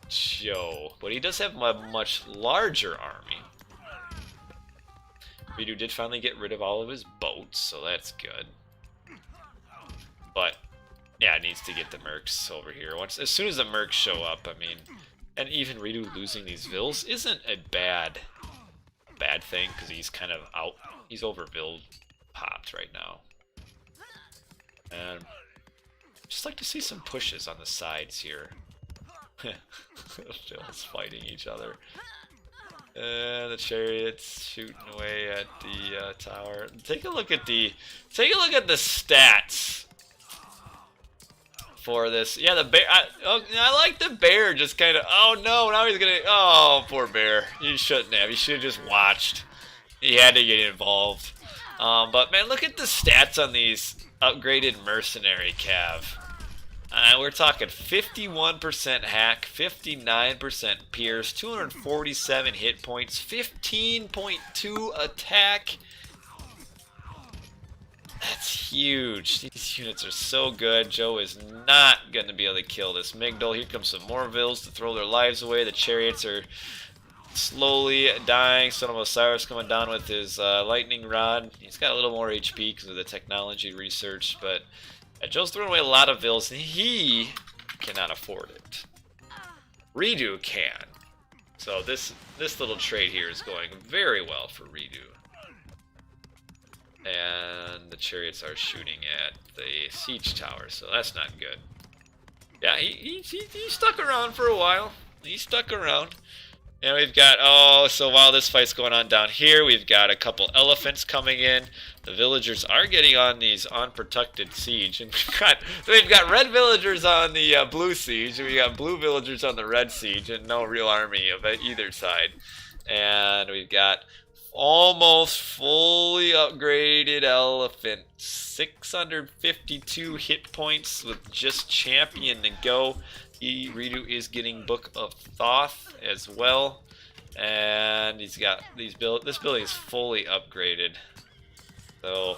Joe, but he does have a much larger army. reDo did finally get rid of all of his boats, so that's good. But yeah, it needs to get the mercs over here. As soon as the mercs show up, I mean, and even reDo losing these vills isn't a bad thing, because he's kind of out. He's over vill popped right now, and just like to see some pushes on the sides here. Vills fighting each other. The chariots shooting away at the tower. Take a look at the stats for this. Yeah, the bear. I like the bear. Just kind of. Oh no! Now he's gonna. Oh, poor bear. You shouldn't have. You should have just watched. He had to get involved. But man, look at the stats on these upgraded mercenary cav. We're talking 51% hack, 59% pierce, 247 hit points, 15.2 attack. That's huge. These units are so good. Joe is not going to be able to kill this Migdal. Here comes some more Vils to throw their lives away. The chariots are slowly dying. Son of Osiris coming down with his lightning rod. He's got a little more HP because of the technology research, but Joe's throwing away a lot of Vils, and he cannot afford it. reDo can. So this little trade here is going very well for reDo. And the chariots are shooting at the siege tower, so that's not good. Yeah, he stuck around for a while. He stuck around. And we've got, so while this fight's going on down here, we've got a couple elephants coming in. The villagers are getting on these unprotected siege. And we've got red villagers on the blue siege. And we got blue villagers on the red siege. And no real army of either side. And we've got almost fully upgraded elephant. 652 hit points with just champion to go. reDo is getting Book of Thoth as well, and he's got these this building is fully upgraded, so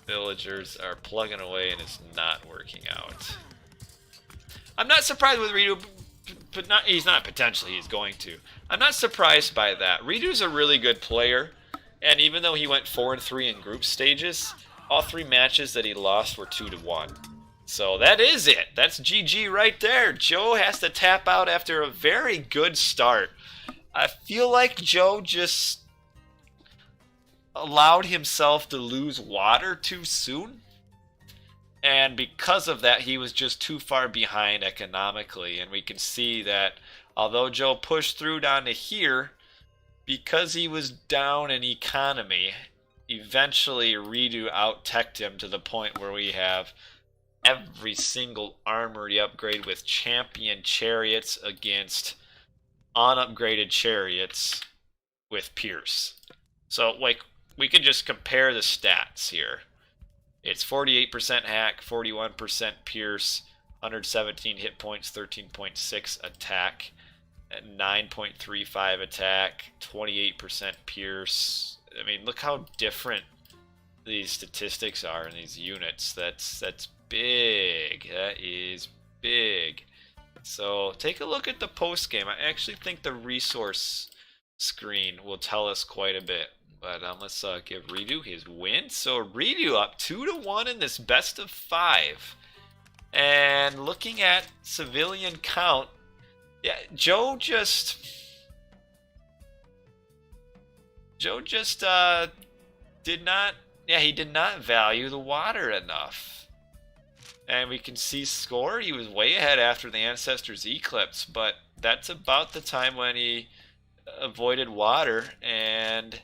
villagers are plugging away and it's not working out. I'm not surprised with reDo, but he's not potentially, he's going to. I'm not surprised by that. reDo's a really good player, and even though he went 4-3 in group stages, all 3 matches that he lost were 2-1. So that is it. That's GG right there. Joe has to tap out after a very good start. I feel like Joe just allowed himself to lose water too soon. And because of that, he was just too far behind economically. And we can see that although Joe pushed through down to here, because he was down in economy, eventually reDo out-teched him to the point where we have every single armory upgrade with champion chariots against unupgraded chariots with pierce. So like we could just compare the stats here. It's 48% hack, 41% pierce, 117 hit points, 13.6 attack, 9.35 attack, 28% pierce. I mean, look how different these statistics are in these units. That's big. That is big. So take a look at the post game. I actually think the resource screen will tell us quite a bit. But let's give reDo his win. So reDo up 2-1 in this best of 5. And looking at civilian count, yeah, Joe just did not. Yeah, he did not value the water enough. And we can see score, he was way ahead after the Ancestors Eclipse, but that's about the time when he avoided water, and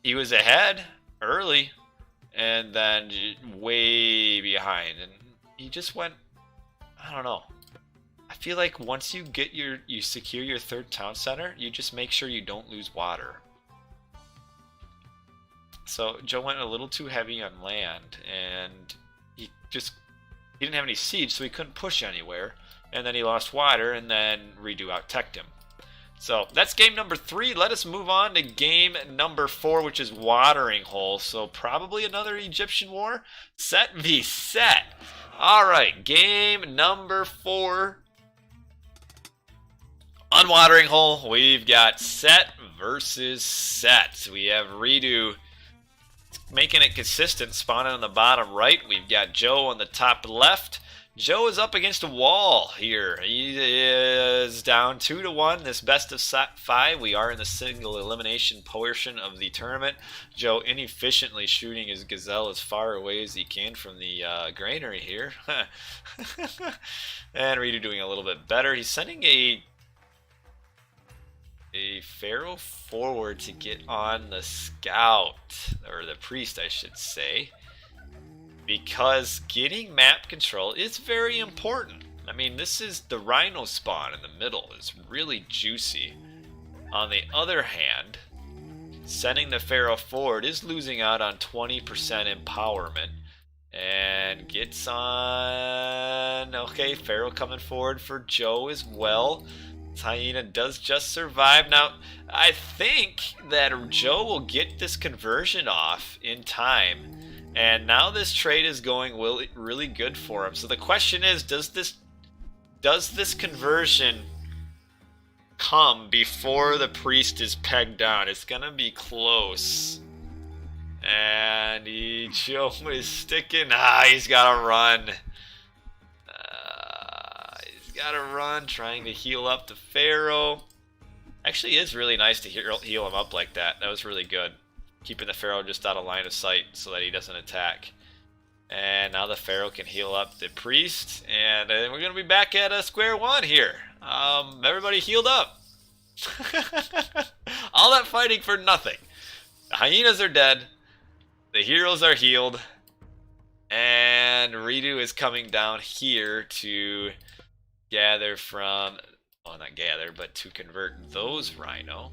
he was ahead early, and then way behind, and he just went, I don't know. I feel like once you get you secure your 3rd town center, you just make sure you don't lose water. So Joe went a little too heavy on land, and he didn't have any siege, so he couldn't push anywhere. And then he lost water, and then reDo out-teched him. So that's game number 3. Let us move on to game number 4, which is Watering Hole. So probably another Egyptian war. Set v set. All right, game number 4. On Watering Hole, we've got set versus set. We have reDo making it consistent, spawning on the bottom right. We've got Joe on the top left. Joe is up against a wall here. He is down 2-1. This best of 5. We are in the single elimination portion of the tournament. Joe inefficiently shooting his gazelle as far away as he can from the granary here. And reDo doing a little bit better. He's sending a a pharaoh forward to get on the scout, or the priest I should say, because getting map control is very important. I mean, this is the rhino spawn in the middle is really juicy. On the other hand, sending the pharaoh forward is losing out on 20% empowerment. And gets on. Okay, pharaoh coming forward for Joe as well. Hyena does just survive. Now, I think that Joe will get this conversion off in time. And now this trade is going really good for him. So the question is, does this conversion come before the priest is pegged down? It's gonna be close. And Joe is sticking. He's gotta run. He's gotta run, trying to heal up the pharaoh. Actually, it is really nice to heal him up like that. That was really good. Keeping the pharaoh just out of line of sight so that he doesn't attack. And now the pharaoh can heal up the priest. And we're gonna be back at square one here. Everybody healed up. All that fighting for nothing. The hyenas are dead. The heroes are healed, and reDo is coming down here to gather from, well, not gather, but to convert those rhino.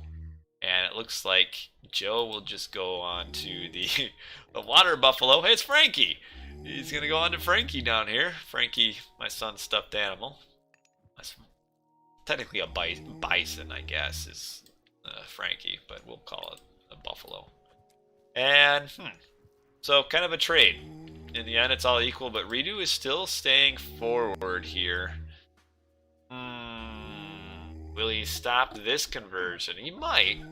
And it looks like Joe will just go on to the water buffalo. Hey, it's Frankie. He's gonna go on to Frankie down here. Frankie, my son's stuffed animal. That's technically a bison, I guess, is Frankie, but we'll call it a buffalo. And so kind of a trade. In the end, it's all equal, but reDo is still staying forward here. Will he stop this conversion? He might.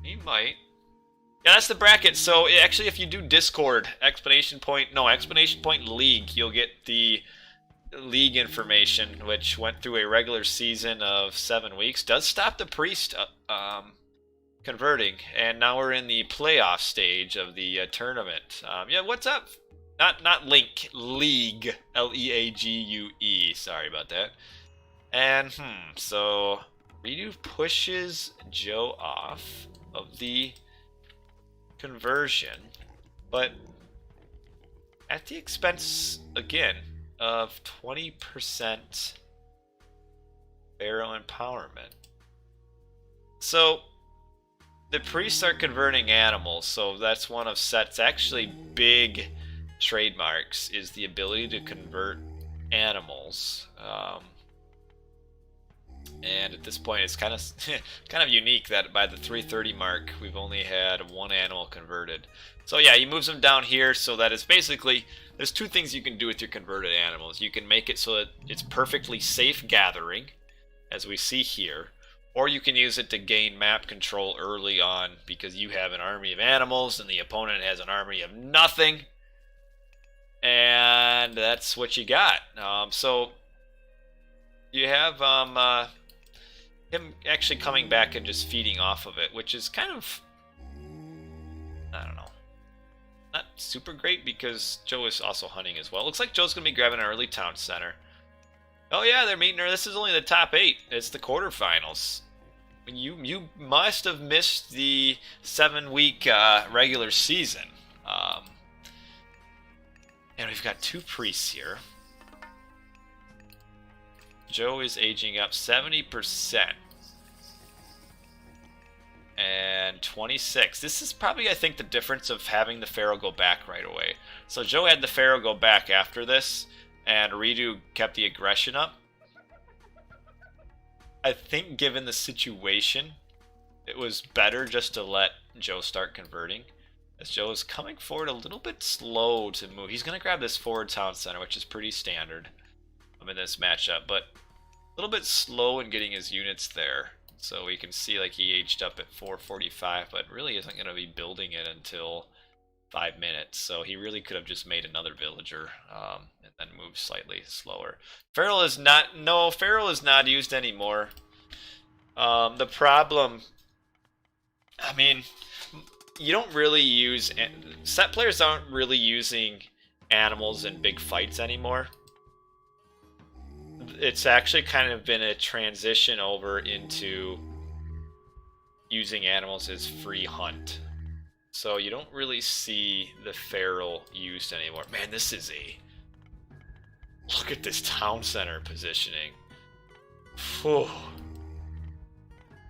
He might. Yeah, that's the bracket. So actually, if you do Discord exclamation point league, you'll get the league information, which went through a regular season of 7 weeks. Does stop the priest converting, and now we're in the playoff stage of the tournament. Yeah, what's up? Not Link, League, League. Sorry about that. And so reDo pushes Joe off of the conversion, but at the expense again of 20% pharaoh empowerment. So the priests are converting animals, so that's one of Set's actually big trademarks, is the ability to convert animals. And at this point, it's kind of unique that by the 330 mark, we've only had one animal converted. So yeah, he moves them down here so that it's basically, there's two things you can do with your converted animals. You can make it so that it's perfectly safe gathering, as we see here, or you can use it to gain map control early on because you have an army of animals and the opponent has an army of nothing. And that's what you got. So you have him actually coming back and just feeding off of it, which is kind of, I don't know, not super great because Joe is also hunting as well. Looks like Joe's going to be grabbing an early town center. Oh yeah, they're meeting her. This is only the top 8. It's the quarterfinals. You must have missed the 7-week regular season. And we've got 2 priests here. Joe is aging up 70%. And 26. This is probably, I think, the difference of having the pharaoh go back right away. So Joe had the pharaoh go back after this, and reDo kept the aggression up. I think given the situation, it was better just to let Joe start converting, as Joe is coming forward a little bit slow to move. He's going to grab this forward town center, which is pretty standard in this matchup, but a little bit slow in getting his units there. So we can see like he aged up at 445, but really isn't going to be building it until 5 minutes. So he really could have just made another villager and then moved slightly slower. Pharaoh is not used anymore. The problem, I mean, you don't really use, set players aren't really using animals in big fights anymore. It's actually kind of been a transition over into using animals as free hunt. So you don't really see the feral used anymore. Man, this is a... Look at this town center positioning. Whew.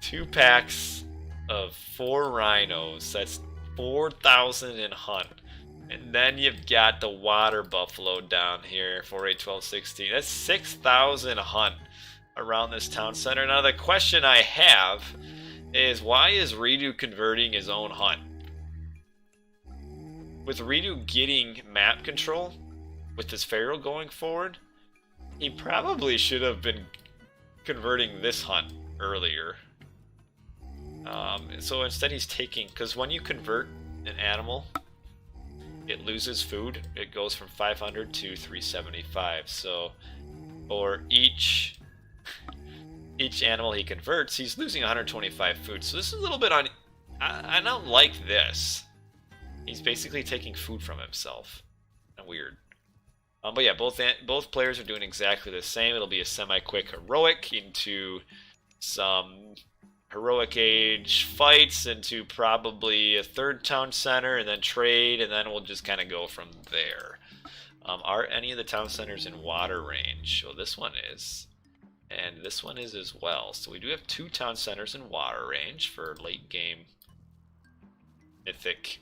2 packs of 4 rhinos. That's 4,000 in hunt. And then you've got the water buffalo down here, 4, 8, 12, 16. That's 6,000 hunt around this town center. Now the question I have is, why is reDo converting his own hunt? With reDo getting map control, with this feral going forward, he probably should have been converting this hunt earlier. So instead he's taking, because when you convert an animal, it loses food. It goes from 500 to 375. So, or each animal he converts, he's losing 125 food. So this is a little bit on... I don't like this. He's basically taking food from himself. Kind of weird. But yeah, both players are doing exactly the same. It'll be a semi-quick heroic into some heroic age fights, into probably a third town center, and then trade, and then we'll just kind of go from there. Are any of the town centers in water range? Well, this one is. And this one is as well. So we do have 2 town centers in water range for late game mythic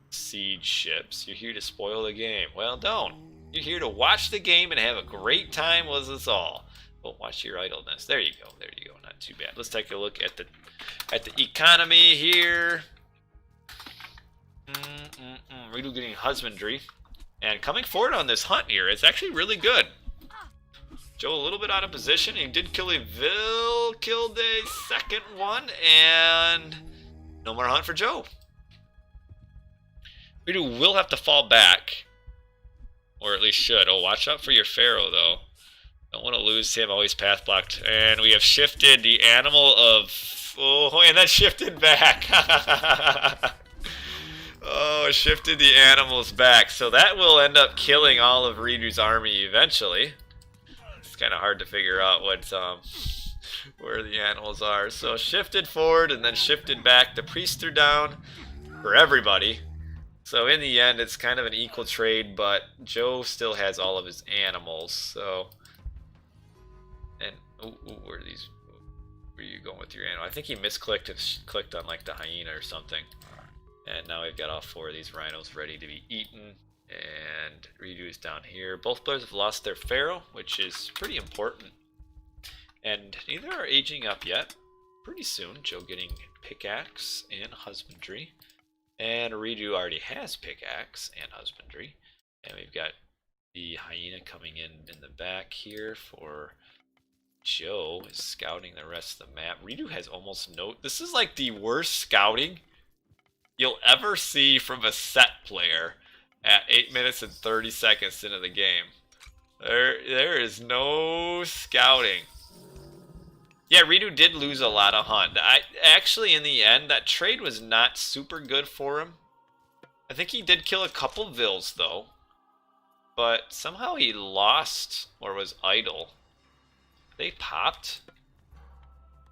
siege ships. You're here to spoil the game. Well, don't. You're here to watch the game and have a great time with us all. Well, watch your idleness. There you go. There you go. Not too bad. Let's take a look at the economy here. reDo getting husbandry. And coming forward on this hunt here is actually really good. Joe a little bit out of position. He did kill a killed a second one, and no more hunt for Joe. reDo will have to fall back, or at least should. Oh, watch out for your pharaoh though. Don't want to lose him. Always path blocked, and we have shifted the animal of. Oh, and that shifted back. Oh, it shifted the animals back, so that will end up killing all of reDo's army eventually. Kind of hard to figure out what where the animals are. So shifted forward and then shifted back. The priests are down for everybody. So in the end, it's kind of an equal trade, but Joe still has all of his animals. So, and where are these? Where are you going with your animal? I think he misclicked and clicked on like the hyena or something. And now we've got all 4 of these rhinos ready to be eaten. And reDo is down here. Both players have lost their pharaoh, which is pretty important. And neither are aging up yet. Pretty soon, Joe getting pickaxe and husbandry. And reDo already has pickaxe and husbandry. And we've got the hyena coming in the back here for Joe is scouting the rest of the map. reDo has almost no... This is like the worst scouting you'll ever see from a set player. At 8 minutes and 30 seconds into the game. There is no scouting. Yeah, reDo did lose a lot of hunt. Actually, in the end, that trade was not super good for him. I think he did kill a couple Vils, though. But somehow he lost, or was idle. They popped?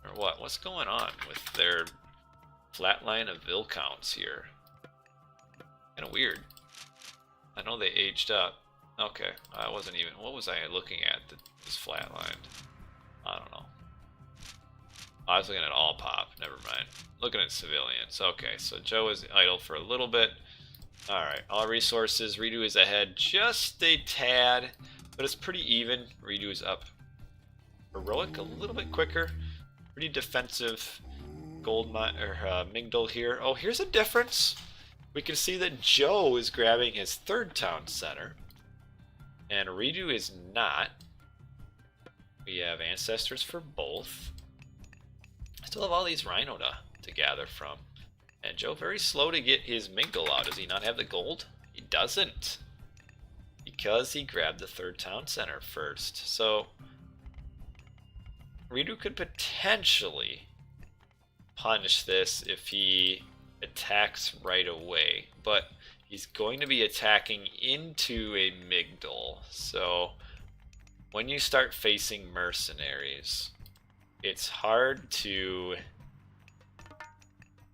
Or what? What's going on with their flat line of Vil counts here? Kind of weird. I know they aged up. Okay, I wasn't even... What was I looking at that was flatlined? I don't know. I was looking at all pop. Never mind. Looking at civilians. Okay, so Joe is idle for a little bit. Alright, all resources. reDo is ahead just a tad, but it's pretty even. reDo is up. Heroic a little bit quicker. Pretty defensive gold mine, or Migdal here. Oh, here's a difference. We can see that Joe is grabbing his 3rd town center, and reDo is not. We have ancestors for both. I still have all these rhino to gather from. And Joe very slow to get his Migdal out. Does he not have the gold? He doesn't. Because he grabbed the 3rd town center first. So, reDo could potentially punish this if he attacks right away, but he's going to be attacking into a Migdal. So when you start facing mercenaries, it's hard to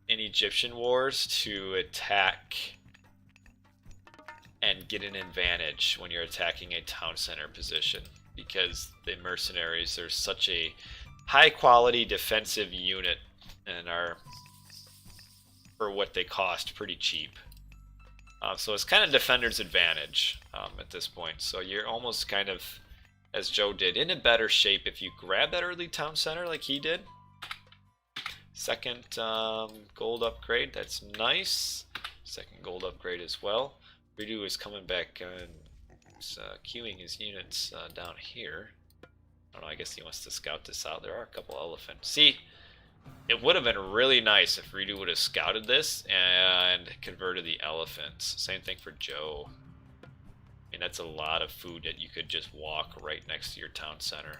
in Egyptian wars to attack and get an advantage when you're attacking a town center position, because the mercenaries are such a high quality defensive unit and are, for what they cost, pretty cheap. So it's kind of defender's advantage at this point. So you're almost kind of, as Joe did, in a better shape if you grab that early town center like he did. Second gold upgrade, that's nice. Second gold upgrade as well. reDo is coming back and queuing his units down here. I don't know, I guess he wants to scout this out. There are a couple elephants. See, it would have been really nice if reDo would have scouted this and converted the elephants. Same thing for Joe. I mean, that's a lot of food that you could just walk right next to your town center.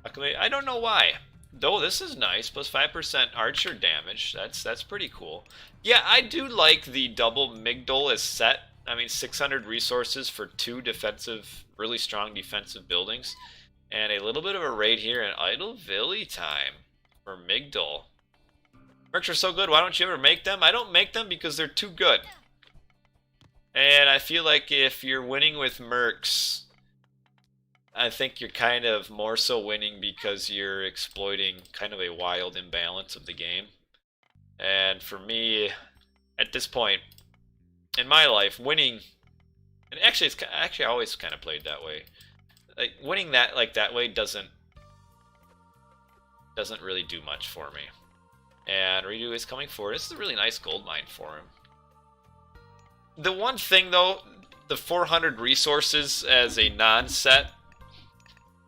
I don't know why. Though this is nice, plus 5% archer damage. That's pretty cool. Yeah, I do like the double Migdol as set. I mean, 600 resources for 2 defensive, really strong defensive buildings. And a little bit of a raid here in Idle Villy time for Migdol. Mercs are so good, why don't you ever make them? I don't make them because they're too good. And I feel like if you're winning with Mercs, I think you're kind of more so winning because you're exploiting kind of a wild imbalance of the game. And for me, at this point in my life, winning, and actually I always kind of played that way. Like winning that that way doesn't really do much for me. And reDo is coming forward. This is a really nice gold mine for him. The one thing though, the 400 resources as a non-set,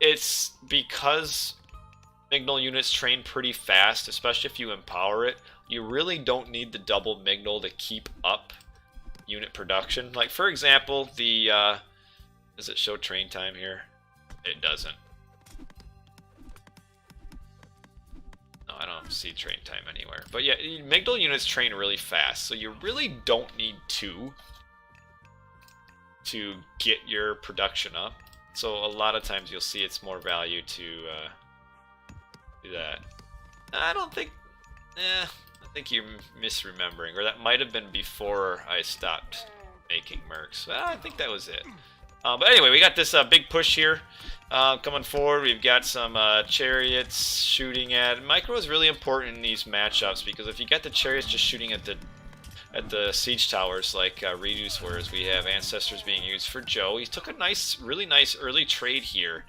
it's because Mignol units train pretty fast, especially if you empower it. You really don't need the double Mignol to keep up unit production. Like for example, the does it show train time here? It doesn't. No, I don't see train time anywhere. But yeah, Migdol units train really fast, so you really don't need 2 to get your production up. So a lot of times you'll see it's more value to do that. I don't think... I think you're misremembering, or that might have been before I stopped making mercs. I think that was it. But anyway, we got this big push here coming forward. We've got some chariots shooting at... Micro is really important in these matchups, because if you got the chariots just shooting at the siege towers like reDo's were, as we have ancestors being used for Joe. He took a really nice early trade here.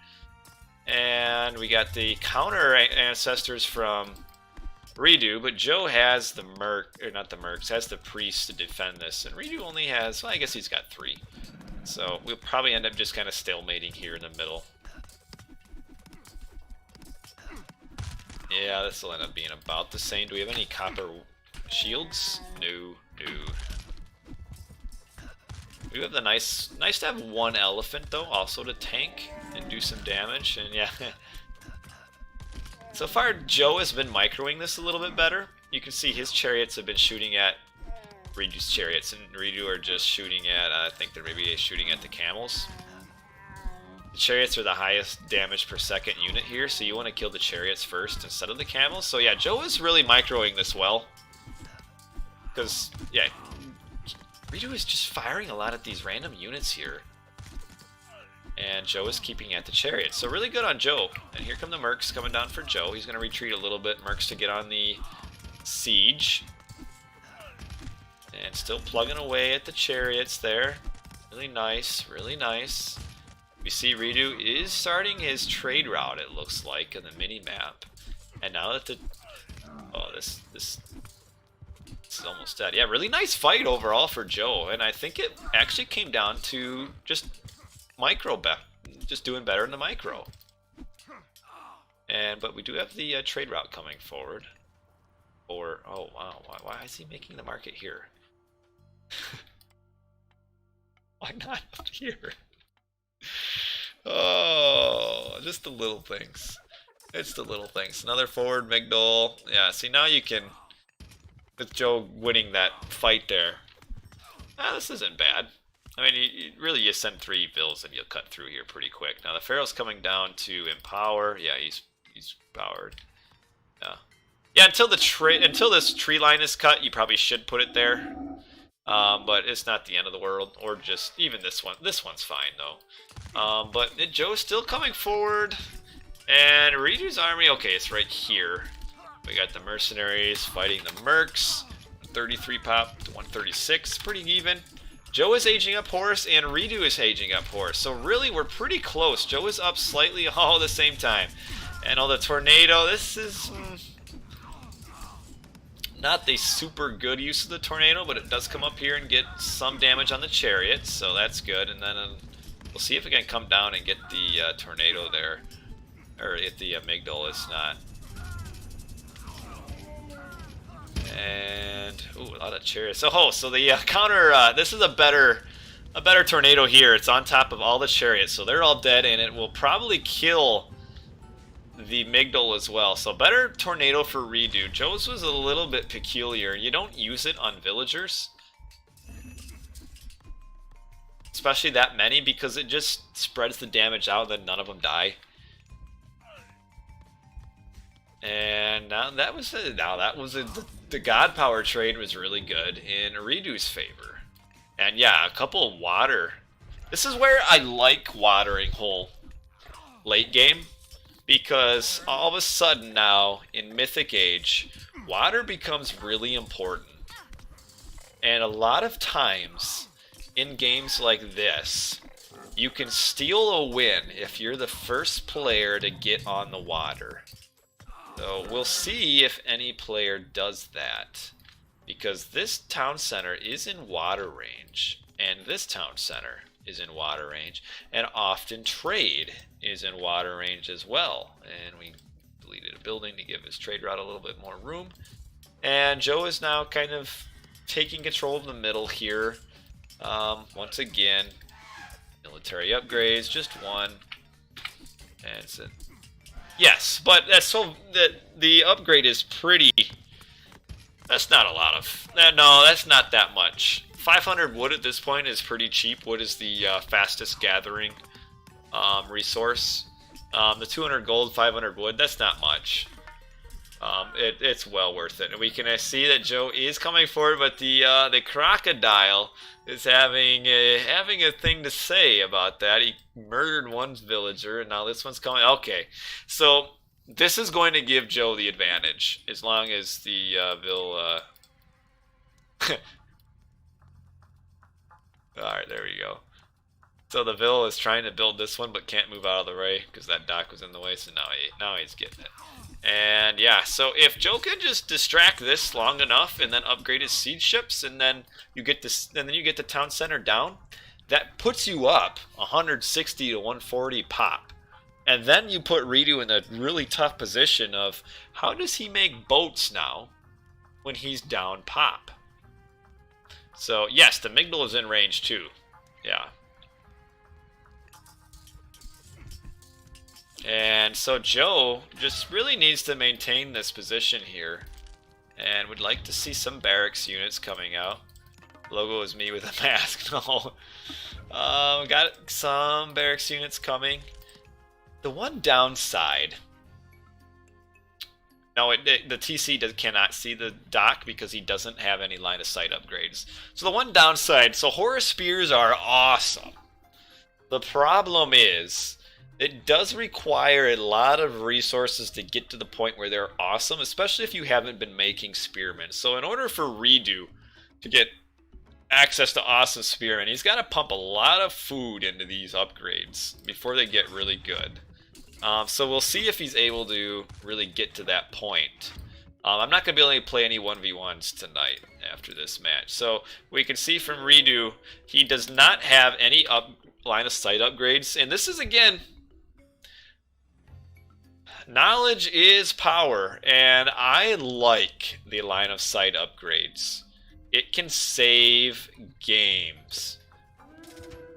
And we got the counter ancestors from reDo, but Joe has the not the mercs, has the priests to defend this. And reDo only has, well, I guess he's got 3. So we'll probably end up just kind of stalemating here in the middle. Yeah, this will end up being about the same. Do we have any copper shields? No. We have the nice to have 1 elephant though, also to tank and do some damage. And yeah, so far Joe has been microing this a little bit better. You can see his chariots have been shooting at reDo's chariots, and reDo are just shooting at, I think they're maybe shooting at the camels. The chariots are the highest damage per second unit here, so you want to kill the chariots first instead of the camels. So yeah, Joe is really microing this well. Because, yeah, reDo is just firing a lot at these random units here. And Joe is keeping at the chariots. So really good on Joe. And here come the mercs coming down for Joe. He's going to retreat a little bit. Mercs to get on the siege. And still plugging away at the chariots there. Really nice, really nice. We see reDo is starting his trade route, it looks like, on the mini-map. And now that the... Oh, this is almost dead. Yeah, really nice fight overall for Joe. And I think it actually came down to just just doing better in the micro. But we do have the trade route coming forward. Or, oh wow, why is he making the market here? Why not up here? Oh, just the little things. It's the little things. Another forward Migdol. Yeah, see now you can, with Joe winning that fight there. This isn't bad. I mean, you send 3 bills and you'll cut through here pretty quick. Now the Pharaoh's coming down to empower. Yeah, he's powered. Yeah. Yeah, until this tree line is cut, you probably should put it there. But it's not the end of the world, or just even this one. This one's fine though. But Joe's still coming forward, and reDo's army. Okay, it's right here. We got the mercenaries fighting the mercs. 33 pop to 136, pretty even. Joe is aging up horse, and reDo is aging up horse. So really, we're pretty close. Joe is up slightly all at the same time. And the tornado, this is not the super good use of the tornado, but it does come up here and get some damage on the chariot, so that's good. And then we'll see if we can come down and get the tornado there. Or get the amygdala, it's not. And ooh, a lot of chariots. So the counter. This is a better tornado here. It's on top of all the chariots, so they're all dead, and it will probably kill the amygdala as well. So better tornado for reDo. Joe's was a little bit peculiar. You don't use it on villagers, especially that many, because it just spreads the damage out. Then none of them die. And now the god power trade was really good in reDo's favor. And yeah, a couple of water. This is where I like watering hole late game, because all of a sudden now in Mythic Age, water becomes really important. And a lot of times in games like this, you can steal a win if you're the first player to get on the water. So we'll see if any player does that, because this town center is in water range, and this town center is in water range, and often trade is in water range as well. And we deleted a building to give his trade route a little bit more room. And Joe is now kind of taking control of the middle here. Once again, military upgrades, just one. And it's a yes, but that's so the upgrade is pretty. That's not a lot of. No, that's not that much. 500 wood at this point is pretty cheap. Wood is the fastest gathering resource. The 200 gold, 500 wood. That's not much. It's well worth it. And we can see that Joe is coming forward, but the crocodile is having a thing to say about that. He murdered one villager, and now this one's coming. Okay, so this is going to give Joe the advantage as long as the Alright, there we go. So the Vil is trying to build this one, but can't move out of the way because that dock was in the way. So now he's getting it. And yeah, so if Joe can just distract this long enough and then upgrade his siege ships, and then you get this, and then you get the town center down, that puts you up 160 to 140 pop. And then you put reDo in a really tough position of how does he make boats now when he's down pop? So yes, the Migdal is in range too. Yeah. And so Joe just really needs to maintain this position here, and would like to see some barracks units coming out. Logo is me with a mask. No. Got some barracks units coming. The one downside. No, the TC cannot see the dock because he doesn't have any line of sight upgrades. So the one downside, so Horus Spears are awesome. The problem is, it does require a lot of resources to get to the point where they're awesome, especially if you haven't been making spearmen. So in order for reDo to get access to awesome spearmen, he's got to pump a lot of food into these upgrades before they get really good. So we'll see if he's able to really get to that point. I'm not going to be able to play any 1v1s tonight after this match. So we can see from reDo, he does not have any line of sight upgrades. And this is, again, knowledge is power, and I like the line of sight upgrades. It can save games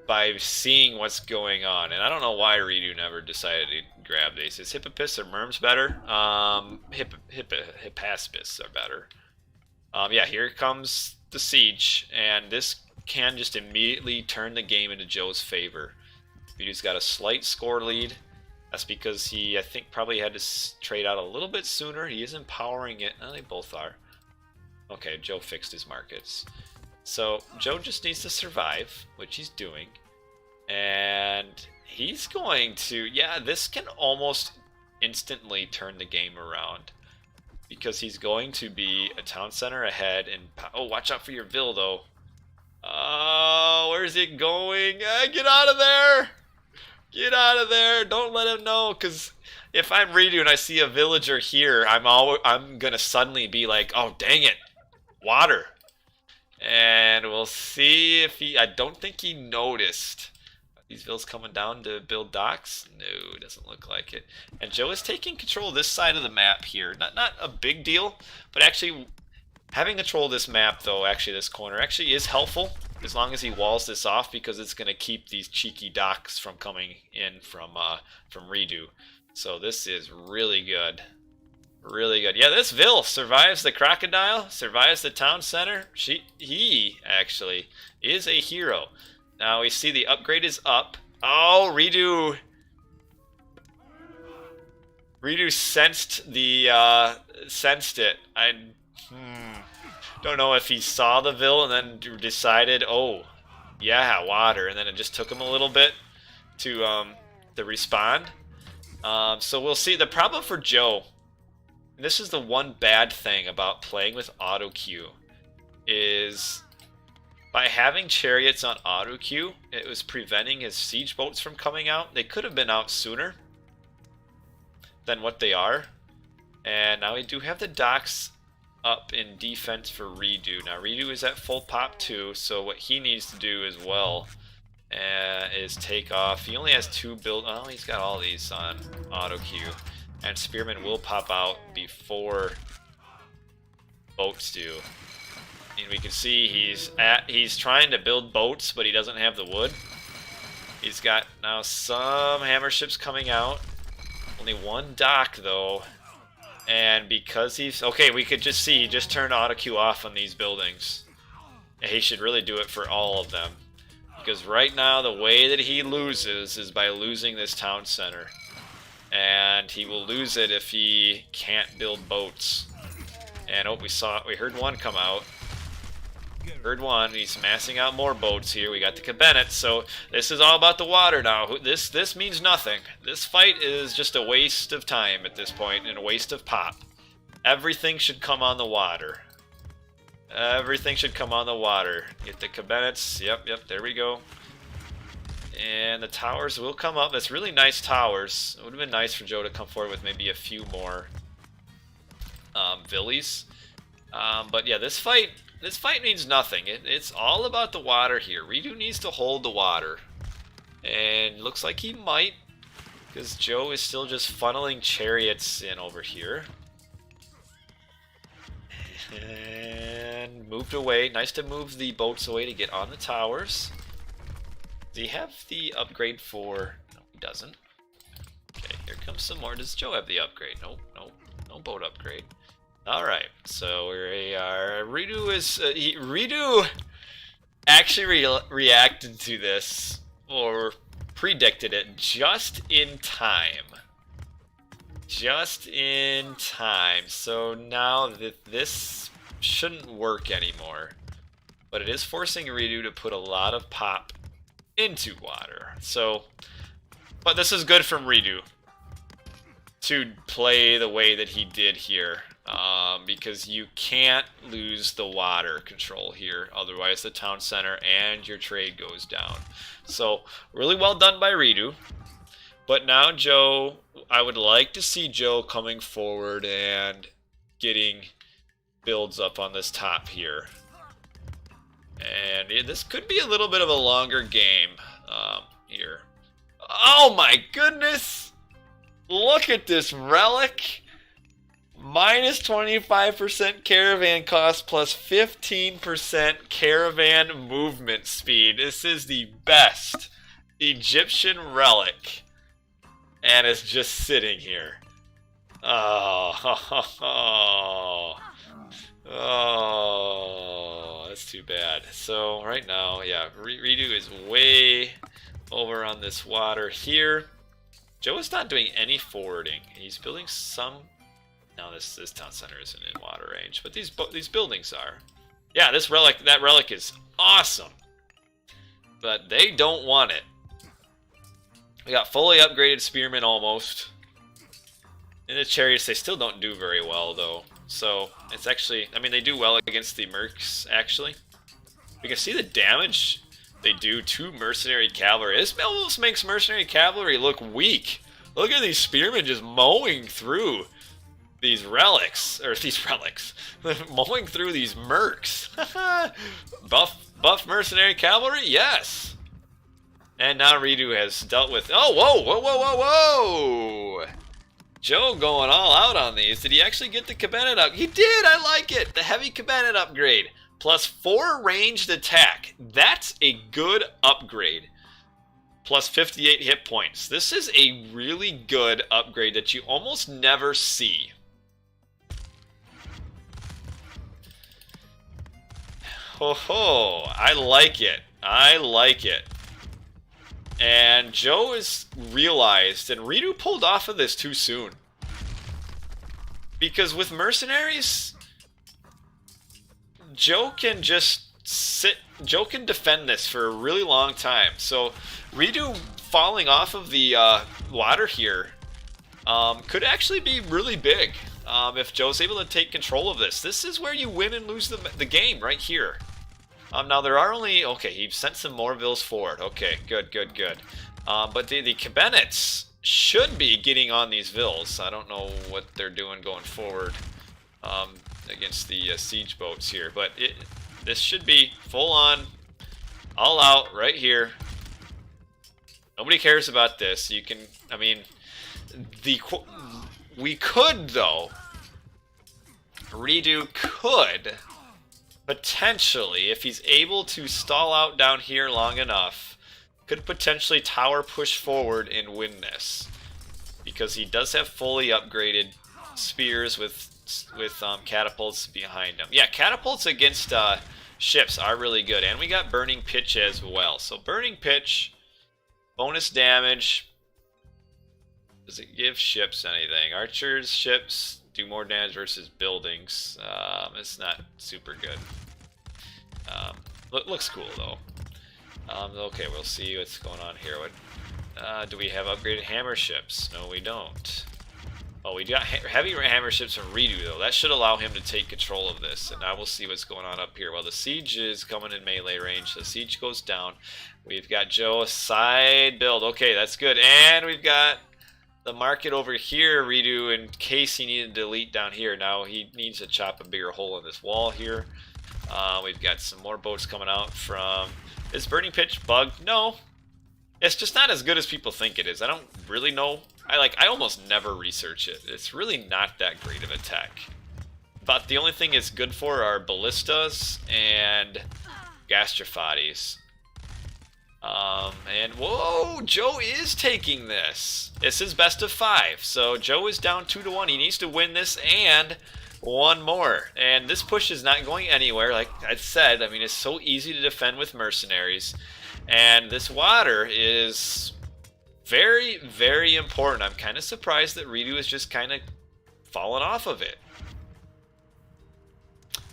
by seeing what's going on, and I don't know why reDo never decided to grab these. Is Hippopus or Merms better? Hippaspis are better. Yeah, here comes the siege, and this can just immediately turn the game into Joe's favor. reDo's got a slight score lead. That's because he, I think, probably had to trade out a little bit sooner. He is empowering it. Oh, they both are. Okay, Joe fixed his markets. So Joe just needs to survive, which he's doing. And he's going to... Yeah, this can almost instantly turn the game around. Because he's going to be a town center ahead. And oh, watch out for your Vil, though. Oh, where's it going? Get out of there! Get out of there! Don't let him know, because if I'm reDo and I see a villager here, I'm gonna suddenly be like, oh dang it, water. And we'll see if he. I don't think he noticed. These Vils coming down to build docks? No, it doesn't look like it. And Joe is taking control of this side of the map here. Not a big deal, but actually having control of this map, though, actually this corner, actually is helpful. As long as he walls this off, because it's going to keep these cheeky docks from coming in from reDo. So this is really good. Really good. Yeah, this Vil survives the crocodile, survives the town center. He actually is a hero. Now we see the upgrade is up. Oh, reDo sensed it. I don't know if he saw the Vil and then decided, oh, yeah, water, and then it just took him a little bit to respond. So we'll see. The problem for Joe, and this is the one bad thing about playing with auto queue, is by having chariots on auto queue, it was preventing his siege boats from coming out. They could have been out sooner than what they are. And now we do have the docks up in defense for reDo. Now reDo is at full pop too, so what he needs to do as well is take off. He only has 2 build. Oh, he's got all these on auto queue, and spearmen will pop out before boats do. And we can see he's trying to build boats, but he doesn't have the wood. He's got now some hammer ships coming out. Only 1 dock though. And because he's... Okay, we could just see he just turned auto queue off on these buildings. And he should really do it for all of them. Because right now, the way that he loses is by losing this town center. And he will lose it if he can't build boats. And oh, we heard one come out. Heard one. He's massing out more boats here. We got the cabinets. So this is all about the water now. This means nothing. This fight is just a waste of time at this point and a waste of pop. Everything should come on the water. Everything should come on the water. Get the cabinets. Yep, there we go. And the towers will come up. That's really nice towers. It would have been nice for Joe to come forward with maybe a few more villies. But yeah, this fight means nothing. It's all about the water here. reDo needs to hold the water. And looks like he might, because Joe is still just funneling chariots in over here. And moved away. Nice to move the boats away to get on the towers. Does he have the upgrade for... No, he doesn't. Okay, here comes some more. Does Joe have the upgrade? Nope, no boat upgrade. Alright, so we are... reDo actually reacted to this, or predicted it, just in time. Just in time. So now that this shouldn't work anymore. But it is forcing reDo to put a lot of pop into water. So, but this is good from reDo to play the way that he did here. Because you can't lose the water control here. Otherwise the town center and your trade goes down. So, really well done by reDo. But now Joe, I would like to see Joe coming forward and getting builds up on this top here. And this could be a little bit of a longer game here. Oh my goodness! Look at this relic! Minus 25% caravan cost plus 15% caravan movement speed. This is the best Egyptian relic. And it's just sitting here. Oh, that's too bad. So right now, yeah, reDo is way over on this water here. Joe is not doing any forwarding. He's building some. No, this town center isn't in water range, but these buildings are. Yeah, that relic is awesome, but they don't want it. We got fully upgraded spearmen almost. In the chariots, they still don't do very well though. So it's actually, I mean, they do well against the mercs actually. We can see the damage they do to mercenary cavalry. This almost makes mercenary cavalry look weak. Look at these spearmen just mowing through these relics, mowing through these mercs. buff mercenary cavalry, yes. And now reDo has dealt with. Oh, whoa! Joe going all out on these. Did he actually get the cabinet up? He did. I like it. The heavy cabinet upgrade. Plus 4 ranged attack. That's a good upgrade. Plus 58 hit points. This is a really good upgrade that you almost never see. Ho ho! I like it. I like it. And Joe has realized, and reDo pulled off of this too soon. Because with mercenaries, Joe can just sit, Joe can defend this for a really long time. So reDo falling off of the ladder here could actually be really big if Joe's able to take control of this. This is where you win and lose the game, right here. Now there are only, okay, he sent some more vills forward. Okay, good. But the cabinets should be getting on these vills. I don't know what they're doing going forward against the siege boats here. But this should be full on, all out, right here. Nobody cares about this. You can, I mean, we could, though, reDo could potentially, if he's able to stall out down here long enough, could potentially tower push forward and win this. Because he does have fully upgraded spears with catapults behind him. Yeah, catapults against ships are really good. And we got burning pitch as well. So burning pitch, bonus damage. Does it give ships anything? Archers, ships do more damage versus buildings. It's not super good. Looks cool though. Okay, we'll see what's going on here. What do we have upgraded hammer ships? No, we don't. Oh, we got heavy hammer ships from reDo though. That should allow him to take control of this. And now we'll see what's going on up here. Well, the siege is coming in melee range. The siege goes down. We've got Joe side build. Okay, that's good. And we've got the market over here, reDo, in case he needed to delete down here. Now he needs to chop a bigger hole in this wall here. We've got some more boats coming out from... Is burning pitch bugged? No. It's just not as good as people think it is. I don't really know. I almost never research it. It's really not that great of a tech. But the only thing it's good for are ballistas and gastrophades. And whoa, Joe is taking this. It's his best of 5. So Joe is down 2-1. He needs to win this and one more. And this push is not going anywhere. Like I said, I mean, it's so easy to defend with mercenaries. And this water is very, very important. I'm kind of surprised that reDo is just kind of falling off of it.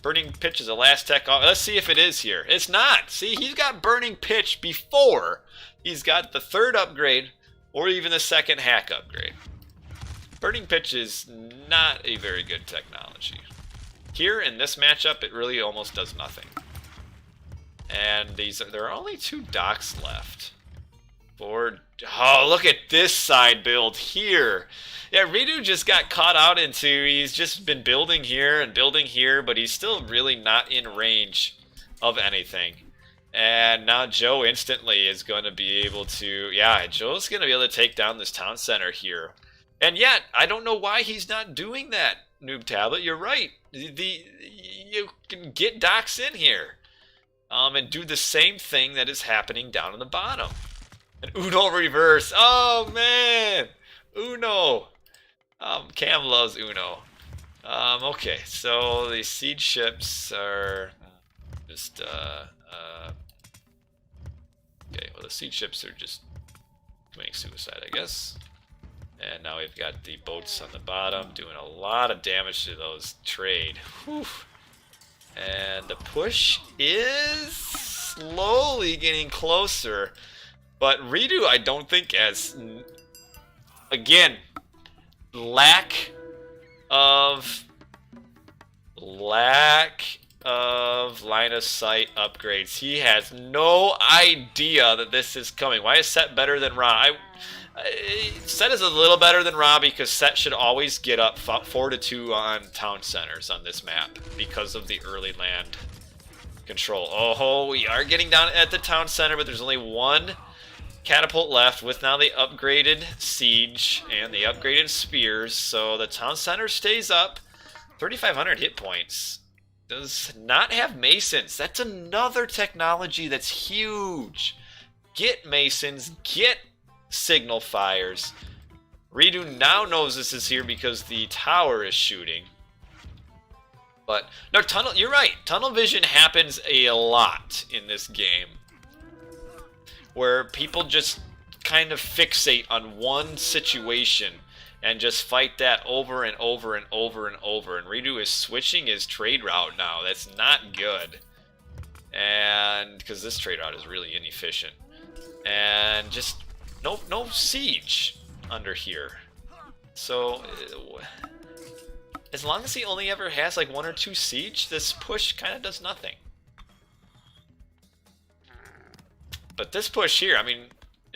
Burning pitch is the last tech. Let's see if it is here. It's not. See, he's got burning pitch before he's got the 3rd upgrade or even the 2nd hack upgrade. Burning pitch is not a very good technology. Here in this matchup, it really almost does nothing. And there are only 2 docks left. Oh, look at this side build here. Yeah, reDo just got caught out into, he's just been building here, but he's still really not in range of anything. And now Joe instantly is going to be able to, yeah, Joe's going to be able to take down this town center here. And yet, I don't know why he's not doing that, Noob Tablet. You're right. You can get docks in here and do the same thing that is happening down in the bottom. An Uno reverse. Oh, man. Uno. Cam loves Uno. Okay, so the siege ships are just, okay, well, the siege ships are just committing suicide, I guess. And now we've got the boats on the bottom doing a lot of damage to those trade. Whew. And the push is slowly getting closer. But reDo, I don't think as... Again, lack of line of sight upgrades. He has no idea that this is coming. Why is Set better than Ra? Set is a little better than Ra because Set should always get up 4-2 on town centers on this map because of the early land control. Oh, we are getting down at the town center, but there's only one catapult left with now the upgraded siege and the upgraded spears. So the town center stays up. 3,500 hit points. Does not have masons. That's another technology that's huge. Get masons, get signal fires. reDo now knows this is here because the tower is shooting. But no, tunnel, you're right. Tunnel vision happens a lot in this game, where people just kind of fixate on one situation and just fight that over and over and over and over. And reDo is switching his trade route now. That's not good. And because this trade route is really inefficient. And just no siege under here. So as long as he only ever has like 1 or 2 siege, this push kind of does nothing. But this push here, I mean,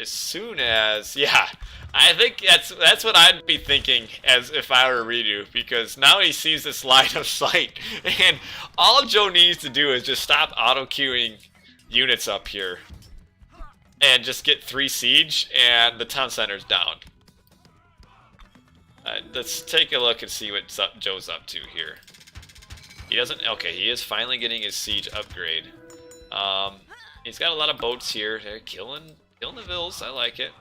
as soon as, yeah, I think that's what I'd be thinking as if I were reDo, because now he sees this line of sight, and all Joe needs to do is just stop auto-queuing units up here, and just get 3 siege, and the town center's down. Let's take a look and see what Joe's up to here. He doesn't, okay, he is finally getting his siege upgrade. He's got a lot of boats here. They're killing the vills. I like it.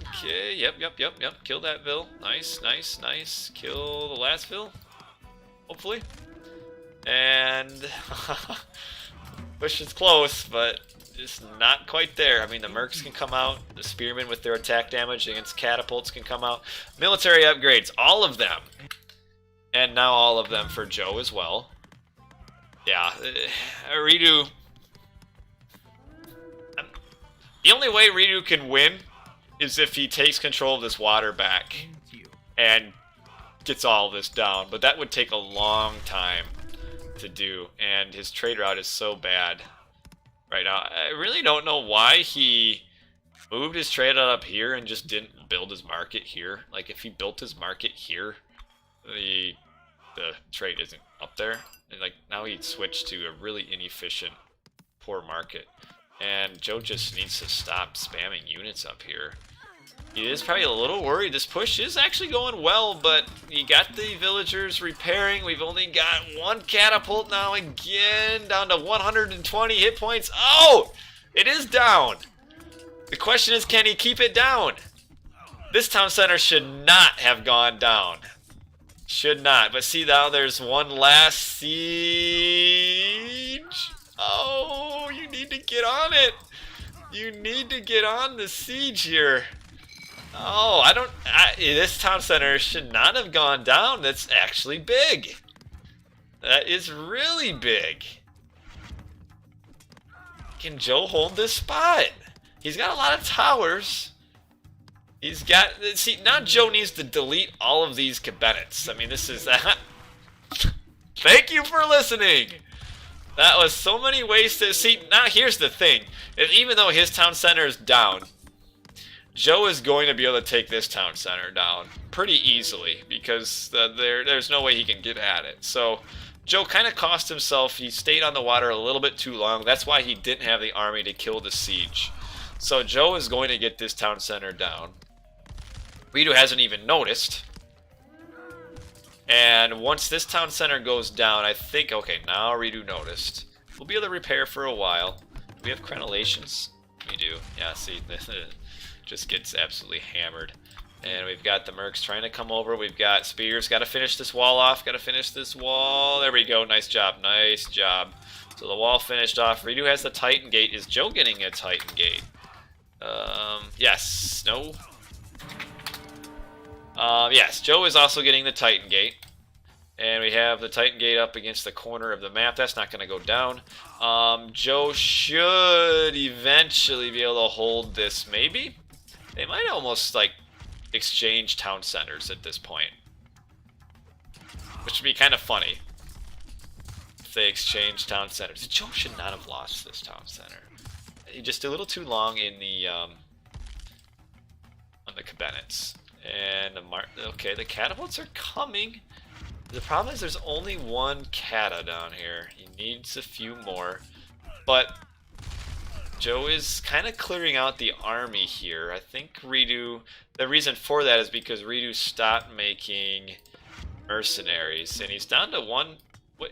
Okay, yep. Kill that vill. Nice. Kill the last vill. Hopefully. And push is close, but just not quite there. I mean, the mercs can come out. The spearmen with their attack damage against catapults can come out. Military upgrades, all of them. And now all of them for Joe as well. Yeah, reDo. The only way reDo can win is if he takes control of this water back and gets all of this down. But that would take a long time to do, and his trade route is so bad right now. I really don't know why he moved his trade route up here and just didn't build his market here. Like, if he built his market here, the trade isn't up there. And like, now he'd switch to a really inefficient, poor market. And Joe just needs to stop spamming units up here. He is probably a little worried. This push is actually going well, but you got the villagers repairing. We've only got 1 catapult now again, down to 120 hit points. Oh! It is down! The question is, can he keep it down? This town center should not have gone down. Should not. But see, now there's one last siege. Oh, you need to get on it. You need to get on the siege here. Oh, this town center should not have gone down. That's actually big. That is really big. Can Joe hold this spot? He's got a lot of towers. He's got, see, now Joe needs to delete all of these cabinets. I mean, this is, thank you for listening. That was so many ways to, see, now here's the thing. Even though his town center is down, Joe is going to be able to take this town center down pretty easily because there's no way he can get at it. So Joe kind of cost himself. He stayed on the water a little bit too long. That's why he didn't have the army to kill the siege. So Joe is going to get this town center down. reDo hasn't even noticed. And once this town center goes down, I think, okay, now reDo noticed. We'll be able to repair for a while. Do we have crenellations? We do. Yeah, see, just gets absolutely hammered. And we've got the mercs trying to come over. We've got spears. Got to finish this wall off. Got to finish this wall. There we go. Nice job. Nice job. So the wall finished off. reDo has the Titan gate. Is Joe getting a Titan gate? Yes. No. Yes, Joe is also getting the Titan Gate. And we have the Titan Gate up against the corner of the map. That's not going to go down. Joe should eventually be able to hold this, maybe? They might almost, like, exchange town centers at this point. Which would be kind of funny. If they exchange town centers. Joe should not have lost this town center. He just did a little too long in the, on the cabinets. And, okay, the catapults are coming. The problem is there's only one kata down here. He needs a few more. But Joe is kind of clearing out the army here. I think reDo, the reason for that is because reDo stopped making mercenaries. And he's down to one. What?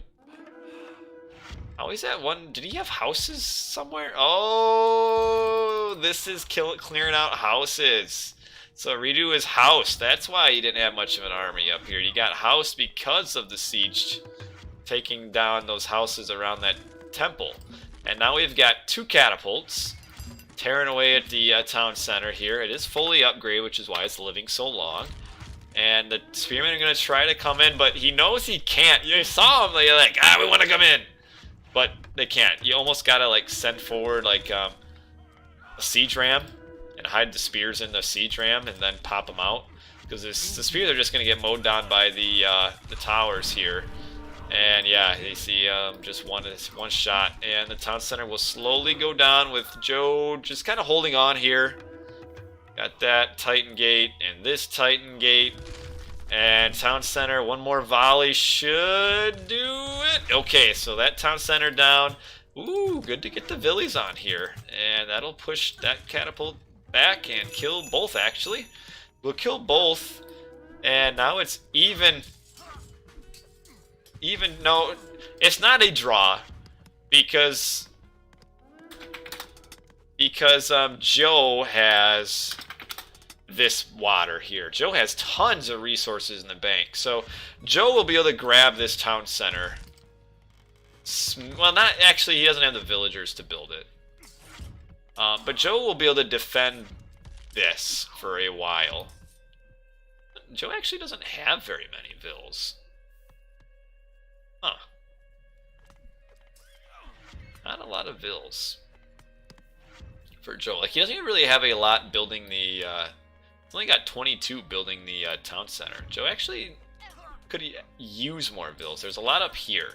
Oh, he's at one. Did he have houses somewhere? Oh, this is clearing out houses. So reDo is housed. That's why he didn't have much of an army up here. He got housed because of the siege, taking down those houses around that temple. And now we've got 2 catapults tearing away at the town center here. It is fully upgraded, which is why it's living so long. And the spearmen are going to try to come in, but he knows he can't. You saw him, they're like, we want to come in. But they can't. You almost got to like send forward like a siege ram. And hide the spears in the siege ram and then pop them out. Because the spears are just going to get mowed down by the towers here. And yeah, you see just one shot. And the town center will slowly go down with Joe just kind of holding on here. Got that Titan Gate and this Titan Gate. And town center, one more volley should do it. Okay, so that town center down. Ooh, good to get the Villies on here. And that'll push that catapult back and kill both, actually. We'll kill both. And now it's even. No, it's not a draw. Because Joe has this water here. Joe has tons of resources in the bank. So Joe will be able to grab this town center. Well, not actually, he doesn't have the villagers to build it. But Joe will be able to defend this for a while. Joe actually doesn't have very many vills. Huh. Not a lot of vills for Joe. Like, he doesn't even really have a lot building the... he's only got 22 building the town center. Joe actually could use more vills. There's a lot up here.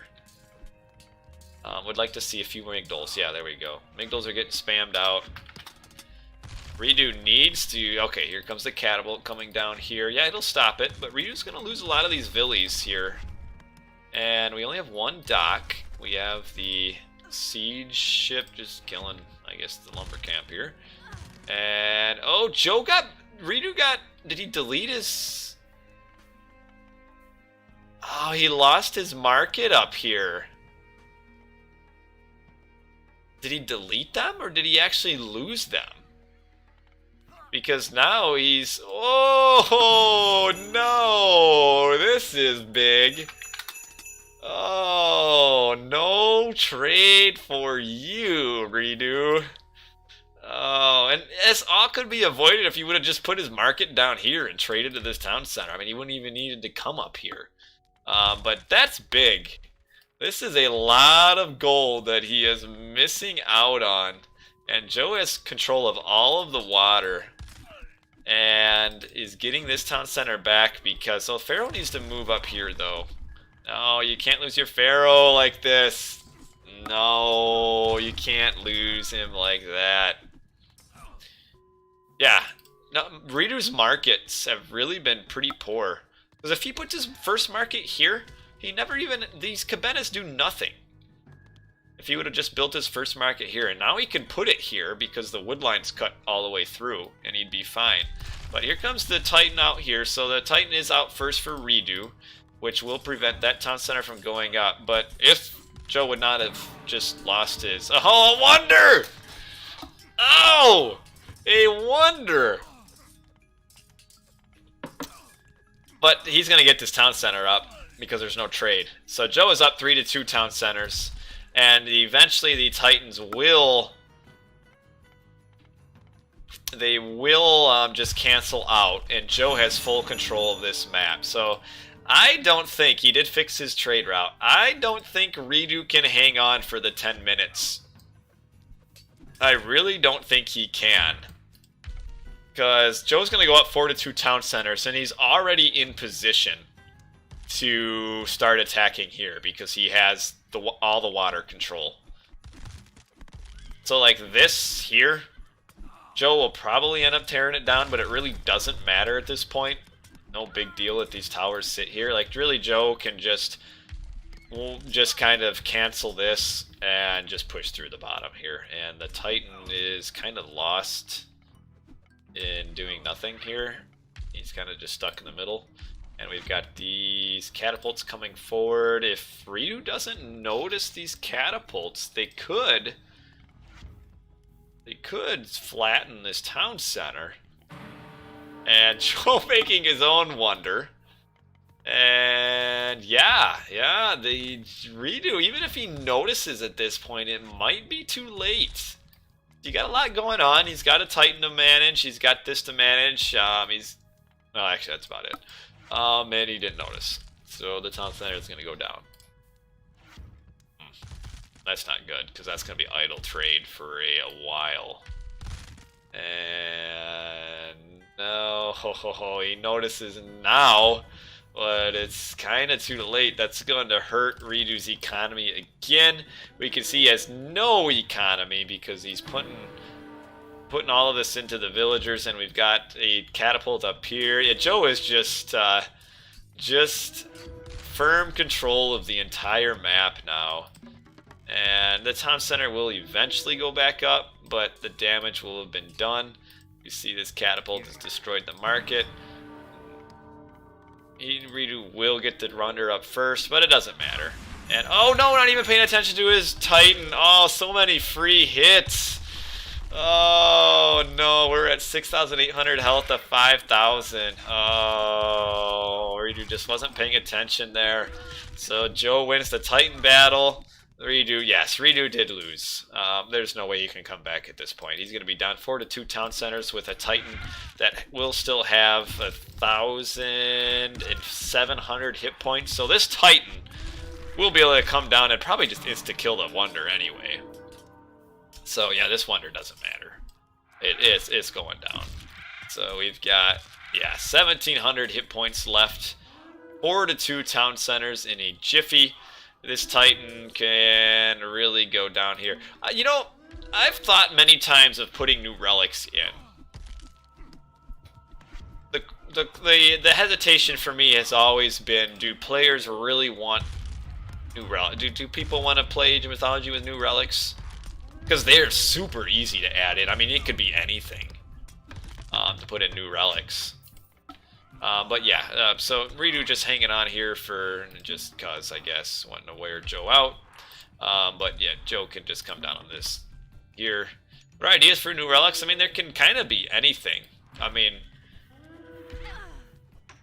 Would like to see a few more Migdals. Yeah, there we go. Migdals are getting spammed out. reDo needs to... Okay, here comes the catapult coming down here. Yeah, it'll stop it, but reDo's going to lose a lot of these villies here. And we only have one dock. We have the siege ship just killing, I guess, the lumber camp here. And... Oh, reDo got... Did he delete his... Oh, he lost his market up here. Did he delete them, or did he actually lose them? Because now he's... Oh, no! This is big. Oh, no trade for you, reDo. Oh, and this all could be avoided if he would have just put his market down here and traded to this town center. I mean, he wouldn't even needed to come up here. But that's big. This is a lot of gold that he is missing out on. And Joe has control of all of the water. And is getting this town center back because... So Pharaoh needs to move up here, though. No, you can't lose your Pharaoh like this. No, you can't lose him like that. Yeah. No, reDo's markets have really been pretty poor. Because if he puts his first market here... He never even... These cabanas do nothing. If he would have just built his first market here. And now he can put it here because the wood line's cut all the way through. And he'd be fine. But here comes the Titan out here. So the Titan is out first for reDo. Which will prevent that town center from going up. But if Joe would not have just lost his... Oh, a wonder! Oh! A wonder! But he's going to get this town center up. Because there's no trade. So Joe is up 3-2 town centers. And eventually the Titans will they will just cancel out, and Joe has full control of this map. So I don't think, he did fix his trade route, I don't think reDo can hang on for the 10 minutes. I really don't think he can. Because Joe's going to go up 4-2 town centers, and he's already in position to start attacking here because he has all the water control. So like this here, Joe will probably end up tearing it down, but it really doesn't matter at this point. No big deal that these towers sit here. Like really, Joe can just kind of cancel this and just push through the bottom here. And the Titan is kind of lost in doing nothing here. He's kind of just stuck in the middle. And we've got these catapults coming forward. If reDo doesn't notice these catapults, they could flatten this town center. And Joe making his own wonder. And yeah, the reDo, even if he notices at this point, it might be too late. You got a lot going on. He's got a Titan to manage. He's got this to manage. No, actually, that's about it. And he didn't notice. So the town center is going to go down. That's not good, because that's going to be idle trade for a while. And no, he notices now, but it's kind of too late. That's going to hurt reDo's economy again. We can see he has no economy because he's putting all of this into the villagers, and we've got a catapult up here. Yeah, Joe is just firm control of the entire map now. And the town center will eventually go back up, but the damage will have been done. You see this catapult has destroyed the market. reDo will get the runner up first, but it doesn't matter. And oh no, not even paying attention to his Titan. Oh, so many free hits. Oh no, we're at 6,800 health to 5,000. Oh, reDo just wasn't paying attention there. So Joe wins the Titan battle. reDo, yes, reDo did lose. There's no way he can come back at this point. He's going to be down 4-2 town centers with a Titan that will still have 1,700 hit points. So this Titan will be able to come down and probably just insta-kill the Wonder anyway. So yeah, this Wonder doesn't matter. It's going down. So we've got, yeah, 1,700 hit points left. 4-2 town centers in a jiffy. This Titan can really go down here. You know, I've thought many times of putting new relics in. The hesitation for me has always been, do players really want new relics? Do people want to play Age of Mythology with new relics? Because they're super easy to add in. I mean, it could be anything to put in new relics. But yeah, so reDo just hanging on here for just cause, I guess, wanting to wear Joe out. But yeah, Joe can just come down on this here. What are ideas for new relics? I mean, there can kind of be anything. I mean,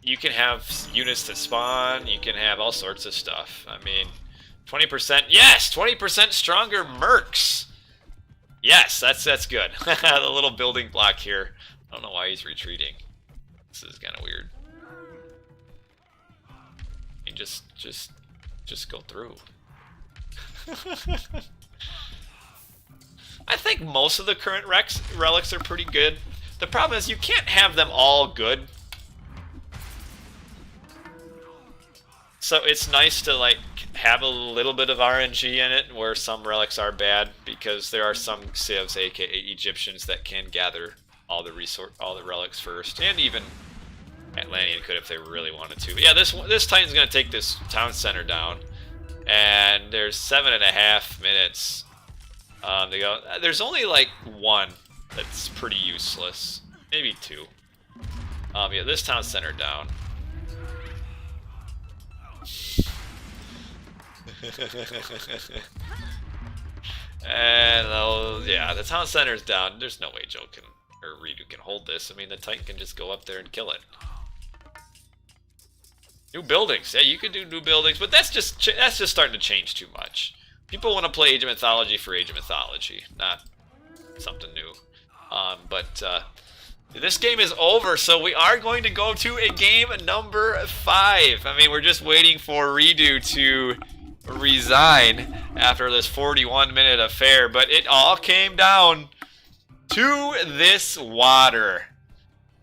you can have units to spawn. You can have all sorts of stuff. I mean, 20%. Yes, 20% stronger mercs. Yes, that's good. The little building block here. I don't know why he's retreating. This is kind of weird. I mean, just go through. I think most of the current relics are pretty good. The problem is you can't have them all good. So it's nice to like have a little bit of RNG in it where some relics are bad, because there are some civs, aka Egyptians, that can gather all the relics first, and even Atlantean could if they really wanted to. But yeah, this Titan's gonna take this town center down, and there's 7.5 minutes to go. There's only like one that's pretty useless, maybe two. Yeah, this town center down. And yeah, the town center's down. There's no way Joe can or reDo can hold this. I mean, the Titan can just go up there and kill it. New buildings. Yeah, you could do new buildings, but that's just starting to change too much. People want to play Age of Mythology for Age of Mythology, not something new. But this game is over, so we are going to go to a game number 5. I mean, we're just waiting for reDo to resign after this 41-minute affair, but it all came down to this water.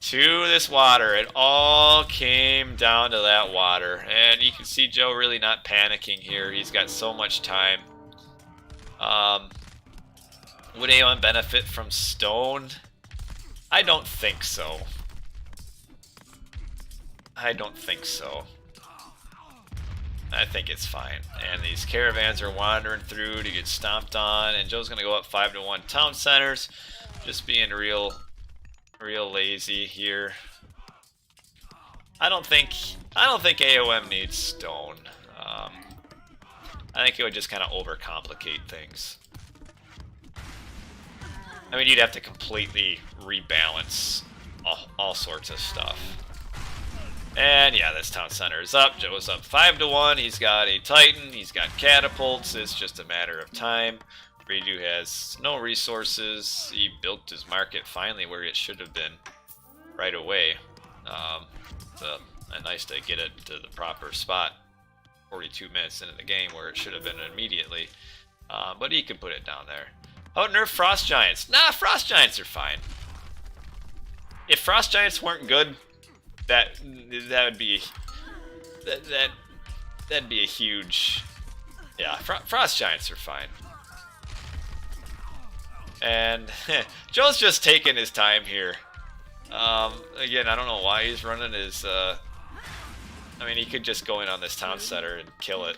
It all came down to that water. And you can see Joe really not panicking here. He's got so much time. Would anyone benefit from stone? I don't think so. I think it's fine. And these caravans are wandering through to get stomped on, and Joe's gonna go up 5-1 town centers. Just being real lazy here. I don't think AOM needs stone. I think it would just kind of overcomplicate things. I mean, you'd have to completely rebalance all sorts of stuff. And yeah, this town center is up. Joe's up 5-1. He's got a Titan. He's got catapults. It's just a matter of time. reDo has no resources. He built his market finally where it should have been right away. Nice to get it to the proper spot 42 minutes into the game where it should have been immediately. But he can put it down there. Oh, nerf Frost Giants. Nah, Frost Giants are fine. If Frost Giants weren't good, that would be that'd be a huge, yeah. Frost Giants are fine. And Joe's just taking his time here. Again, I don't know why he's running his. I mean, he could just go in on this town center and kill it,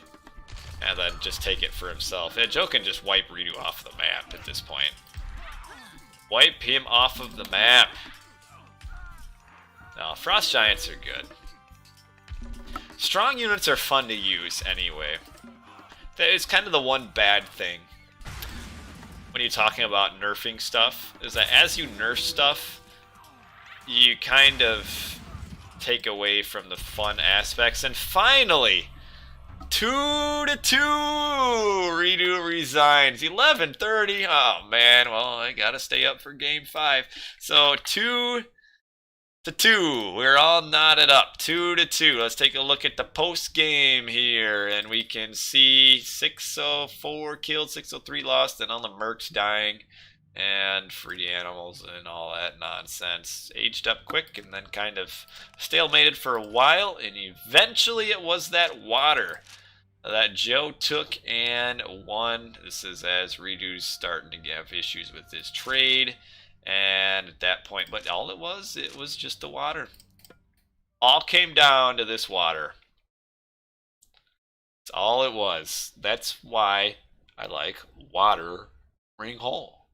and then just take it for himself. And Joe can just wipe reDo off the map at this point. Wipe him off of the map. Now, Frost Giants are good. Strong units are fun to use anyway. It's kind of the one bad thing when you're talking about nerfing stuff, is that as you nerf stuff, you kind of take away from the fun aspects. And finally, 2-2, reDo resigns. 11:30. Oh man, well, I gotta stay up for game 5. So 2-2. We're all knotted up. 2-2. Let's take a look at the post game here, and we can see 604 killed, 603 lost, and all the mercs dying, and free animals and all that nonsense. Aged up quick, and then kind of stalemated for a while, and eventually it was that water that Joe took and won. This is as reDo's starting to have issues with his trade. And at that point, but all it was just the water. All came down to this water. That's all it was. That's why I like watering hole.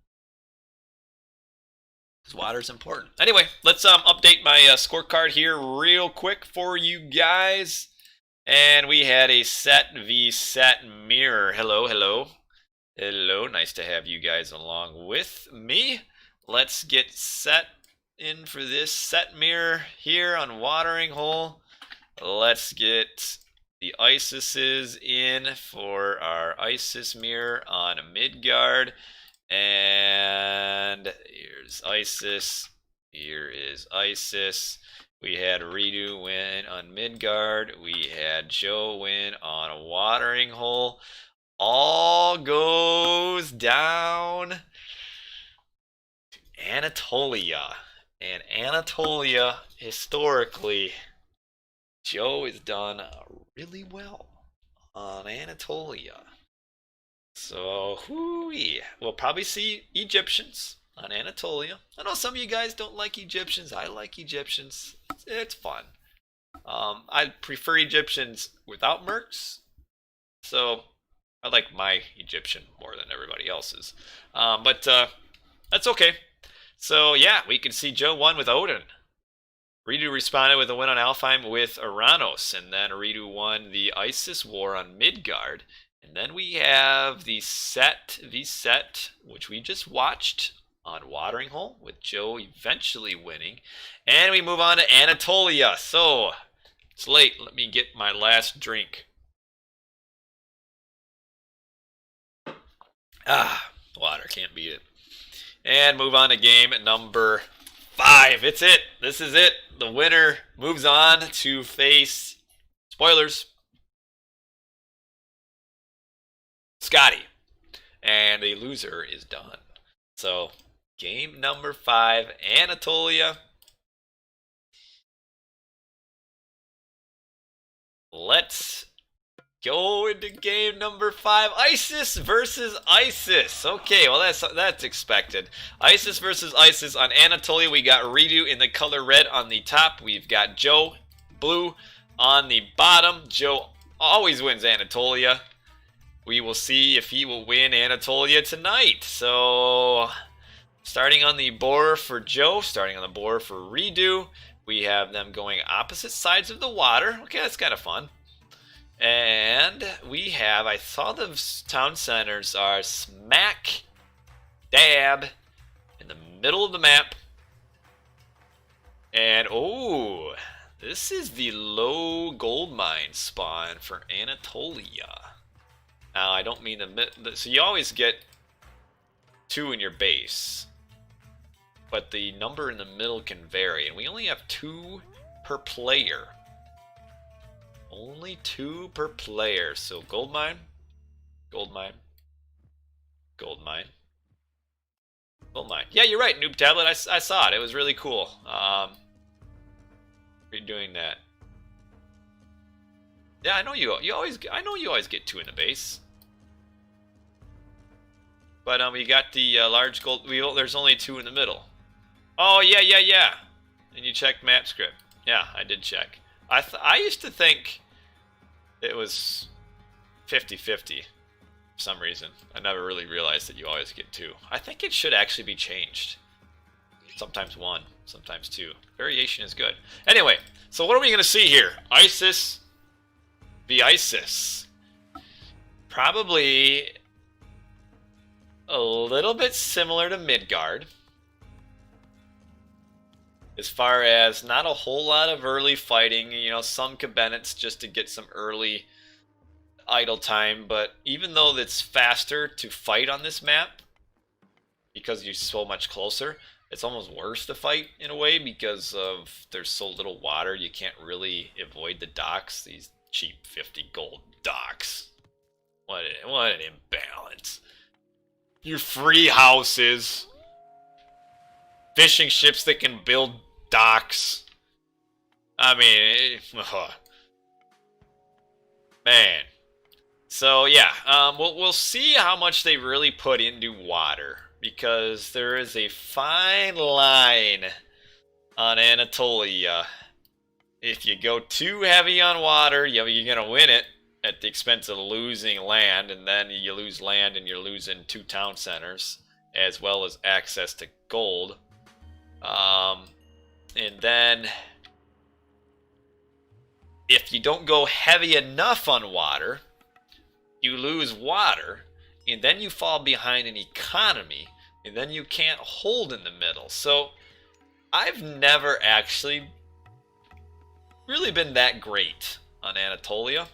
Because water's important. Anyway, let's update my scorecard here real quick for you guys. And we had a set v set mirror. Hello, hello. Hello, nice to have you guys along with me. Let's get set in for this set mirror here on watering hole. Let's get the Isises in for our Isis mirror on Midgard. And here's Isis. Here is Isis. We had reDo win on Midgard. We had Joe win on a watering hole. All goes down Anatolia. And Anatolia, historically, Joe has done really well on Anatolia. So, we'll probably see Egyptians on Anatolia. I know some of you guys don't like Egyptians. I like Egyptians. It's fun. I prefer Egyptians without mercs. So, I like my Egyptian more than everybody else's. But that's okay. So yeah, we can see Joe won with Odin. reDo responded with a win on Alfheim with Oranos, and then reDo won the Isis war on Midgard. And then we have the set v set, which we just watched on Watering Hole, with Joe eventually winning. And we move on to Anatolia. So it's late. Let me get my last drink. Water, can't beat it. And move on to game number 5. It's it. This is it. The winner moves on to face, spoilers, Skady. And the loser is done. So, game number 5, Anatolia. Let's go into game number 5. ISIS versus ISIS. Okay, well that's expected. ISIS versus ISIS on Anatolia. We got reDo in the color red on the top. We've got Joe blue on the bottom. Joe always wins Anatolia. We will see if he will win Anatolia tonight. So, starting on the board for Joe, starting on the board for reDo, we have them going opposite sides of the water. Okay, that's kind of fun. And we have, I saw the town centers are smack dab in the middle of the map. And, oh, this is the low gold mine spawn for Anatolia. Now, I don't mean so you always get 2 in your base, but the number in the middle can vary, and we only have 2 per player. Only 2 per player. So gold mine, gold mine, gold mine, gold mine. Yeah, you're right, Noob Tablet. I saw it. It was really cool. Redoing that. Yeah, I know you always get 2 in the base. But we got the large gold. There's only 2 in the middle. Oh yeah. And you checked map script. Yeah, I did check. I used to think it was 50-50 for some reason. I never really realized that you always get 2. I think it should actually be changed. Sometimes 1, sometimes 2. Variation is good. Anyway, so what are we gonna see here? ISIS v ISIS. Probably a little bit similar to Midgard, as far as not a whole lot of early fighting, you know, some cabinets just to get some early idle time, but even though it's faster to fight on this map, because you're so much closer, it's almost worse to fight in a way because of there's so little water, you can't really avoid the docks, these cheap 50 gold docks. What an imbalance. Your free houses, fishing ships that can build docks. I mean, man. So yeah, we'll see how much they really put into water, because there is a fine line on Anatolia. If you go too heavy on water, you're gonna win it at the expense of losing land, and then you lose land and you're losing 2 town centers, as well as access to gold. And then if you don't go heavy enough on water, you lose water, and then you fall behind in economy, and then you can't hold in the middle. So I've never actually really been that great on Anatolia.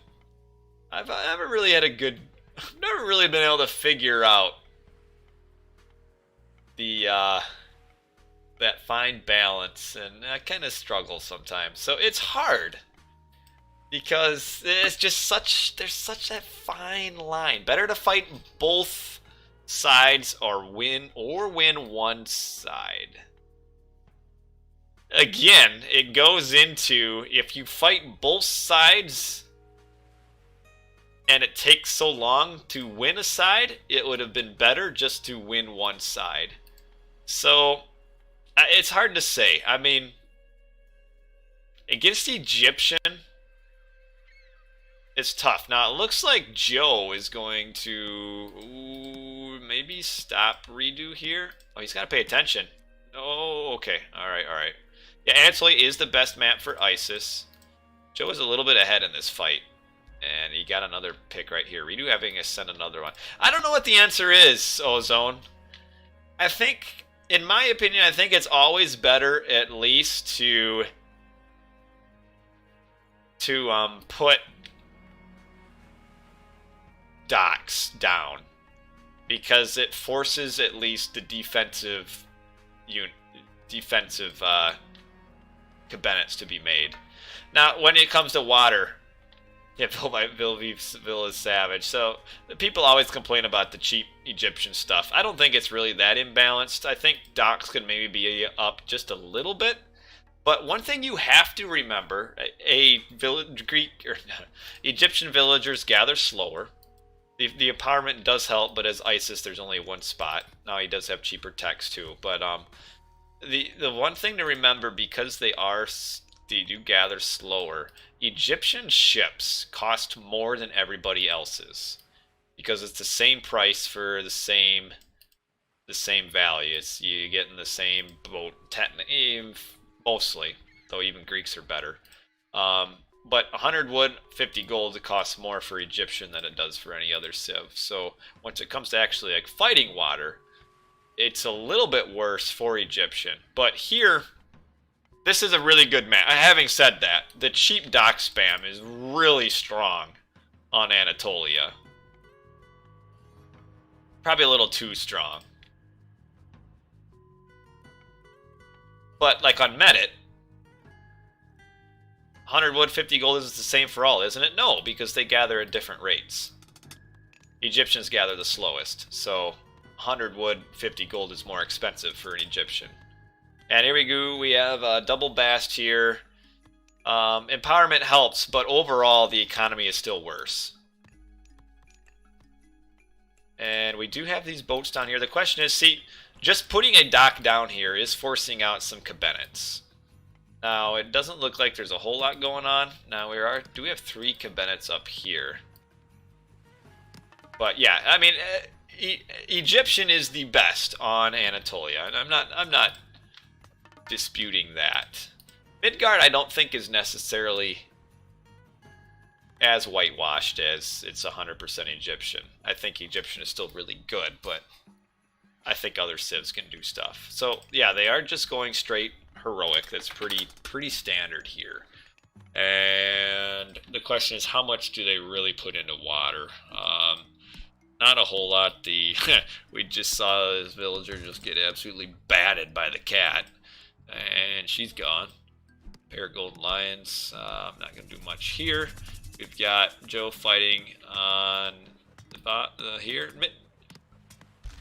I've never really had I've never really been able to figure out the that fine balance, and I kind of struggle sometimes. So it's hard, because it's just there's such that fine line. Better to fight both sides or win one side. Again, it goes into, if you fight both sides and it takes so long to win a side, it would have been better just to win one side. So it's hard to say. I mean, against the Egyptian, it's tough. Now, it looks like Joe is going to maybe stop reDo here. Oh, he's got to pay attention. Oh, okay. All right. Yeah, Anatolia is the best map for ISIS. Joe is a little bit ahead in this fight. And he got another pick right here. reDo having to send another one. I don't know what the answer is, Ozone. I think, in my opinion, I think it's always better at least to put docks down. because it forces at least the defensive cabinets to be made. Now, when it comes to water, yeah, Bill is savage. So the people always complain about the cheap Egyptian stuff. I don't think it's really that imbalanced. I think docks could maybe be up just a little bit. But one thing you have to remember: Egyptian villagers gather slower. The empowerment does help, but as Isis, there's only one spot. Now he does have cheaper techs too. But the one thing to remember, because they do gather slower, Egyptian ships cost more than everybody else's, because it's the same price for the same value. You're getting the same boat, mostly, though even Greeks are better. But 100 wood, 50 gold, it costs more for Egyptian than it does for any other civ. So once it comes to actually like fighting water, it's a little bit worse for Egyptian. But here, this is a really good map. Having said that, the cheap dock spam is really strong on Anatolia. Probably a little too strong. But like on Medit, 100 wood, 50 gold is the same for all, isn't it? No, because they gather at different rates. Egyptians gather the slowest, so 100 wood, 50 gold is more expensive for an Egyptian. And here we go, we have a double bast here. Empowerment helps, but overall the economy is still worse. And we do have these boats down here. The question is, see, just putting a dock down here is forcing out some cabinets. Now, it doesn't look like there's a whole lot going on. Now, we have 3 cabinets up here. But yeah, I mean, Egyptian is the best on Anatolia, and I'm not disputing that. Midgard, I don't think, is necessarily as whitewashed as it's 100% Egyptian. I think Egyptian is still really good, but I think other civs can do stuff. So yeah, they are just going straight heroic. That's pretty standard here. And the question is, how much do they really put into water? Not a whole lot. We just saw this villager just get absolutely batted by the cat, and she's gone. Pair of golden lions. I'm not gonna do much here. We've got Joe fighting on here.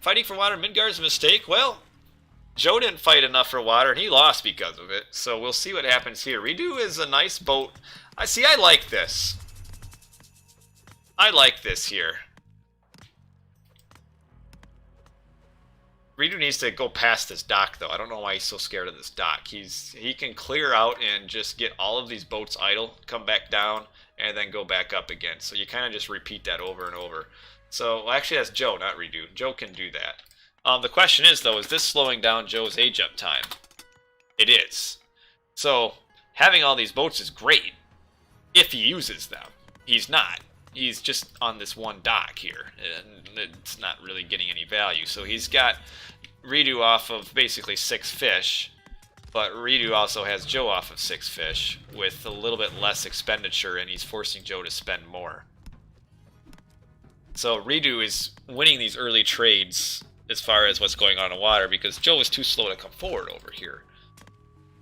Fighting for water, Midgard's a mistake. Well, Joe didn't fight enough for water, and he lost because of it. So we'll see what happens here. reDo is a nice boat. I like this. I like this here. reDo needs to go past this dock, though. I don't know why he's so scared of this dock. He can clear out and just get all of these boats idle, come back down, and then go back up again. So you kind of just repeat that over and over. So, well, actually, that's Joe, not reDo. Joe can do that. The question is, though, is this slowing down Joe's age up time? It is. So, having all these boats is great if he uses them. He's not. He's just on this one dock here, and it's not really getting any value. So he's got reDo off of basically 6 fish, but reDo also has Joe off of 6 fish with a little bit less expenditure, and he's forcing Joe to spend more. So reDo is winning these early trades as far as what's going on in water, because Joe is too slow to come forward over here.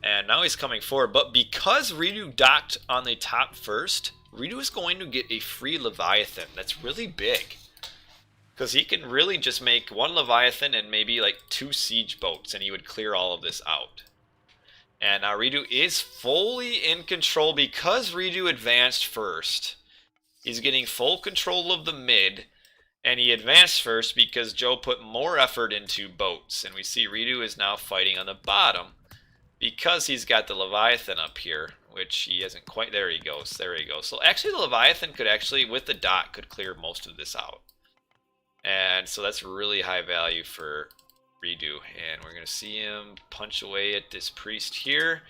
And now he's coming forward, but because reDo docked on the top first, reDo is going to get a free Leviathan. That's really big, because he can really just make 1 Leviathan and maybe like 2 siege boats, and he would clear all of this out. And now reDo is fully in control because reDo advanced first. He's getting full control of the mid, and he advanced first because Joe put more effort into boats. And we see reDo is now fighting on the bottom because he's got the Leviathan up here, which he hasn't quite. There he goes. There he goes. So actually the Leviathan could actually, with the dock, could clear most of this out. And so that's really high value for reDo. And we're going to see him punch away at this priest here.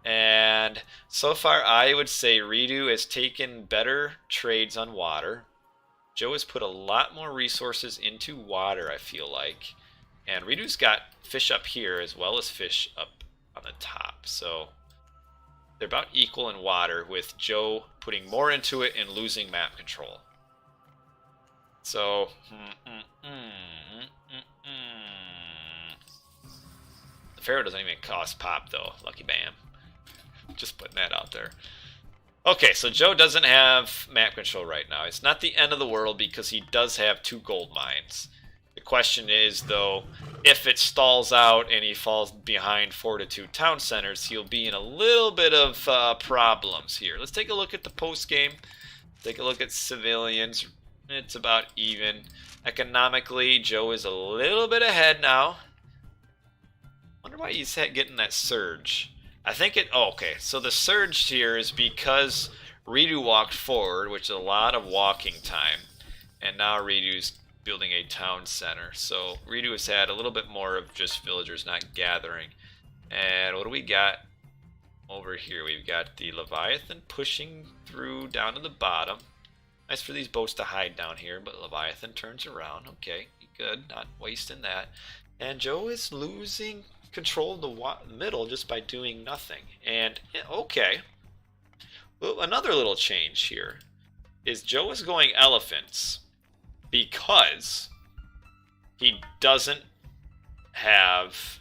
And so far, I would say reDo has taken better trades on water. Joe has put a lot more resources into water, I feel like. And reDo's got fish up here as well as fish up on the top. So they're about equal in water, with Joe putting more into it and losing map control. So, the Pharaoh doesn't even cost pop though. Lucky bam. Just putting that out there. Okay, so Joe doesn't have map control right now. It's not the end of the world because he does have 2 gold mines. The question is, though, if it stalls out and he falls behind 4 to 2 town centers, he'll be in a little bit of problems here. Let's take a look at the post game. Take a look at civilians. It's about even. Economically, Joe is a little bit ahead now. Wonder why he's getting that surge. I think it... Oh, okay, so the surge here is because reDo walked forward, which is a lot of walking time. And now reDo's building a town center. So reDo has had a little bit more of just villagers not gathering. And what do we got over here? We've got the Leviathan pushing through down to the bottom. Nice for these boats to hide down here, but Leviathan turns around. Okay, good, not wasting that. And Joe is losing control of the middle just by doing nothing. And, okay. Well, another little change here is Joe is going elephants because he doesn't have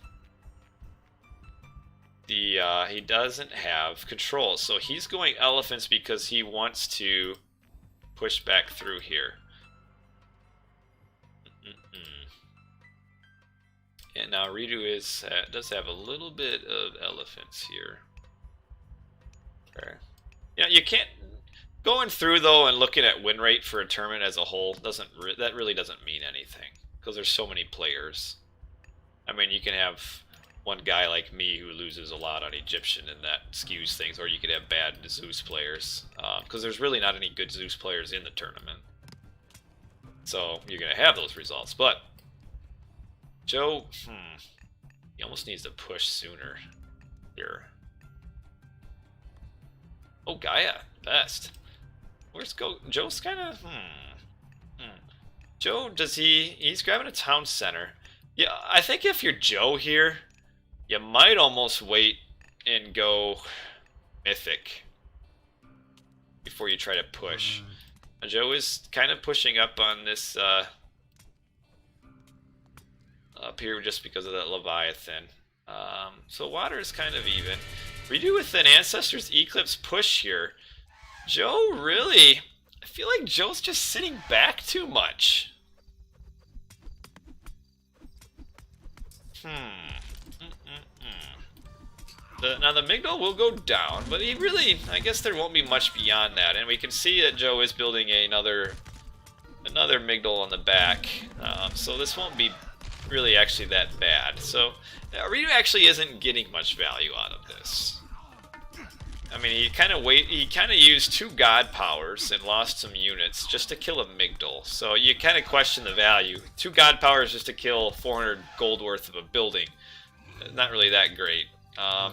the, he doesn't have control. So he's going elephants because he wants to push back through here. And now reDo does have a little bit of elephants here. Okay. Yeah, you can't going through though and looking at win rate for a tournament as a whole that really doesn't mean anything because there's so many players. I mean, you can have one guy like me who loses a lot on Egyptian and that skews things, or you could have bad Zeus players because there's really not any good Zeus players in the tournament. So you're gonna have those results, but. Joe, he almost needs to push sooner here. Oh, Gaia, best. Where's Joe's kind of, Joe, he's grabbing a town center. Yeah, I think if you're Joe here, you might almost wait and go mythic before you try to push. Joe is kind of pushing up on this, up here just because of that Leviathan. So water is kind of even. reDo with an Ancestors Eclipse push here. Joe really... I feel like Joe's just sitting back too much. Now the Migdal will go down, but he really... I guess there won't be much beyond that. And we can see that Joe is building another Migdal on the back. So this won't be really actually that bad. So reDo actually isn't getting much value out of this. I mean, he kind of used 2 god powers and lost some units just to kill a Migdal. So you kind of question the value. 2 god powers just to kill 400 gold worth of a building. Not really that great.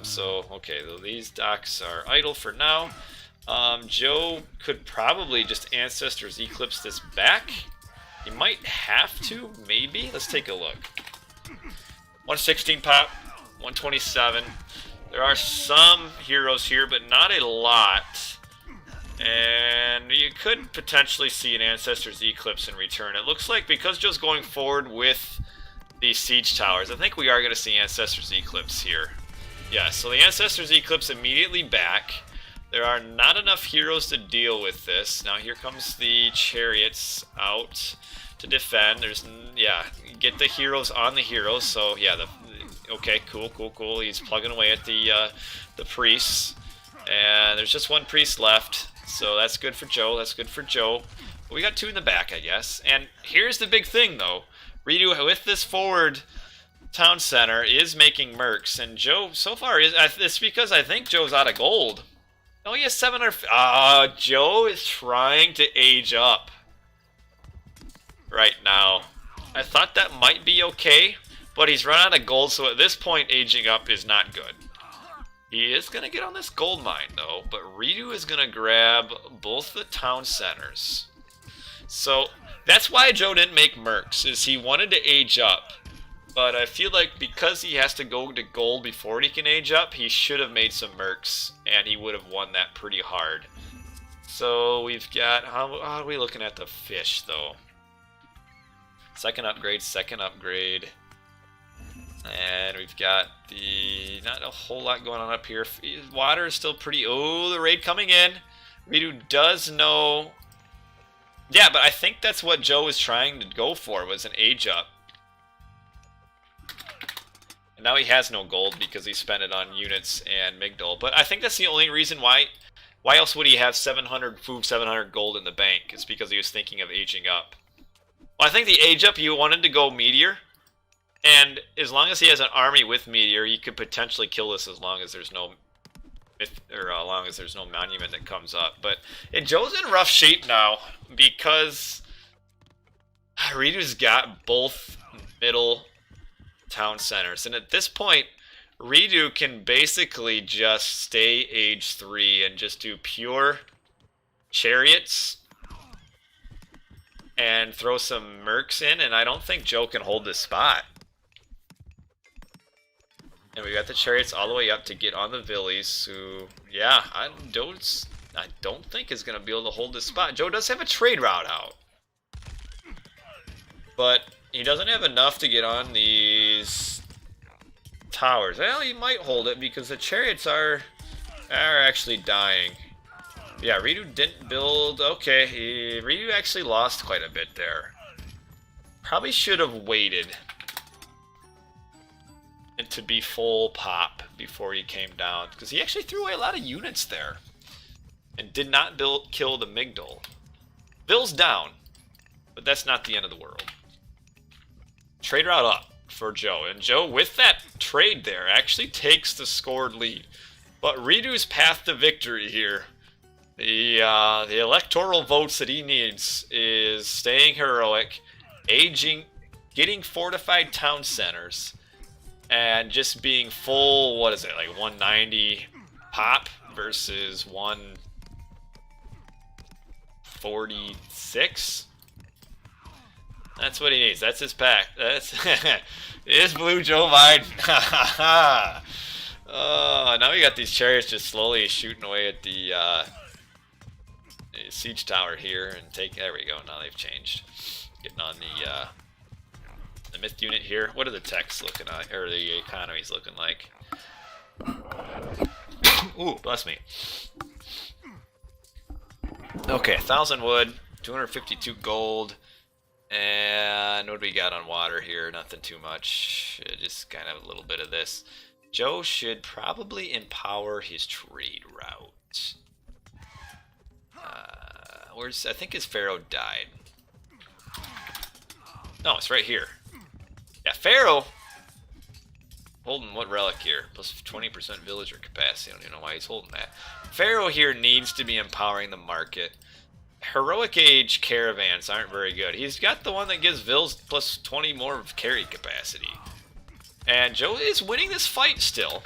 So okay, these docks are idle for now. Joe could probably just Ancestors Eclipse this back. He might have to, maybe. Let's take a look. 116 pop, 127. There are some heroes here, but not a lot. And you could potentially see an Ancestors Eclipse in return. It looks like because Joe's going forward with these siege towers, I think we are going to see Ancestors Eclipse here. Yeah, so the Ancestors Eclipse immediately back. There are not enough heroes to deal with this. Now here comes the chariots out to defend. There's, yeah, get the heroes on the heroes. So yeah, okay, cool. He's plugging away at the priests, and there's just 1 priest left. So that's good for Joe. We got 2 in the back, I guess. And here's the big thing, though. reDo with this forward town center is making mercs, and Joe so far it's because I think Joe's out of gold. Oh, he has 700. Joe is trying to age up right now. I thought that might be okay, but he's run out of gold, so at this point, aging up is not good. He is going to get on this gold mine, though, but reDo is going to grab both the town centers. So that's why Joe didn't make mercs, is he wanted to age up. But I feel like because he has to go to gold before he can age up, he should have made some mercs, and he would have won that pretty hard. So we've got... How are we looking at the fish, though? Second upgrade, second upgrade. And we've got the... not a whole lot going on up here. Water is still pretty... oh, the raid coming in. reDo does know... yeah, but I think that's what Joe was trying to go for, was an age up. And now he has no gold because he spent it on units and Migdol. But I think that's the only reason why... why else would he have 700 food, 700 gold in the bank? It's because he was thinking of aging up. Well, I think the age up, he wanted to go Meteor. And as long as he has an army with Meteor, he could potentially kill this as long as there's no... as long as there's no monument that comes up. But Joe's in rough shape now because reDo's got both middle town centers. And at this point, reDo can basically just stay age 3 and just do pure chariots and throw some mercs in, and I don't think Joe can hold this spot. And we got the chariots all the way up to get on the villies, who, yeah, I don't think is going to be able to hold this spot. Joe does have a trade route out, but he doesn't have enough to get on these towers. Well, he might hold it because the chariots are actually dying. Yeah, reDo didn't build... okay, reDo actually lost quite a bit there. Probably should have waited and to be full pop before he came down, because he actually threw away a lot of units there and did not kill the Migdol. Bill's down, but that's not the end of the world. Trade route up for Joe, and Joe, with that trade there, actually takes the scored lead. But reDo's path to victory here, the electoral votes that he needs, is staying heroic, aging, getting fortified town centers, and just being full, what is it, like 190 pop versus 146? That's what he needs. That's his pack. That's is Blue Joe Biden. Oh, now we got these chariots just slowly shooting away at the siege tower here and take. There we go. Now they've changed. Getting on the myth unit here. What are the techs looking like, or the economies looking like? Ooh, bless me. Okay, 1,000 wood, 252 gold. And what do we got on water here? Nothing too much. Just kind of a little bit of this. Joe should probably empower his trade route. I think his pharaoh died. No, it's right here. Yeah, pharaoh. Holding what relic here? Plus 20% villager capacity. I don't even know why he's holding that. Pharaoh here needs to be empowering the market. Heroic age caravans aren't very good. He's got the one that gives Vils plus 20 more of carry capacity. And Joe is winning this fight still.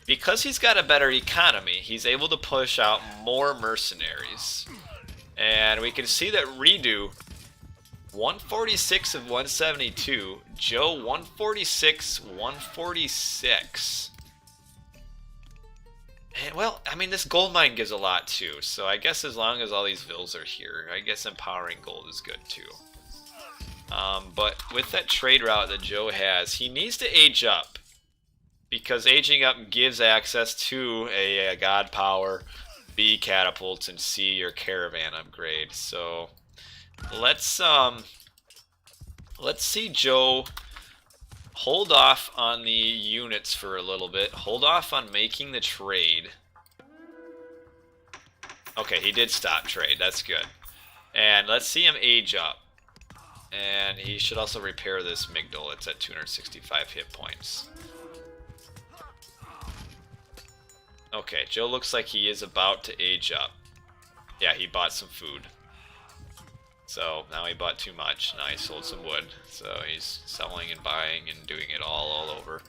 Because he's got a better economy, he's able to push out more mercenaries. And we can see that reDo, 146 of 172. Joe, 146, 146. And, well, I mean, this gold mine gives a lot too, so I guess as long as all these vills are here, I guess empowering gold is good too. But with that trade route that Joe has, he needs to age up, because aging up gives access to a god power, B catapults, and C your caravan upgrade. So let's see Joe hold off on the units for a little bit. Hold off on making the trade. Okay, he did stop trade. That's good. And let's see him age up. And he should also repair this Migdol. It's at 265 hit points. Okay, Joe looks like he is about to age up. Yeah, he bought some food. So now he bought too much. Now he sold some wood. So he's selling and buying and doing it all over.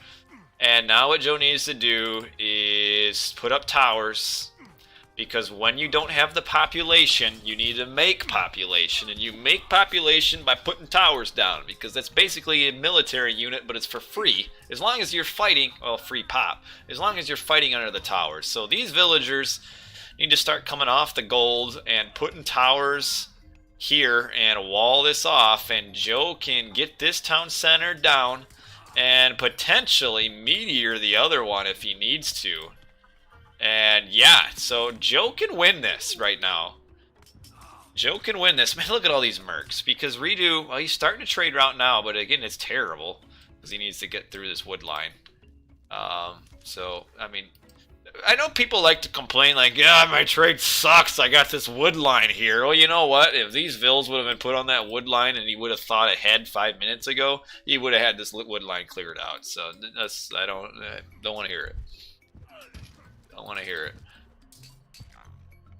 And now what Joe needs to do is put up towers. Because when you don't have the population, you need to make population. And you make population by putting towers down. Because that's basically a military unit, but it's for free. As long as you're fighting, well, free pop. As long as you're fighting under the towers. So these villagers need to start coming off the gold and putting towers here and wall this off, and Joe can get this town center down and potentially meteor the other one if he needs to. And yeah, so Joe can win this right now. Joe can win this. Man, look at all these mercs. Because reDo, well, he's starting to trade route now, but again, it's terrible. Because he needs to get through this wood line. So, I mean, I know people like to complain like, yeah, my trade sucks. I got this wood line here. Well, you know what? If these vills would have been put on that wood line and he would have thought ahead 5 minutes ago, he would have had this wood line cleared out. So, I don't want to hear it. Don't want to hear it.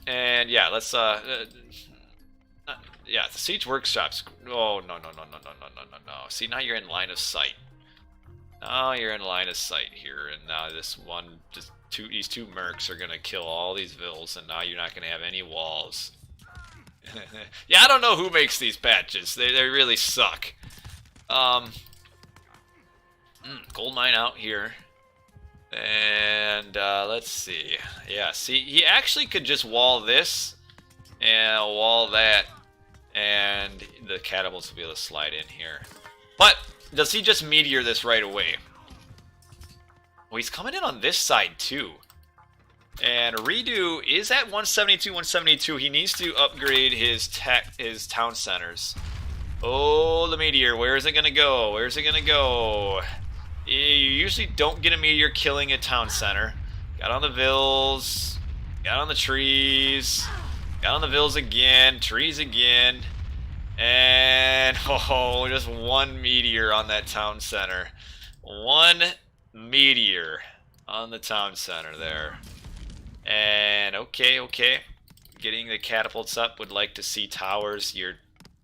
And yeah, let's yeah, the siege workshops. Oh no. See, now you're in line of sight. Now you're in line of sight here, and now these two mercs are gonna kill all these vills, and now you're not gonna have any walls. Yeah, I don't know who makes these patches. They really suck. Gold mine out here. And let's see. Yeah, see, he actually could just wall this and wall that, and the catapults will be able to slide in here. But does he just meteor this right away? Well, he's coming in on this side too. And reDo is at 172, 172. He needs to upgrade his town centers. Oh, the meteor. Where is it gonna go? Where's it gonna go? You usually don't get a meteor killing a town center. Got on the vills. Got on the trees. Got on the vills again. Trees again. And, oh, just one meteor on that town center. One meteor on the town center there. And, okay. Getting the catapults up. Would like to see towers. Your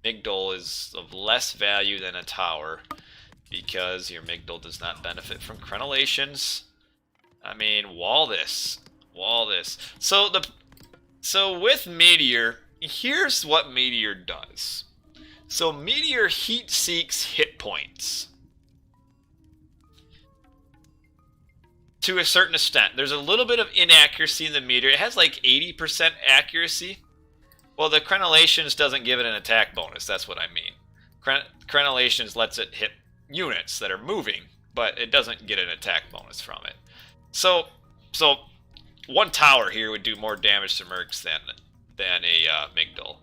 Migdol is of less value than a tower, because your Migdol does not benefit from crenellations. I mean, wall this. Wall this. So with Meteor, here's what Meteor does. So Meteor heat seeks hit points. To a certain extent. There's a little bit of inaccuracy in the Meteor. It has like 80% accuracy. Well, the crenellations doesn't give it an attack bonus. That's what I mean. Crenellations lets it hit units that are moving, but it doesn't get an attack bonus from it. So one tower here would do more damage to mercs than a Migdol.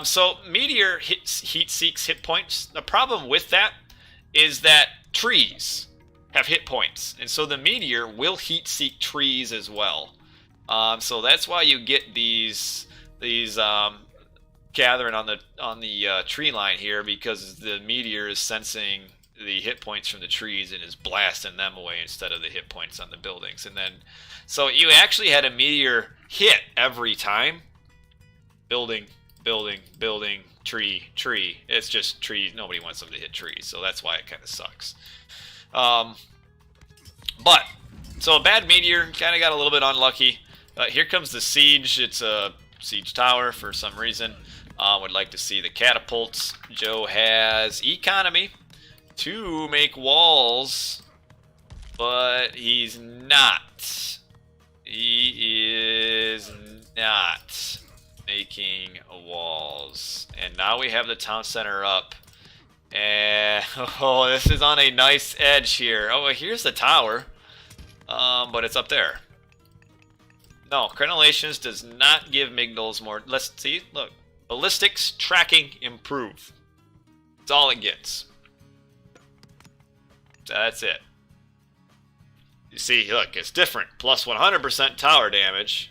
So Meteor heat seeks hit points. The problem with that is that trees have hit points, and so the Meteor will heat seek trees as well. So that's why you get these gathering on the tree line here, because the Meteor is sensing the hit points from the trees and is blasting them away instead of the hit points on the buildings. And then, so you actually had a Meteor hit every time. Building, tree. It's just trees. Nobody wants them to hit trees, so that's why it kind of sucks. But, so a bad Meteor, kind of got a little bit unlucky. Here comes the siege. It's a siege tower for some reason. Would like to see the catapults. Joe has economy to make walls, but he's not. He is not making walls. And now we have the town center up. And, oh, this is on a nice edge here. Oh, here's the tower. But it's up there. No, crenellations does not give Migdols more. Let's see, look. Ballistics, tracking, improve. That's all it gets. That's it. You see, look, it's different. Plus 100% tower damage.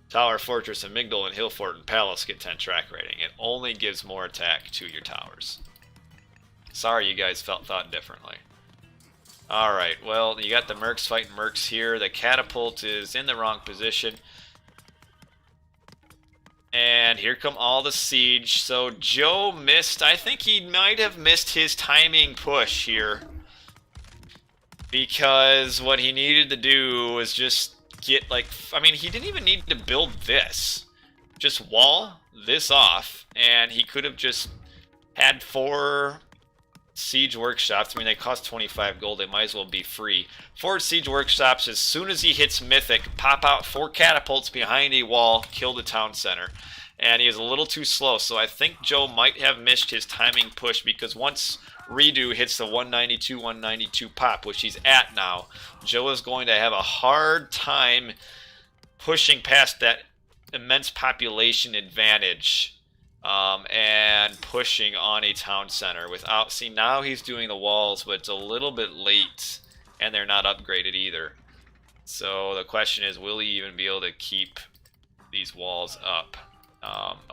Tower, Fortress, and Migdol, and Hill Fort, and Palace get 10 track rating. It only gives more attack to your towers. Sorry you guys thought differently. Alright, well, you got the mercs fighting mercs here. The catapult is in the wrong position. And here come all the siege. So Joe missed. I think he might have missed his timing push here, because what he needed to do was just get, like, I mean, he didn't even need to build this. Just wall this off, and he could have just had 4 siege workshops. I mean, they cost 25 gold. They might as well be free. 4 siege workshops. As soon as he hits mythic, pop out 4 catapults behind a wall, kill the town center. and he was a little too slow. So I think Joe might have missed his timing push, because once reDo hits the 192 pop, which he's at now, Joe is going to have a hard time pushing past that immense population advantage and pushing on a town center without. See, now he's doing the walls, but it's a little bit late, and they're not upgraded either. So the question is, will he even be able to keep these walls up,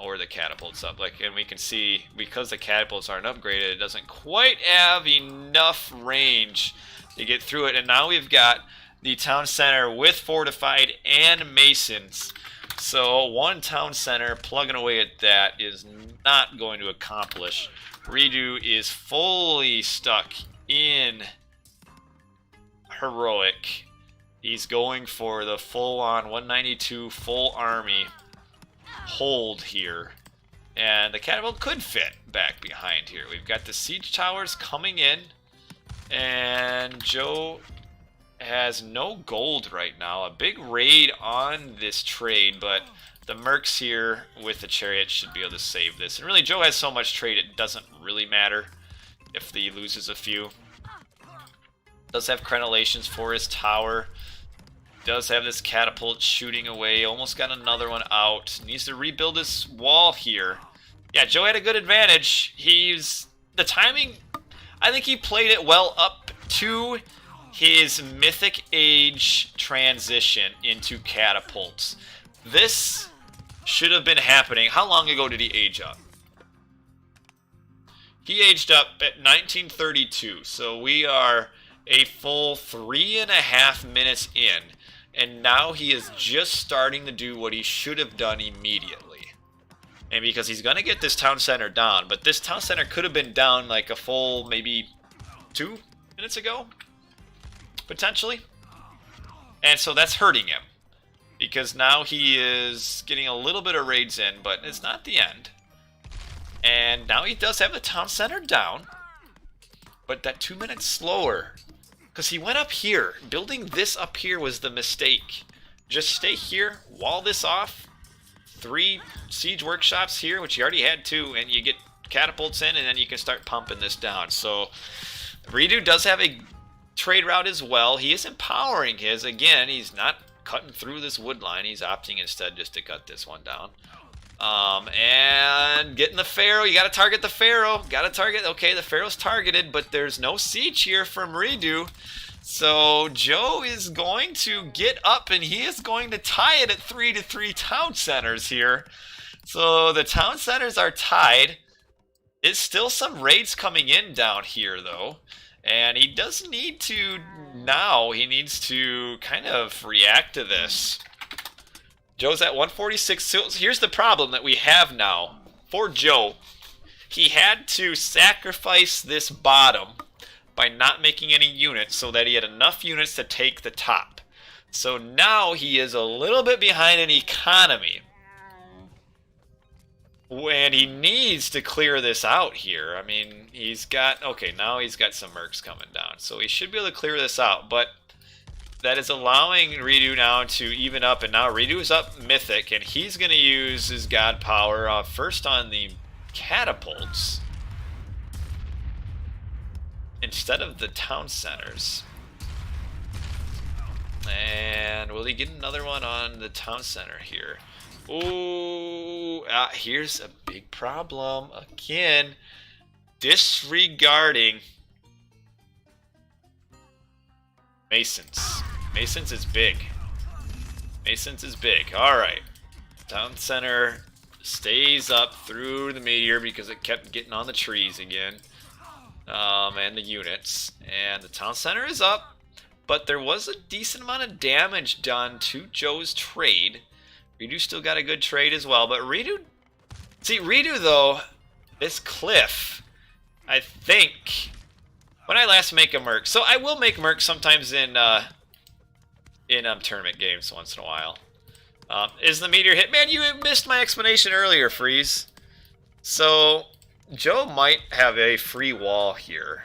or the catapults up? Like, and we can see, because the catapults aren't upgraded, it doesn't quite have enough range to get through it. And now we've got the town center with fortified and masons. So one town center plugging away at that is not going to accomplish. reDo is fully stuck in heroic. He's going for the full-on 192 full army hold here. And the catapult could fit back behind here. We've got the siege towers coming in. And Joe has no gold right now. A big raid on this trade, but the mercs here with the chariot should be able to save this. And really, Joe has so much trade, it doesn't really matter if he loses a few. Does have crenellations for his tower. Does have this catapult shooting away. Almost got another one out. Needs to rebuild this wall here. Yeah, Joe had a good advantage. The timing, I think he played it well up to his Mythic Age transition into catapults. This should have been happening. How long ago did he age up? He aged up at 1932, so we are a full 3.5 minutes in, and now he is just starting to do what he should have done immediately. And because he's going to get this town center down, but this town center could have been down like a full maybe 2 minutes ago, potentially. And so that's hurting him, because now he is getting a little bit of raids in, but it's not the end. And now he does have the town center down, but that 2 minutes slower, because he went up here. Building this up here was the mistake. Just stay here, wall this off, 3 siege workshops here, which he already had 2, and you get catapults in, and then you can start pumping this down. So reDo does have a trade route as well. He is empowering his. Again, he's not cutting through this wood line. He's opting instead just to cut this one down. And getting the Pharaoh. You got to target the Pharaoh. Got to target. Okay, the Pharaoh's targeted, but there's no siege here from reDo. So Joe is going to get up, and he is going to tie it at 3-3 town centers here. So the town centers are tied. There's still some raids coming in down here, though. And he does need to, now he needs to kind of react to this. Joe's at 146. So here's the problem that we have now for Joe. He had to sacrifice this bottom by not making any units so that he had enough units to take the top. So now he is a little bit behind in economy. And he needs to clear this out here. I mean, he's got, okay, now he's got some mercs coming down. So he should be able to clear this out. But that is allowing reDo now to even up. And now reDo is up mythic. And he's going to use his god power first on the catapults instead of the town centers. And will he get another one on the town center here? Ooh, here's a big problem. Again, disregarding Masons. Masons is big. Masons is big. Alright. Town center stays up through the meteor because it kept getting on the trees again. And the units. And the town center is up. But there was a decent amount of damage done to Joe's trade. reDo still got a good trade as well, but reDo, though, this cliff, I think, when I last make a merc, so I will make mercs sometimes in tournament games once in a while. Is the meteor hit? Man, you missed my explanation earlier, Freeze. So Joe might have a free wall here.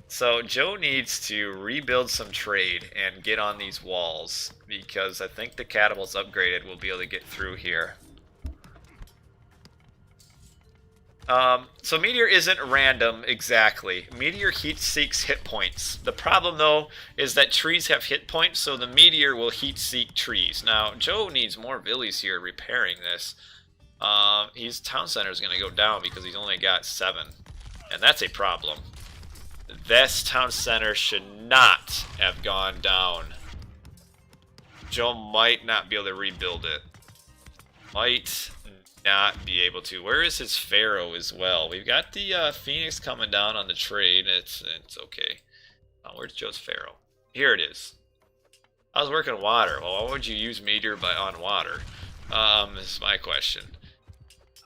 So Joe needs to rebuild some trade and get on these walls, because I think the catapults upgraded will be able to get through here. So Meteor isn't random exactly. Meteor heat seeks hit points. The problem though is that trees have hit points, so the Meteor will heat seek trees. Now Joe needs more villies here repairing this. His town center is going to go down because he's only got 7, and that's a problem. This town center should not have gone down. Joe might not be able to rebuild it. Might not be able to. Where is his Pharaoh as well? We've got the Phoenix coming down on the trade. It's okay. Where's Joe's Pharaoh? Here it is. I was working water. Well, why would you use meteor on water? This is my question.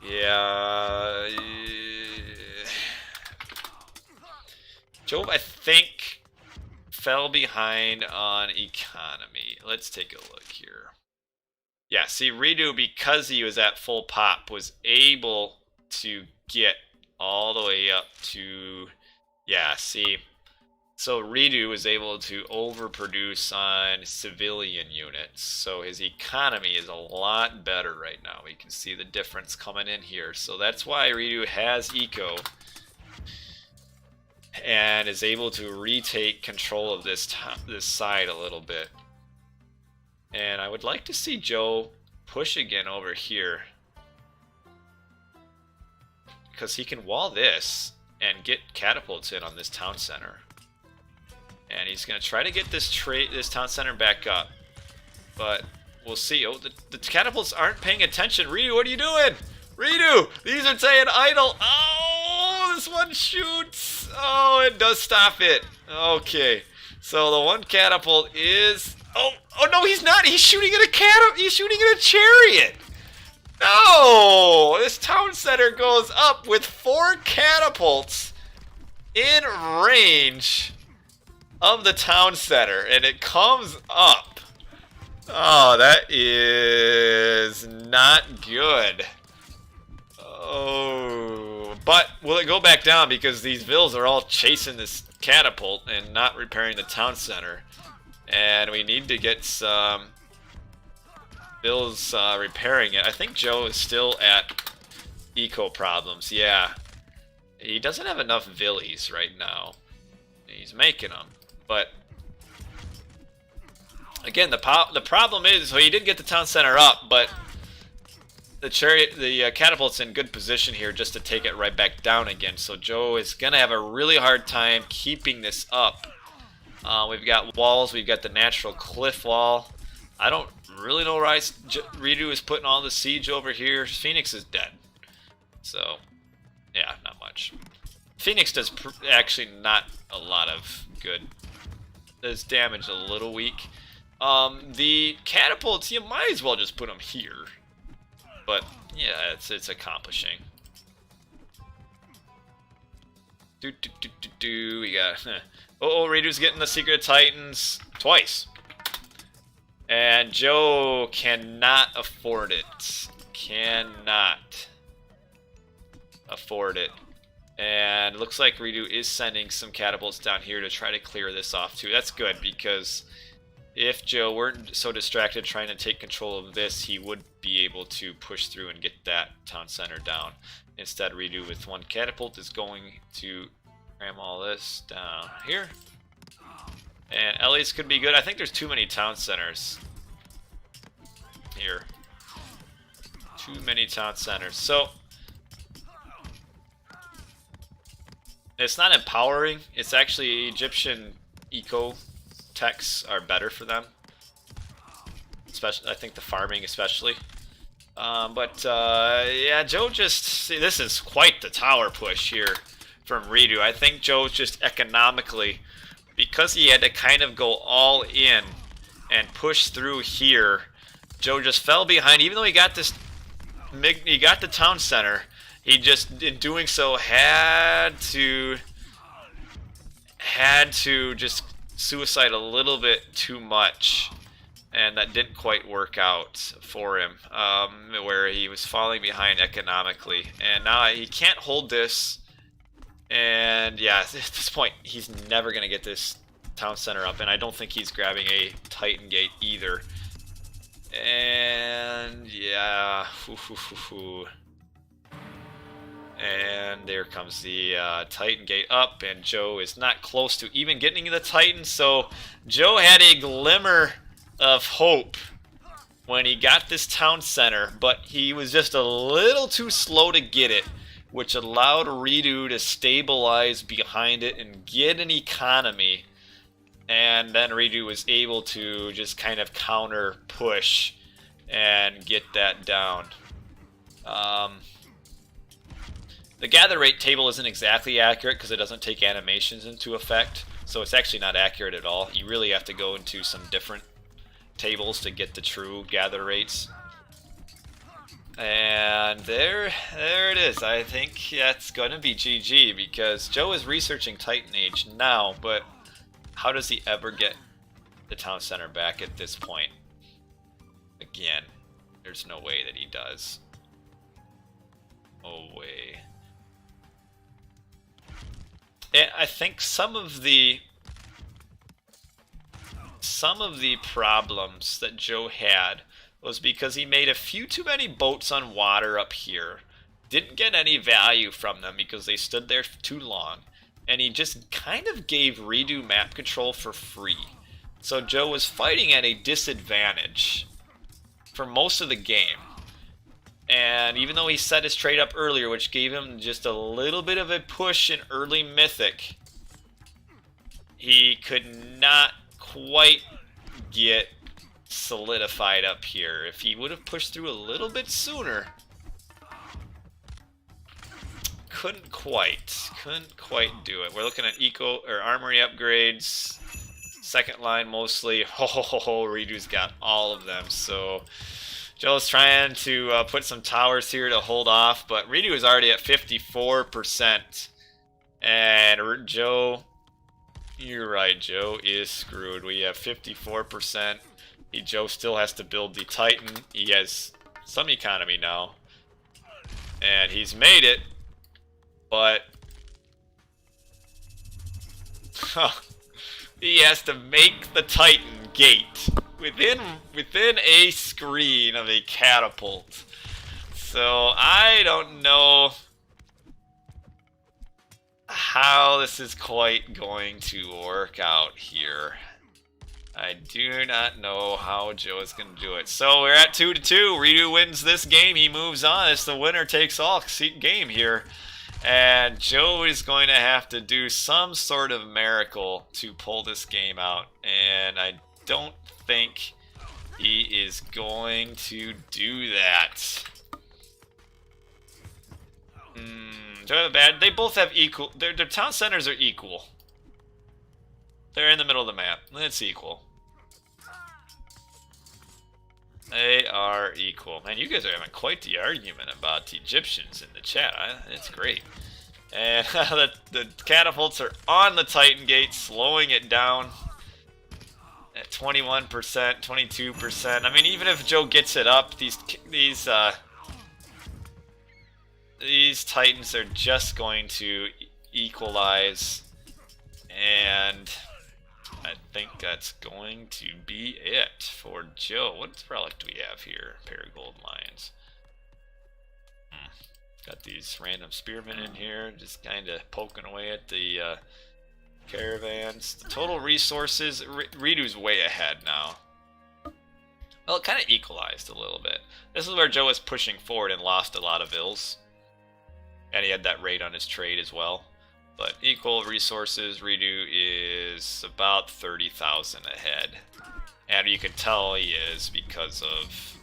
Yeah. Joe, I think, fell behind on economy. Let's take a look here. Yeah, see, reDo, because he was at full pop, was able to get all the way up to... Yeah, see. So reDo was able to overproduce on civilian units. So his economy is a lot better right now. We can see the difference coming in here. So that's why reDo has eco. And is able to retake control of this side a little bit. And I would like to see Joe push again over here. Because he can wall this and get catapults in on this town center. And he's going to try to get this town center back up. But we'll see. Oh, the catapults aren't paying attention. reDo, what are you doing? reDo, these are staying idle. Oh, this one shoots. Oh, it does stop it. Okay. So the one catapult is... Oh no, he's not. He's shooting at he's shooting at a chariot. No! This town center goes up with 4 catapults in range of the town center, and it comes up. Oh, that is not good. Oh, but will it go back down because these vills are all chasing this catapult and not repairing the town center? And we need to get some vills repairing it. I think Joe is still at eco problems. Yeah, he doesn't have enough villies right now. He's making them, but again, the problem is, so he did get the town center up, but the catapult's in good position here just to take it right back down again. So Joe is gonna have a really hard time keeping this up. We've got walls. We've got the natural cliff wall. I don't really know where reDo is putting all the siege over here. Phoenix is dead. So, yeah, not much. Phoenix does actually not a lot of good. Does damage a little weak. The catapults, you might as well just put them here. But, yeah, it's accomplishing. We got... Oh, reDo's getting the Secret Titans twice. And Joe cannot afford it. Cannot afford it. And it looks like reDo is sending some catapults down here to try to clear this off too. That's good, because if Joe weren't so distracted trying to take control of this, he would be able to push through and get that town center down. Instead, reDo with 1 catapult is going to cram all this down here. And Ellie's could be good. I think there's too many town centers here. Too many town centers. So it's not empowering. It's actually Egyptian eco techs are better for them. Especially, I think the farming especially. Yeah, Joe just... See, this is quite the tower push here from reDo. I think Joe's just economically, because he had to kind of go all in and push through here, Joe just fell behind. Even though he got this, he got the town center, he just, in doing so, had to just suicide a little bit too much. And that didn't quite work out for him, where he was falling behind economically. And now he can't hold this. And yeah, at this point, he's never going to get this town center up. And I don't think he's grabbing a Titan Gate either. And yeah, And there comes the Titan gate up, and Joe is not close to even getting the Titan, so Joe had a glimmer of hope when he got this town center, but he was just a little too slow to get it, which allowed reDo to stabilize behind it and get an economy. And then reDo was able to just kind of counter push and get that down. The gather rate table isn't exactly accurate because it doesn't take animations into effect, so it's actually not accurate at all. You really have to go into some different tables to get the true gather rates. And there it is. I think that's going to be GG because Joe is researching Titan Age now, but how does he ever get the town center back at this point? Again, there's no way that he does. No way. And I think some of the problems that Joe had was because he made a few too many boats on water up here. Didn't get any value from them because they stood there too long. And he just kind of gave reDo map control for free. So Joe was fighting at a disadvantage for most of the game. And even though he set his trade up earlier, which gave him just a little bit of a push in early Mythic, he could not quite get solidified up here. If he would have pushed through a little bit sooner, couldn't quite do it. We're looking at eco or armory upgrades, second line mostly. reDo's got all of them, so Joe's trying to put some towers here to hold off, but reDo is already at 54%. And Joe, you're right, Joe is screwed. We have 54%. Joe still has to build the Titan. He has some economy now. And he's made it, but he has to make the Titan gate within a screen of a catapult. So I don't know how this is quite going to work out here. I do not know how Joe is going to do it. So we're at 2-2. reDo wins this game. He moves on. It's the winner takes all game here. And Joe is going to have to do some sort of miracle to pull this game out. And I don't think he is going to do that. They both have equal. Their town centers are equal. They're in the middle of the map. It's equal. They are equal. Man, you guys are having quite the argument about the Egyptians in the chat. It's great. And the catapults are on the Titan gate, slowing it down at 21%, 22%. I mean, even if Joe gets it up, these Titans are just going to equalize, and I think that's going to be it for Joe. What relic do we have here? Paragold Lions. Got these random spearmen in here, just kind of poking away at the caravans. The total resources, reDo's way ahead now. Well, it kind of equalized a little bit. This is where Joe was pushing forward and lost a lot of ills. And he had that raid on his trade as well. But equal resources, reDo is about 30,000 ahead. And you can tell he is because of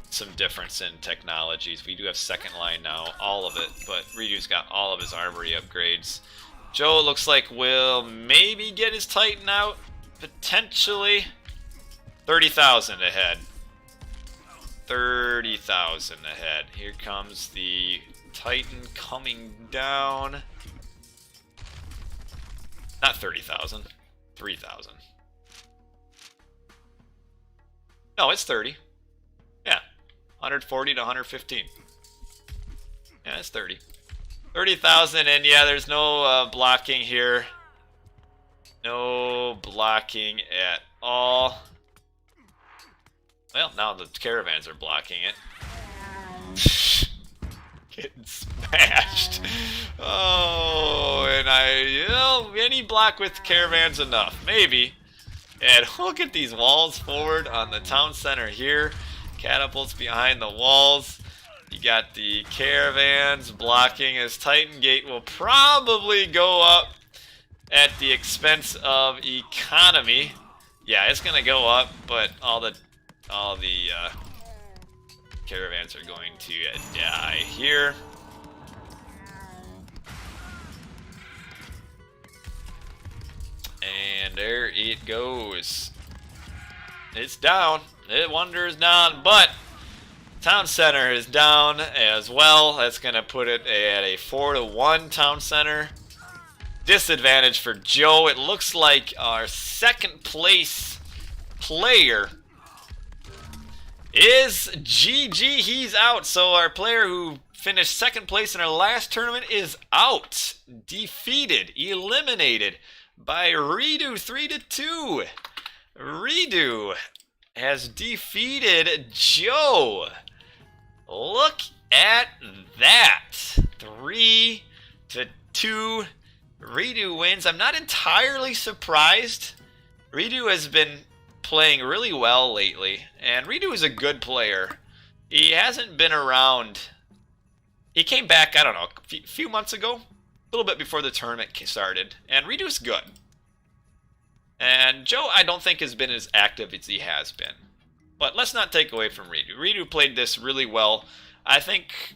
some difference in technologies. We do have second line now, all of it, but reDo's got all of his armory upgrades. Joe looks like will maybe get his Titan out, potentially. 30,000 ahead. 30,000 ahead. Here comes the Titan coming down. Not 30,000. 3,000. No, it's 30. Yeah. 140 to 115. Yeah, it's 30. 30,000, and yeah, there's no blocking here. No blocking at all. Well, now the caravans are blocking it. Getting smashed. Oh, and any block with caravans enough. Maybe. And look at these walls forward on the town center here. Catapults behind the walls. You got the caravans blocking. His Titan Gate will probably go up at the expense of economy. Yeah, it's gonna go up, but all the caravans are going to die here. And there it goes. It's down. It wanders down, but town center is down as well. That's going to put it at a 4-1 town center. Disadvantage for Joe. It looks like our second place player is GG. He's out. So our player who finished second place in our last tournament is out. Defeated. Eliminated by reDo 3-2. reDo has defeated Joe. Look at that. 3-2. reDo wins. I'm not entirely surprised. reDo has been playing really well lately, and reDo is a good player. He hasn't been around. He came back, I don't know, a few months ago, a little bit before the tournament started, and reDo's good. And Joe, I don't think has been as active as he has been. But let's not take away from reDo. reDo played this really well. I think...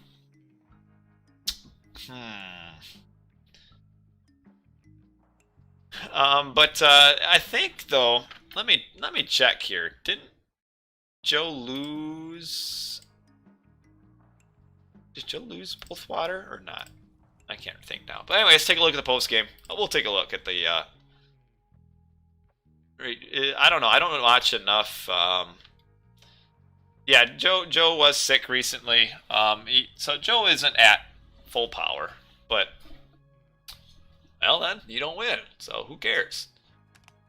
I think, though... Let me check here. Didn't Joe lose... Did Joe lose both water or not? I can't think now. But anyway, let's take a look at the post game. We'll take a look at the... I don't know. I don't watch enough. Yeah, Joe was sick recently. So Joe isn't at full power. But, well then, you don't win. So who cares?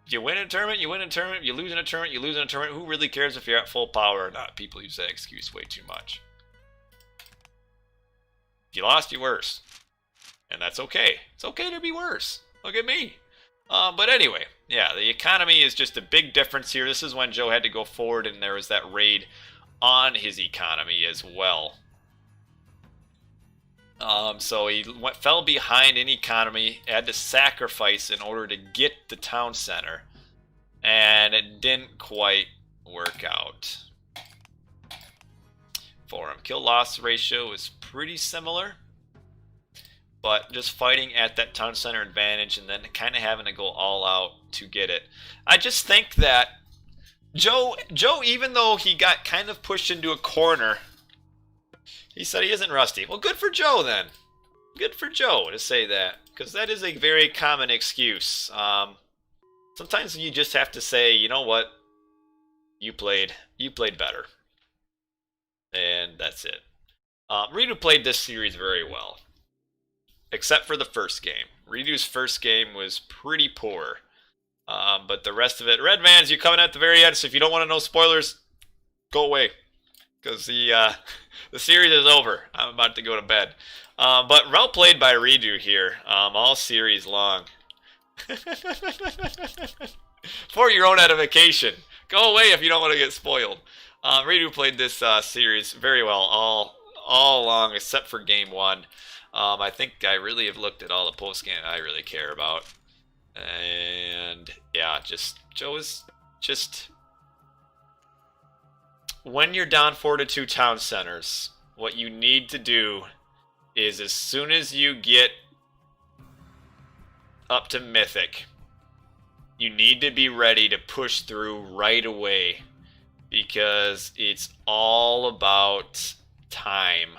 If you win in a tournament, you win in a tournament. You lose in a tournament, you lose in a tournament. Who really cares if you're at full power or not? People use that excuse way too much. If you lost, you're worse. And that's okay. It's okay to be worse. Look at me. But anyway, yeah, the economy is just a big difference here. This is when Joe had to go forward, and there was that raid on his economy as well. So he fell behind in economy, had to sacrifice in order to get the town center, and it didn't quite work out for him. Kill-loss ratio is pretty similar, but just fighting at that town center advantage and then kind of having to go all out to get it. I just think that Joe, even though he got kind of pushed into a corner, he said he isn't rusty. Well, good for Joe then. Good for Joe to say that, because that is a very common excuse. Sometimes you just have to say, you know what, you played better, and that's it. reDo played this series very well, except for the first game. reDo's first game was pretty poor, but the rest of it, Red Vans, you're coming at the very end, so if you don't want to know spoilers, go away, because the series is over. I'm about to go to bed. But well played by reDo here, all series long. For your own edification. Go away if you don't want to get spoiled. reDo played this series very well, all along, except for game one. I think I really have looked at all the post-game I really care about. And yeah, Joe is just... When you're down 4-2 town centers, what you need to do is as soon as you get up to Mythic, you need to be ready to push through right away, because it's all about time.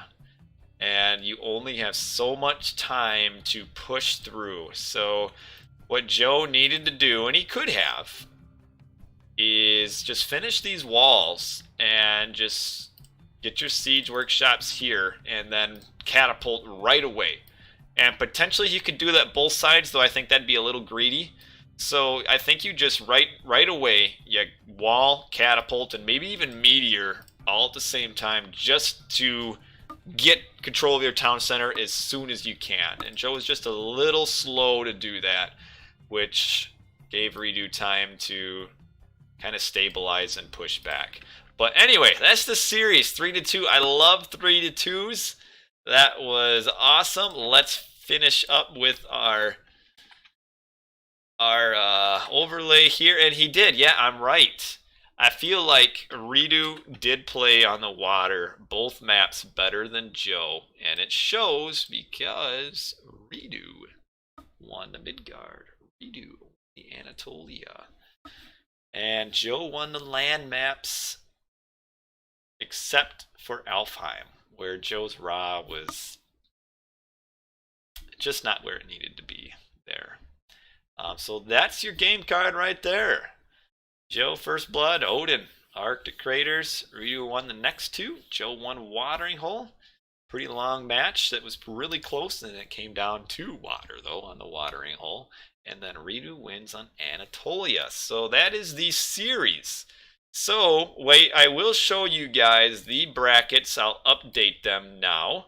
And you only have so much time to push through. So what Joe needed to do, and he could have, is just finish these walls and just get your siege workshops here and then catapult right away. And potentially you could do that both sides, though I think that'd be a little greedy. So I think you just right away, you wall, catapult, and maybe even meteor all at the same time, just to get control of your town center as soon as you can. And Joe was just a little slow to do that, which gave reDo time to kind of stabilize and push back. But anyway, that's the series, 3-2. I love 3-2s. That was awesome. Let's finish up with our overlay here. And he did. Yeah, I'm right. I feel like reDo did play on the water both maps better than Joe. And it shows because reDo won the Midgard. reDo won the Anatolia. And Joe won the land maps except for Alfheim, where Joe's Ra was just not where it needed to be there. So that's your game card right there. Joe First Blood, Odin, Arctic Craters. reDo won the next two. Joe won Watering Hole. Pretty long match that was really close, and it came down to water, though, on the Watering Hole. And then reDo wins on Anatolia. So that is the series. So, wait, I will show you guys the brackets. I'll update them now.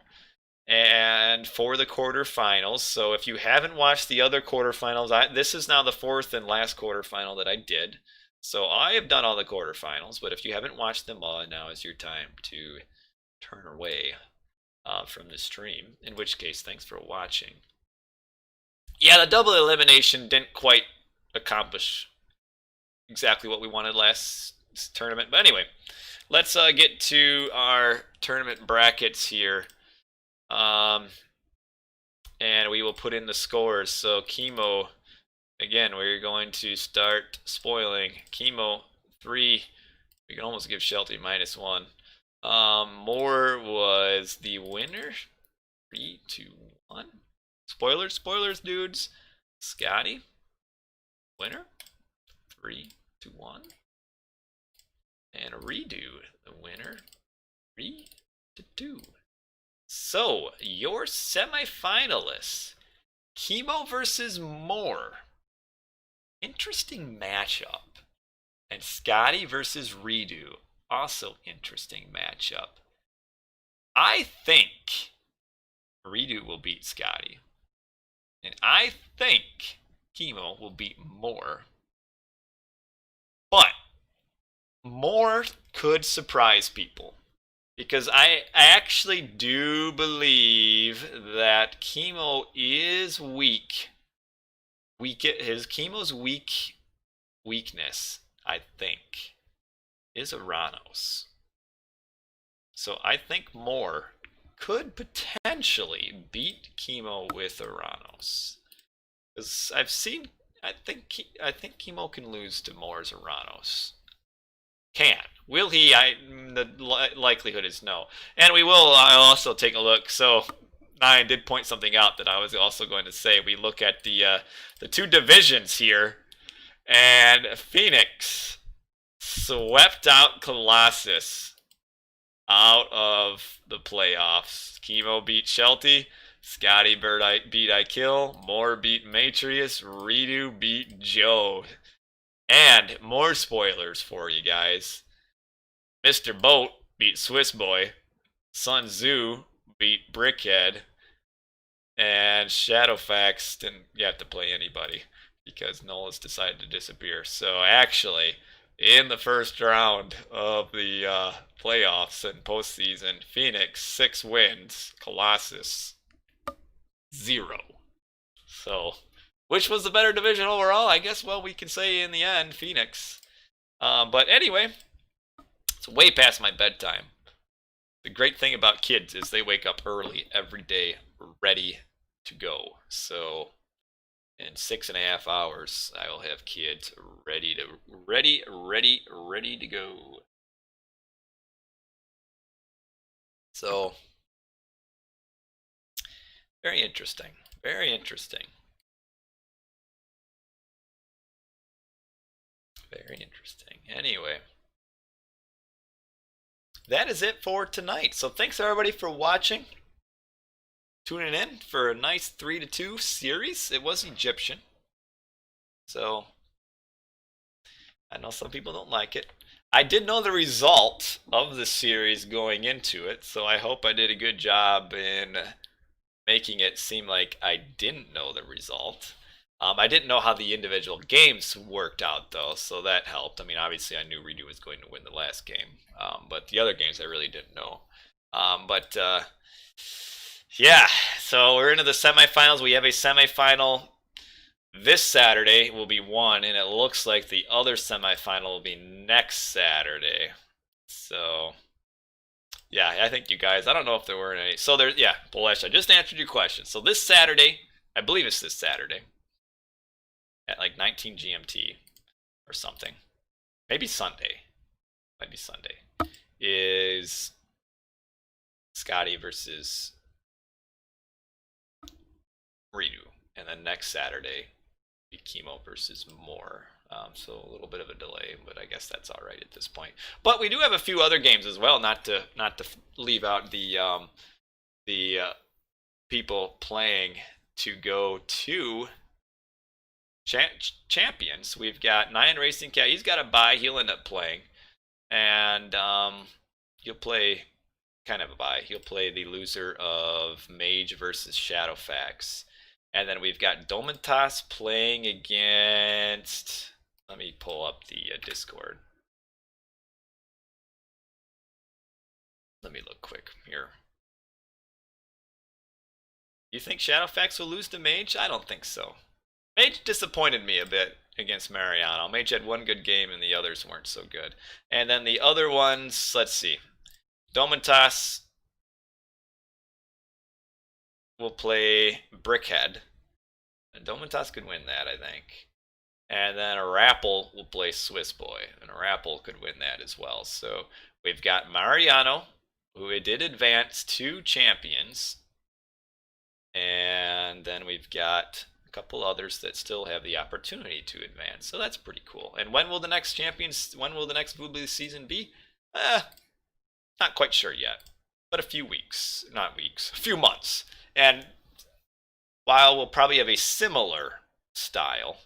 And for the quarterfinals. So if you haven't watched the other quarterfinals, this is now the fourth and last quarterfinal that I did. So I have done all the quarterfinals, but if you haven't watched them all, now is your time to turn away from the stream. In which case, thanks for watching. Yeah, the double elimination didn't quite accomplish exactly what we wanted last tournament. But anyway, let's get to our tournament brackets here. And we will put in the scores. So Kimo, again, we're going to start spoiling. Kimo, 3. We can almost give Shelty -1. Moore was the winner. 3-1. Spoilers, dudes. Skady, winner. 3-1. And reDo, the winner. 3-2. So, your semifinalists, Kimo versus Moore. Interesting matchup. And Skady versus reDo. Also interesting matchup. I think reDo will beat Skady. And I think Kimo will beat Moore. But Moore could surprise people. Because I actually do believe that Kimo is weak. Kimo's weakness, I think, is Oranos. So I think Moore could potentially beat Kimo with Oranos. Because I think Kimo can lose to Moore's Oranos. Can. Will he? The likelihood is no. And I'll also take a look. So, Nine did point something out that I was also going to say. We look at the two divisions here. And Phoenix swept out Colossus out of the playoffs. Kimo beat Shelty. Skady beat IKill. Moore beat Matrius. reDo beat Joe. And more spoilers for you guys. Mr. Boat beat Swiss Boy. Sun Tzu beat Brickhead. And Shadowfax didn't have to play anybody because Nolas decided to disappear. So actually, in the first round of the playoffs and postseason, Phoenix 6 wins, Colossus 0. So, which was the better division overall? I guess, well, we can say in the end, Phoenix. But anyway, it's way past my bedtime. The great thing about kids is they wake up early every day, ready to go. So, in 6.5 hours, I will have kids ready to go. So, very interesting. Very interesting. Very interesting. Anyway, that is it for tonight. So thanks everybody for watching. Tuning in for a nice 3-2 series. It was Egyptian. So I know some people don't like it. I did know the result of the series going into it, so I hope I did a good job in making it seem like I didn't know the result. I didn't know how the individual games worked out, though, so that helped. I mean, obviously, I knew reDo was going to win the last game, but the other games I really didn't know. But yeah, so we're into the semifinals. We have a semifinal this Saturday will be one, and it looks like the other semifinal will be next Saturday. So, yeah, I think you guys, I don't know if there were any. So, there, yeah, Bolesh, I just answered your question. So, this Saturday, I believe it's this Saturday, at like 19 GMT or something. Maybe Sunday. Might be Sunday. Is Skady versus reDo. And then next Saturday, be Kimo versus Moore. So a little bit of a delay, but I guess that's all right at this point. But we do have a few other games as well. Not to leave out the people playing to go to champions. We've got Nyan Racing Cat. He's got a bye. He'll end up playing, and he'll play kind of a bye. He'll play the loser of Mage versus Shadowfax. And then we've got Domintas playing against... Let me pull up the Discord. Let me look quick here. You think Shadowfax will lose to Mage? I don't think so. Mage disappointed me a bit against Mariano. Mage had one good game and the others weren't so good. And then the other ones, let's see. Domintas will play Brickhead. And Domintas could win that, I think. And then Rapple will play Swiss Boy. And Rapple could win that as well. So we've got Mariano, who did advance to champions. And then we've got a couple others that still have the opportunity to advance. So that's pretty cool. And when will the next Boobly season be? Not quite sure yet. But a few weeks. Not weeks. A few months. And while we'll probably have a similar style,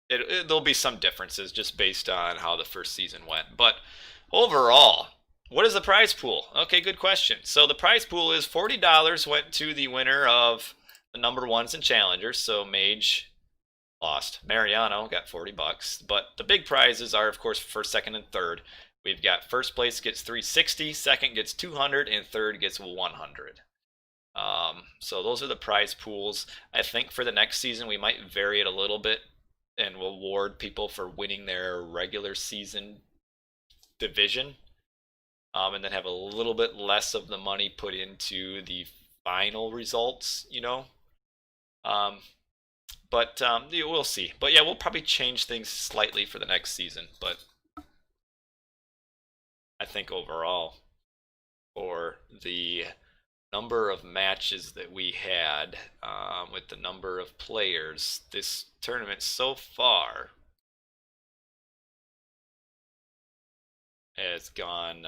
there'll be some differences just based on how the first season went. But overall, what is the prize pool? Okay, good question. So the prize pool is $40 went to the winner of the number ones and challengers. So Mage lost. Mariano got $40. But the big prizes are, of course, first, second, and third. We've got first place gets $360, second gets $200, and third gets $100. So those are the prize pools. I think for the next season we might vary it a little bit and we'll award people for winning their regular season division, and then have a little bit less of the money put into the final results, you know. But we'll see. But yeah, we'll probably change things slightly for the next season. But I think overall, for the number of matches that we had, with the number of players, this tournament so far has gone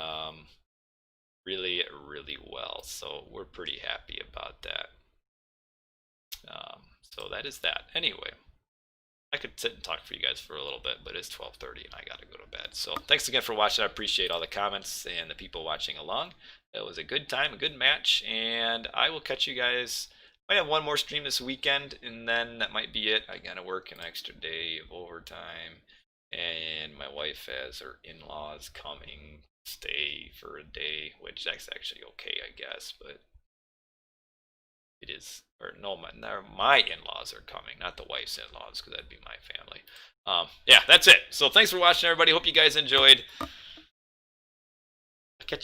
really, really well. So we're pretty happy about that. So that is that. Anyway, I could sit and talk for you guys for a little bit, but it's 12:30 and I gotta go to bed. So thanks again for watching. I appreciate all the comments and the people watching along. It was a good time, a good match, and I will catch you guys. I have one more stream this weekend, and then that might be it. I gotta work an extra day of overtime, and my wife has her in-laws coming, stay for a day, which that's actually okay, I guess, but it is, or no, my in-laws are coming, not the wife's in-laws, because that'd be my family. Yeah, that's it. So thanks for watching, everybody. Hope you guys enjoyed.